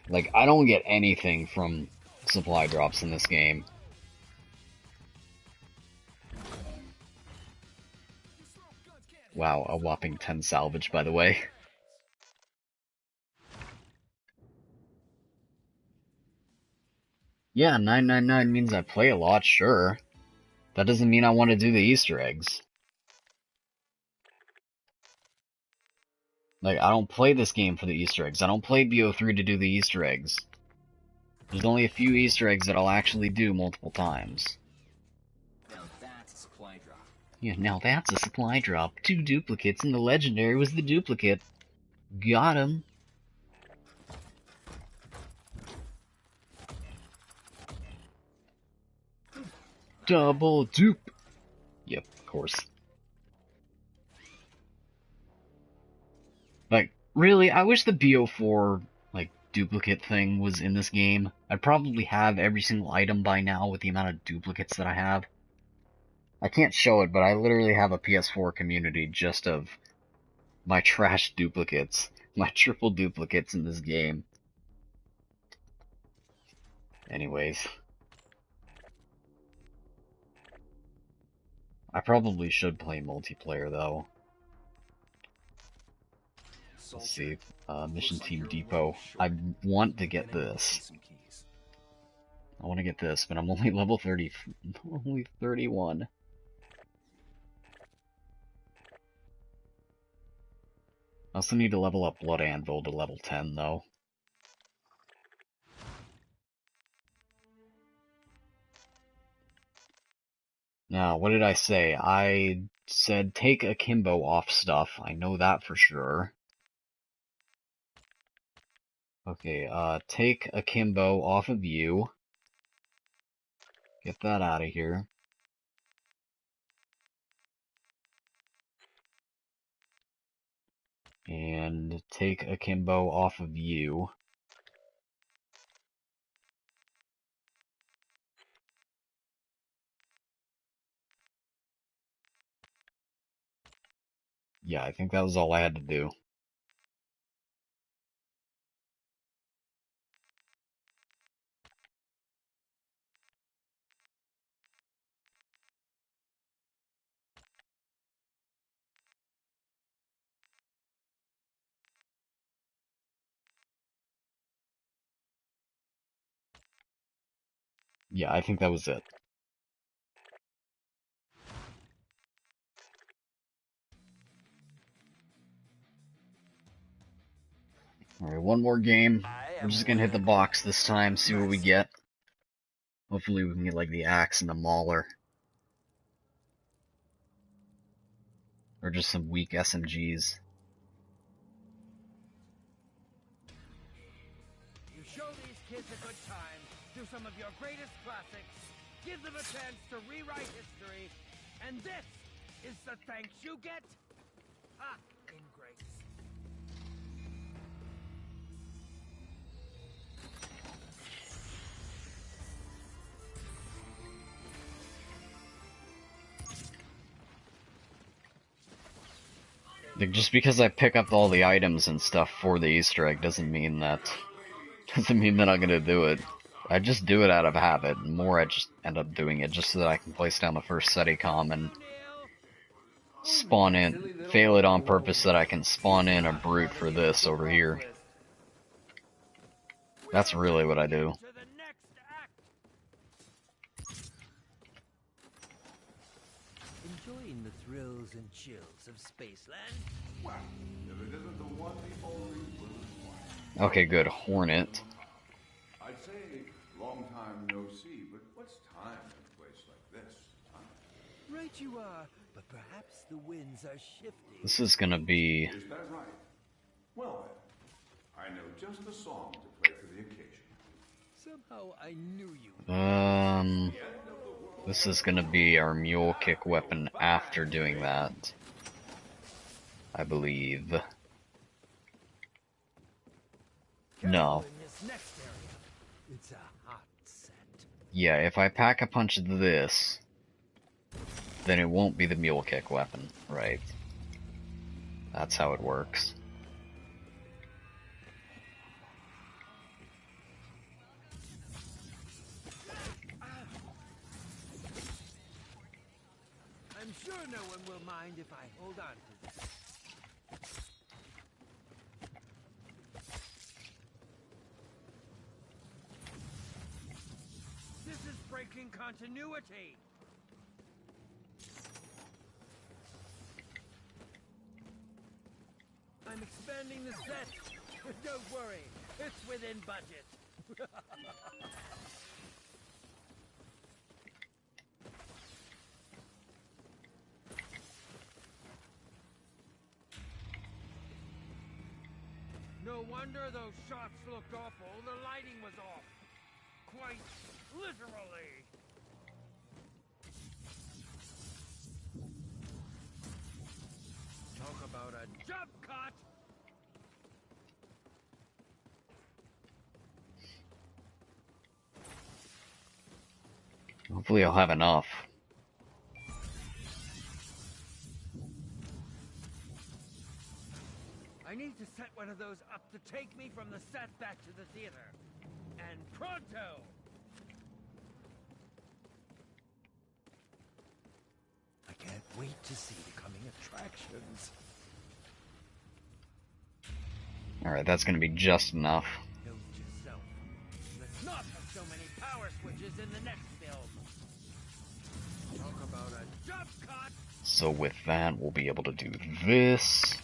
Like, I don't get anything from supply drops in this game. Wow, a whopping 10 salvage, by the way. Yeah, 999 means I play a lot, sure. That doesn't mean I want to do the Easter eggs. Like, I don't play this game for the Easter eggs. I don't play BO3 to do the Easter eggs. There's only a few Easter eggs that I'll actually do multiple times. Now that's a supply drop. Yeah, now that's a supply drop. 2 duplicates, and the legendary was the duplicate. Got him. Double dupe. Yep, of course. Like, really, I wish the BO4, like, duplicate thing was in this game. I'd probably have every single item by now with the amount of duplicates that I have. I can't show it, but I literally have a PS4 community just of my trash duplicates. My triple duplicates in this game. Anyways. I probably should play multiplayer, though. Let's see. Mission Team Depot. I want to get this. I want to get this, but I'm only level 30. Only 31. I also need to level up Blood Anvil to level 10, though. Now, what did I say? I said take Akimbo off stuff. I know that for sure. Okay, take Akimbo off of you. Get that out of here. And take Akimbo off of you. Yeah, I think that was all I had to do. Yeah, I think that was it. Alright, one more game. We're just gonna hit the box this time, see what we get. Hopefully we can get like the axe and the mauler. Or just some weak SMGs. You show these kids a good time, do some of your greatest classics, give them a chance to rewrite history, and this is the thanks you get? Ha! Ingrates. Like, just because I pick up all the items and stuff for the Easter egg doesn't mean that I'm gonna do it. I just do it out of habit. More I just end up doing it just so that I can place down the first SETICOM and spawn in, fail it on purpose so that I can spawn in a brute for this over here. That's really what I do. To the next act. Enjoying the thrills and chills of Spaceland? Well, if it isn't the one, the only blue one. Okay, good. Hornet. I'd say long time no see, but what's time in a place like this? Huh? Right you are, but perhaps the winds are shifting. This is gonna be... Is that right? Well then, I know just the song to play for the occasion. Somehow I knew you. This is gonna be our mule kick weapon after doing that. I believe. No. In this next area, it's a hot set. Yeah, if I pack a punch this, then it won't be the mule kick weapon, right? That's how it works. I'm sure no one will mind if I hold on to this. This is breaking continuity. I'm expanding the set. Don't worry, it's within budget. No wonder those shots looked awful. The lighting was off. Quite literally. Talk about a jump cut. Hopefully I'll have enough. I need to set one of those up to take me from the set back to the theater. And pronto! I can't wait to see the coming attractions. Alright, that's gonna be just enough. Note to self. Let's not have so many power switches in the next film. Talk about a jump cut! So with that, we'll be able to do this.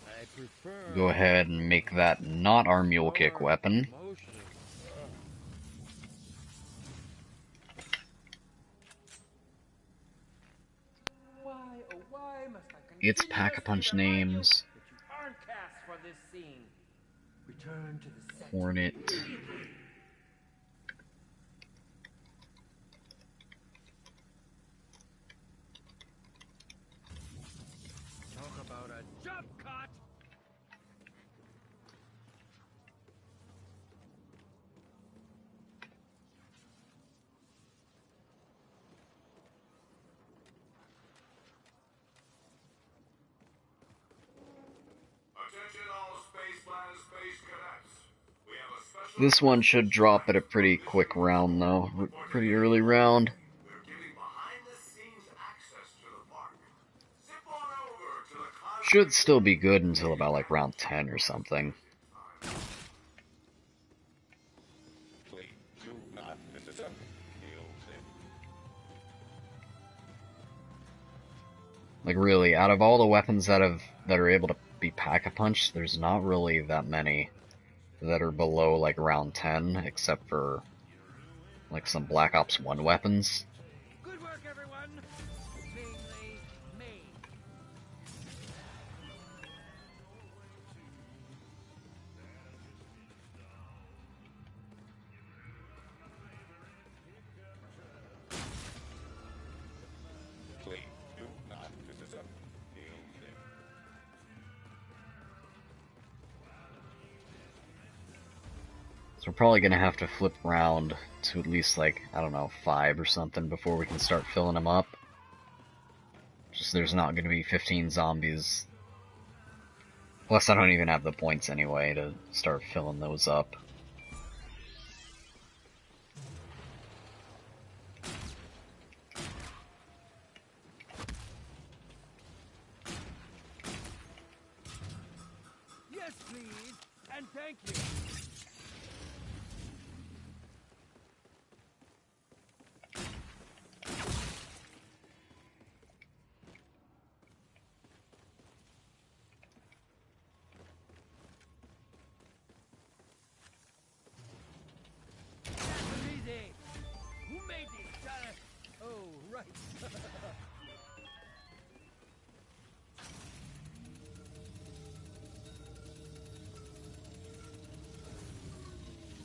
I prefer Go ahead and make that not our mule kick weapon. motion. Why, oh why must I It's continuously Pack-a-Punch remind you names. that you aren't cast for this scene? Return to the set. Hornet. immediately. Talk about a jump cut! Attention all Spaceland space cadets. We have a special... This one should drop at a pretty quick round though. Pretty early round. We're giving behind-the-scenes access to the park. Zip on over to the cosmic... Should still be good until about like round 10 or something. Wait, Like really, out of all the weapons that are able to be pack-a-punch, there's not really that many that are below like round 10, except for like some Black Ops 1 weapons. Good work, everyone. Mainly me. Please do not visit. So we're probably gonna have to flip round to at least like, I don't know, 5 or something before we can start filling them up. Just there's not gonna be 15 zombies. Plus I don't even have the points anyway to start filling those up. Yes, please, and thank you. Easy. Who made these? Oh, right.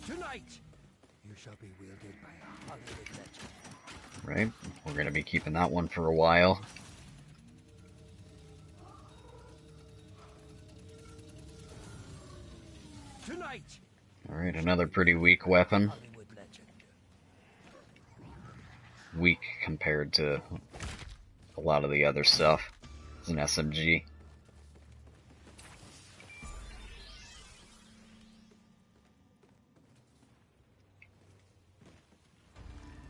Tonight, you shall be wielded by a Hollywood legend. Right? We're gonna be keeping that one for a while. Tonight, Alright, another pretty weak weapon. Hollywood legend. Weak compared to a lot of the other stuff. It's an SMG.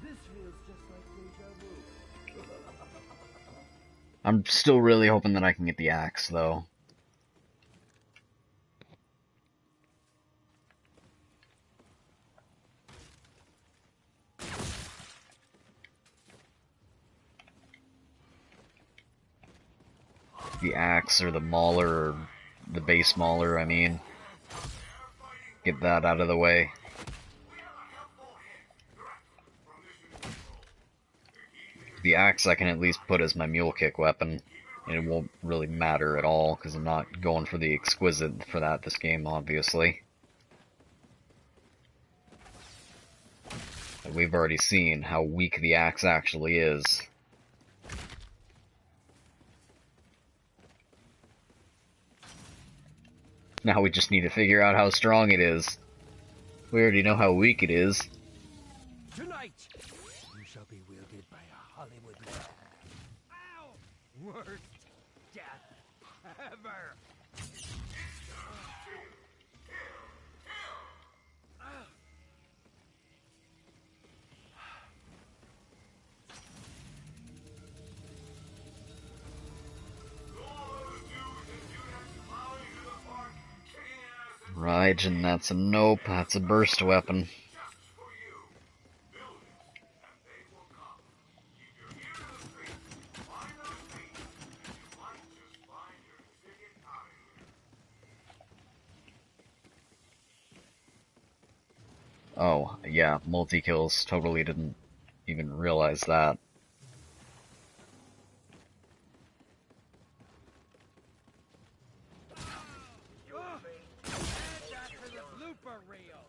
This feels just like deja vu. I'm still really hoping that I can get the axe, though. The axe or the mauler, or the base mauler, I mean. Get that out of the way. The axe I can at least put as my mule kick weapon, and it won't really matter at all, because I'm not going for the exquisite for that this game, obviously. But we've already seen how weak the axe actually is. Now we just need to figure out how strong it is. We already know how weak it is. Tonight, you shall be wielded by a Hollywood legend. Ow! Worst death ever. Right, and that's a nope, that's a burst weapon. Oh, yeah, multi-kills, totally didn't even realize that. Add that to the blooper reel.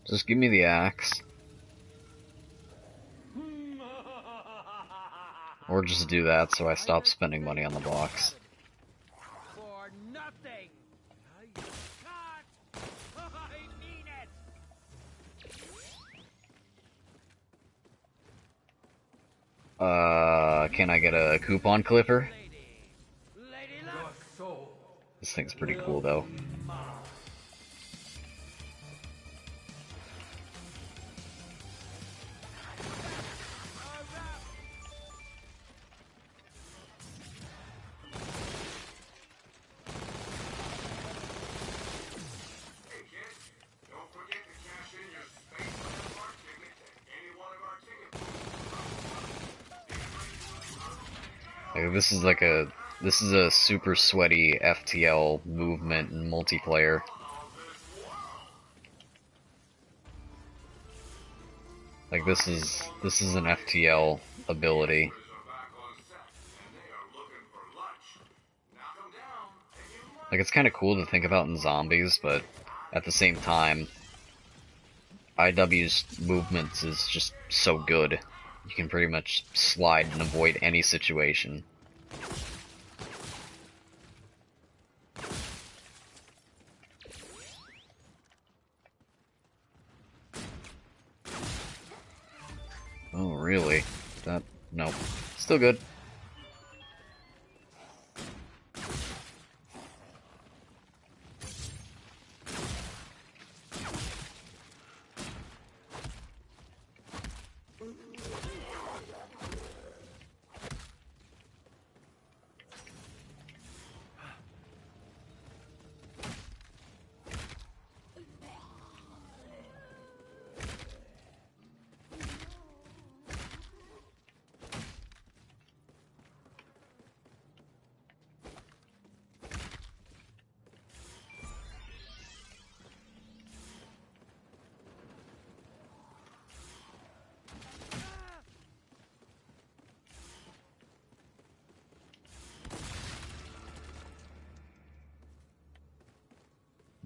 Just give me the axe. Or just do that so I stop spending money on the box. For nothing. I can't. I mean it. Can I get a coupon clipper? Lady Your luck. soul. This thing's pretty cool though. Hey kids, don't forget to cash in your Spaceland Park ticket to any one of our ticket booths. Like, this is a super sweaty FTL movement and multiplayer. Like this is an FTL ability. Like it's kind of cool to think about in zombies, but at the same time, IW's movements is just so good. You can pretty much slide and avoid any situation. Oh, really? No. Still good.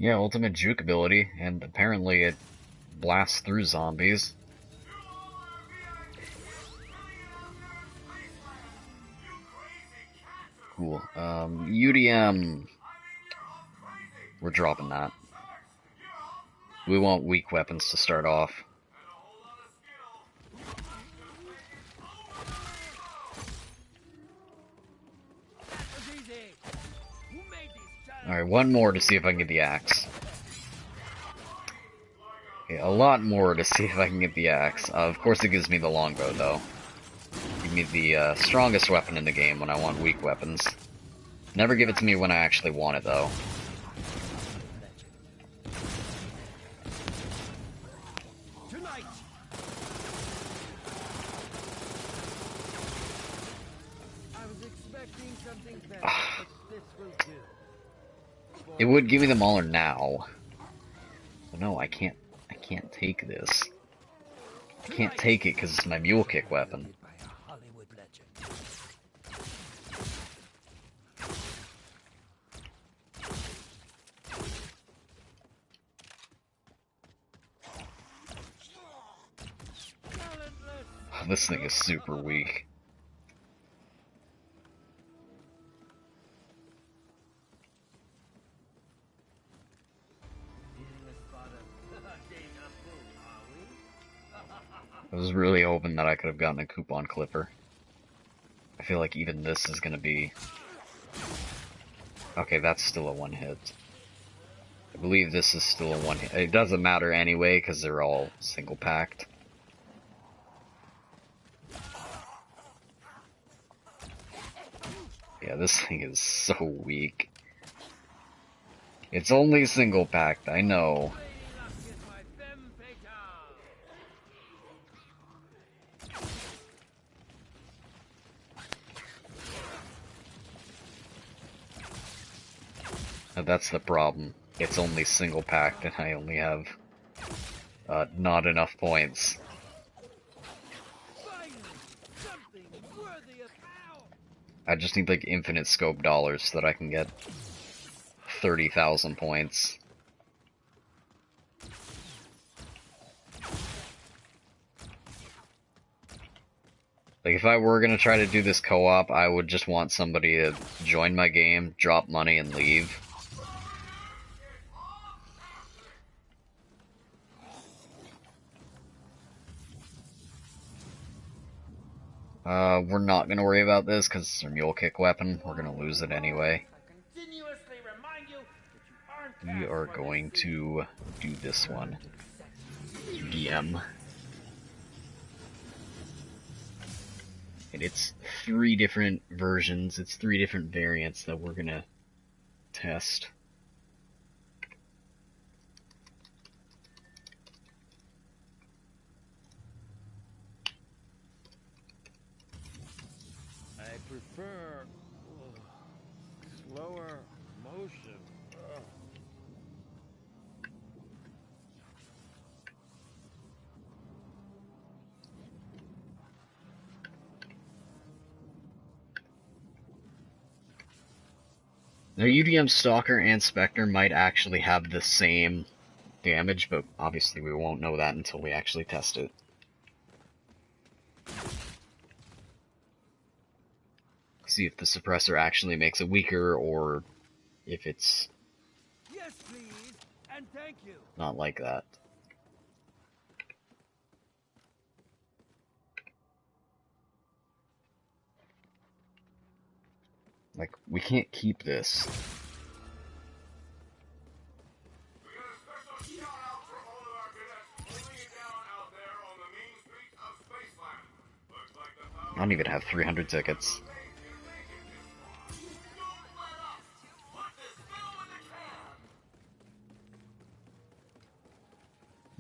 Yeah, ultimate juke ability, and apparently it blasts through zombies. Cool. UDM. We're dropping that. We want weak weapons to start off. Alright, one more to see if I can get the axe. Okay, a lot more to see if I can get the axe. Of course it gives me the longbow, though. Give me the strongest weapon in the game when I want weak weapons. Never give it to me when I actually want it, though. Tonight. I was expecting something better, but this will do. It would give me them all or now. But no, I can't take this. I can't take it because it's my mule kick weapon. By a Hollywood legend. This thing is super weak. I was really hoping that I could have gotten a coupon clipper. I feel like even this is gonna be... Okay, that's still a one hit. I believe this is still a one hit. It doesn't matter anyway, because they're all single packed. Yeah, this thing is so weak. It's only single packed, I know. That's the problem. It's only single packed and I only have not enough points. I just need like infinite scope dollars so that I can get 30,000 points. Like, if I were gonna try to do this co-op, I would just want somebody to join my game, drop money, and leave. We're not gonna worry about this, because it's a mule kick weapon. We're gonna lose it anyway. We are going to do this one. DM. And it's 3 different versions, it's 3 different variants that we're gonna test. I prefer slower motion. Now, UDM Stalker and Spectre might actually have the same damage, but obviously we won't know that until we actually test it. See if the suppressor actually makes it weaker, or if it's Yes, please, and thank you. not like that. Like, we can't keep this. We got a special shout out for all of our cadets holding it down out there on the main street of Spaceland. Looks like the power I don't even have 300 tickets.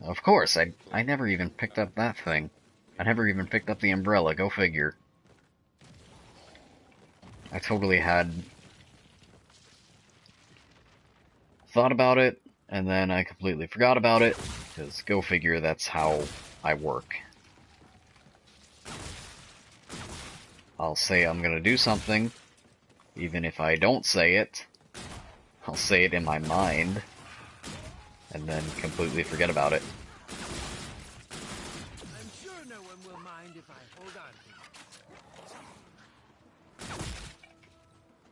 Of course, I never even picked up that thing. I never even picked up the umbrella, go figure. I totally had thought about it, and then I completely forgot about it, because go figure, that's how I work. I'll say I'm gonna do something, even if I don't say it. I'll say it in my mind, and then completely forget about it. I'm sure no one will mind if I hold on to it.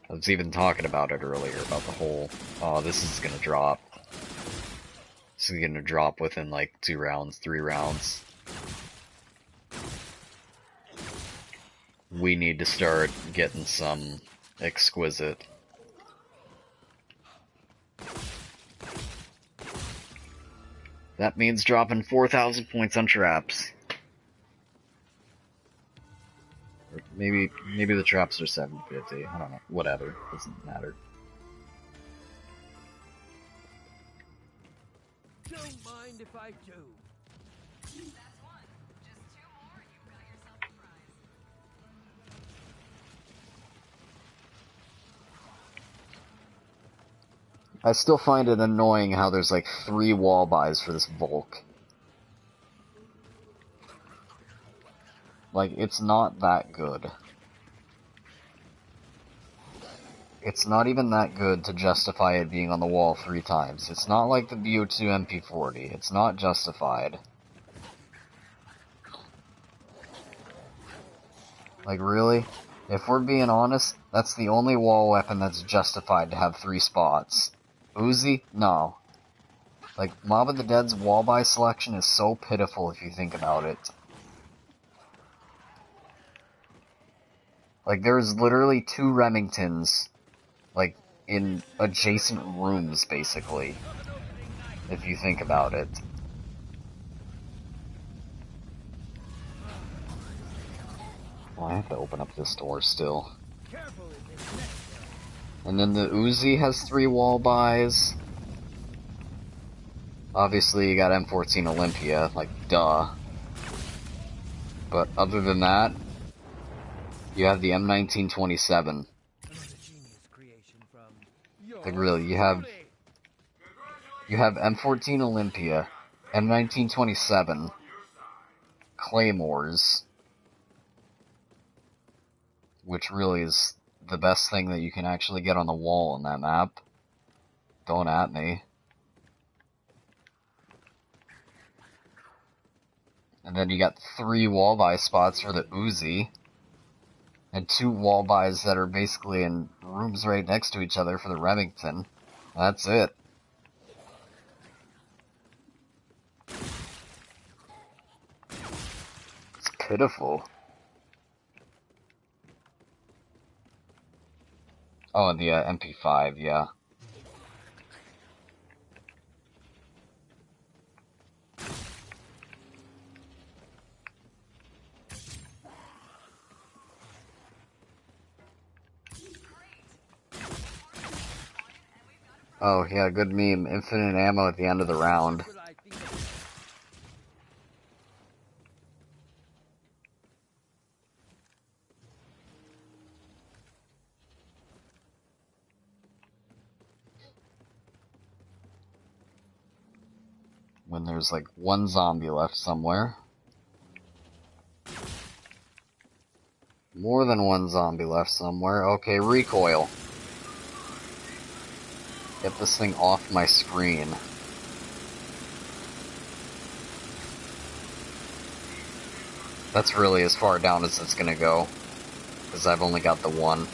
I was even talking about it earlier, about the whole, oh, this is gonna drop. This is gonna drop within like 2 rounds, 3 rounds. We need to start getting some exquisite. That means dropping 4,000 points on traps. Or maybe the traps are 750. I don't know. Whatever. Doesn't matter. Don't mind if I do. That's one. Just 2 more, and you've got yourself a prize. I still find it annoying how there's like 3 wall buys for this Volk. Like, it's not that good. It's not even that good to justify it being on the wall 3 times. It's not like the BO2 MP40. It's not justified. Like, really? If we're being honest, that's the only wall weapon that's justified to have 3 spots. Uzi? No. Like, Mob of the Dead's wall buy selection is so pitiful if you think about it. Like, there's literally 2 Remingtons, like, in adjacent rooms, basically. If you think about it. Oh, I have to open up this door still. And then the Uzi has 3 wall buys. Obviously, you got M14 Olympia, like, duh. But other than that, you have the M1927. Like, really, you have M14 Olympia, M1927, Claymores, which really is the best thing that you can actually get on the wall on that map. Don't at me. And then you got 3 wall-buy spots for the Uzi. And 2 wall-buys that are basically in rooms right next to each other for the Remington. That's it. It's pitiful. Oh, and the MP5, yeah. Oh, yeah, good meme. Infinite ammo at the end of the round. What I think of When there's like 1 zombie left somewhere. More than 1 zombie left somewhere. Okay, recoil. Get this thing off my screen. That's really as far down as it's gonna go. Because I've only got the 1.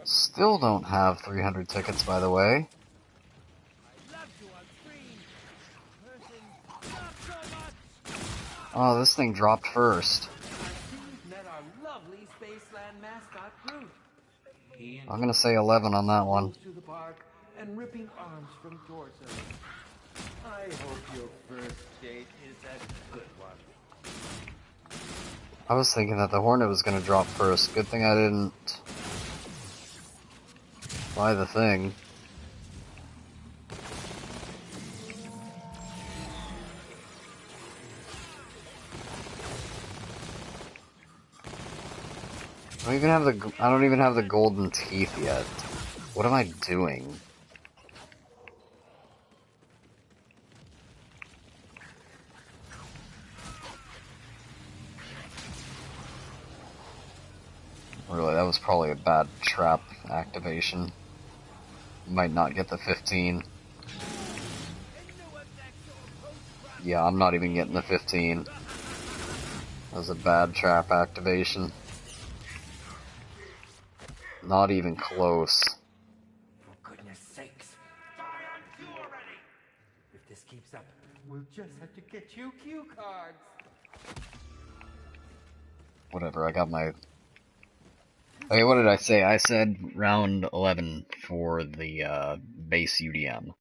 Still don't have 300 tickets, by the way. Oh, this thing dropped first. Met our lovely Spaceland mascot, Groot. I'm gonna say 11 on that one. To the park and ripping arms from torsos. I hope your first date is a good one. I was thinking that the Hornet was gonna drop first. Good thing I didn't buy the thing. I don't even have the golden teeth yet. What am I doing? Really, that was probably a bad trap activation. Might not get the 15. Yeah, I'm not even getting the 15. That was a bad trap activation. Not even close. For goodness sakes. If this keeps up, we'll just have to get you cue cards. Whatever, I got my... Okay, what did I say? I said round 11 for the base UDM.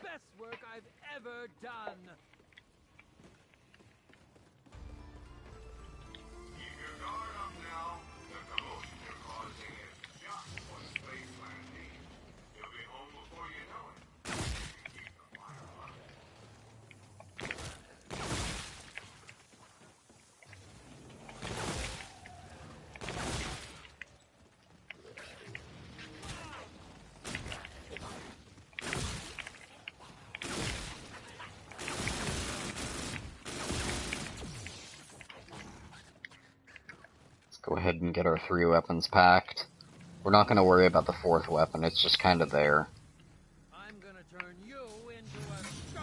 best work I've ever done. Keep your guard up now. The commotion you're causing is just what Spaceland needs. You'll be home before you know it. Keep the fire alive. Go ahead and get our 3 weapons packed. We're not going to worry about the 4th weapon, it's just kind of there. I'm gonna turn you into a star.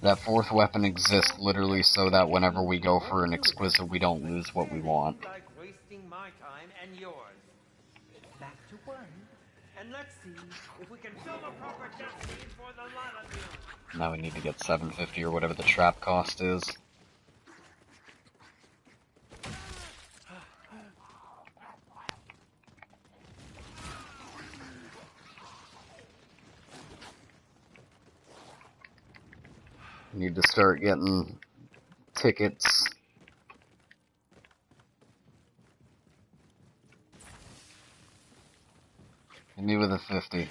That 4th weapon exists literally so that whenever we go for an exquisite, we don't lose what we want. Like wasting my time and yours. Back to 1, and let's see if we can fill a proper destiny for the lot of you. Now we need to get 750 or whatever the trap cost is. Need to start getting tickets. Hit me with a 50.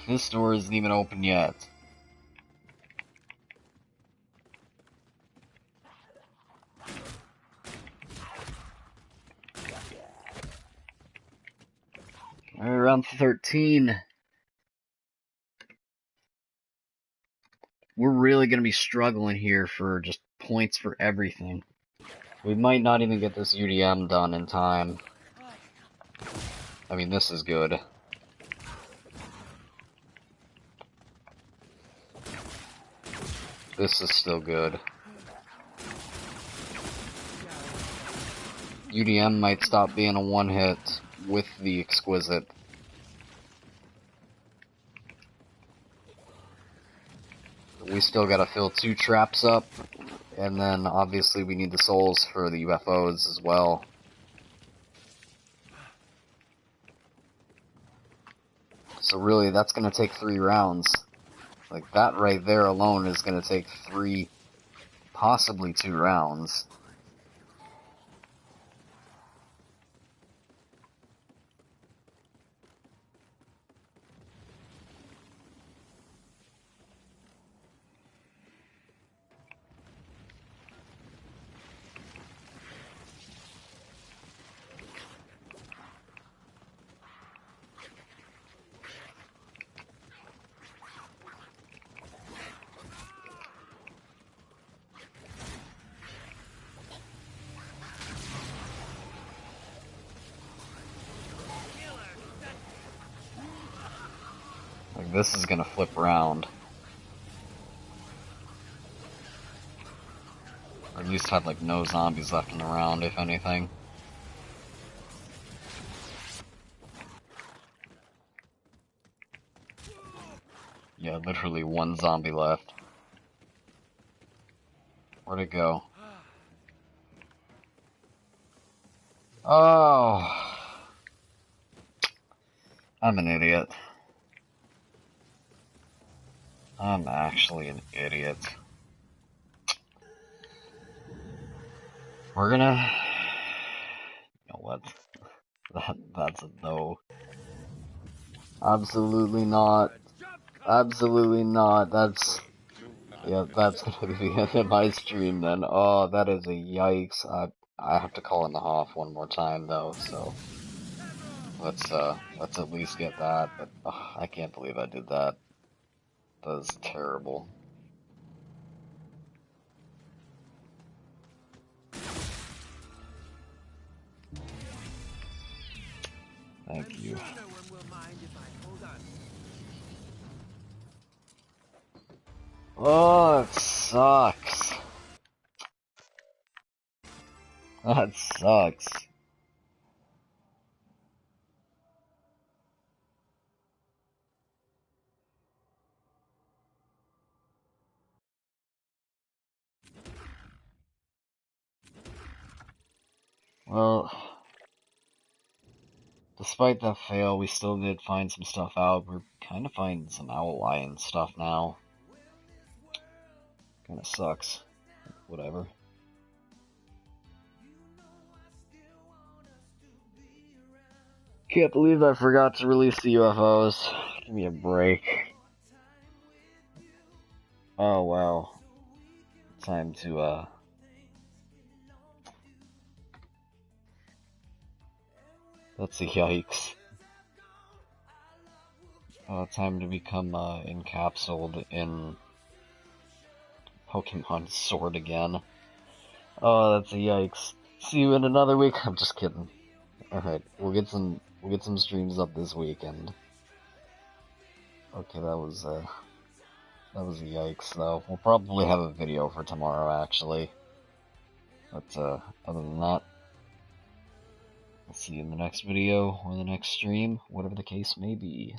This door isn't even open yet. Alright, round 13. We're really going to be struggling here for just points for everything. We might not even get this UDM done in time. I mean, this is good. This is still good. UDM might stop being a one-hit with the Exquisite. We still gotta fill 2 traps up, and then obviously we need the souls for the UFOs as well. So really, that's gonna take 3 rounds. Like, that right there alone is gonna take 3, possibly 2 rounds. Like, this is gonna flip around. Or at least have, like, no zombies left in the round, if anything. Yeah, literally 1 zombie left. Where'd it go? Oh! I'm an idiot. I'm actually an idiot. We're gonna... You know what? That's a no. Absolutely not. Absolutely not. That's... Yeah, that's gonna be the end of my stream then. Oh, that is a yikes. I have to call in the Hoff one more time though, so... Let's at least get that, but I can't believe I did that. That was terrible. Thank you. Oh, it sucks. That sucks. Well, despite that fail, we still did find some stuff out. We're kind of finding some Owl Lion stuff now. Kind of sucks. Whatever. Can't believe I forgot to release the UFOs. Give me a break. Oh, well. Time to, That's a yikes. time to become encapsulated in Pokemon Sword again. Oh, that's a yikes. See you in another week. I'm just kidding. Alright, we'll get some streams up this weekend. Okay, that was a yikes though. We'll probably have a video for tomorrow actually. But other than that, I'll see you in the next video or the next stream, whatever the case may be.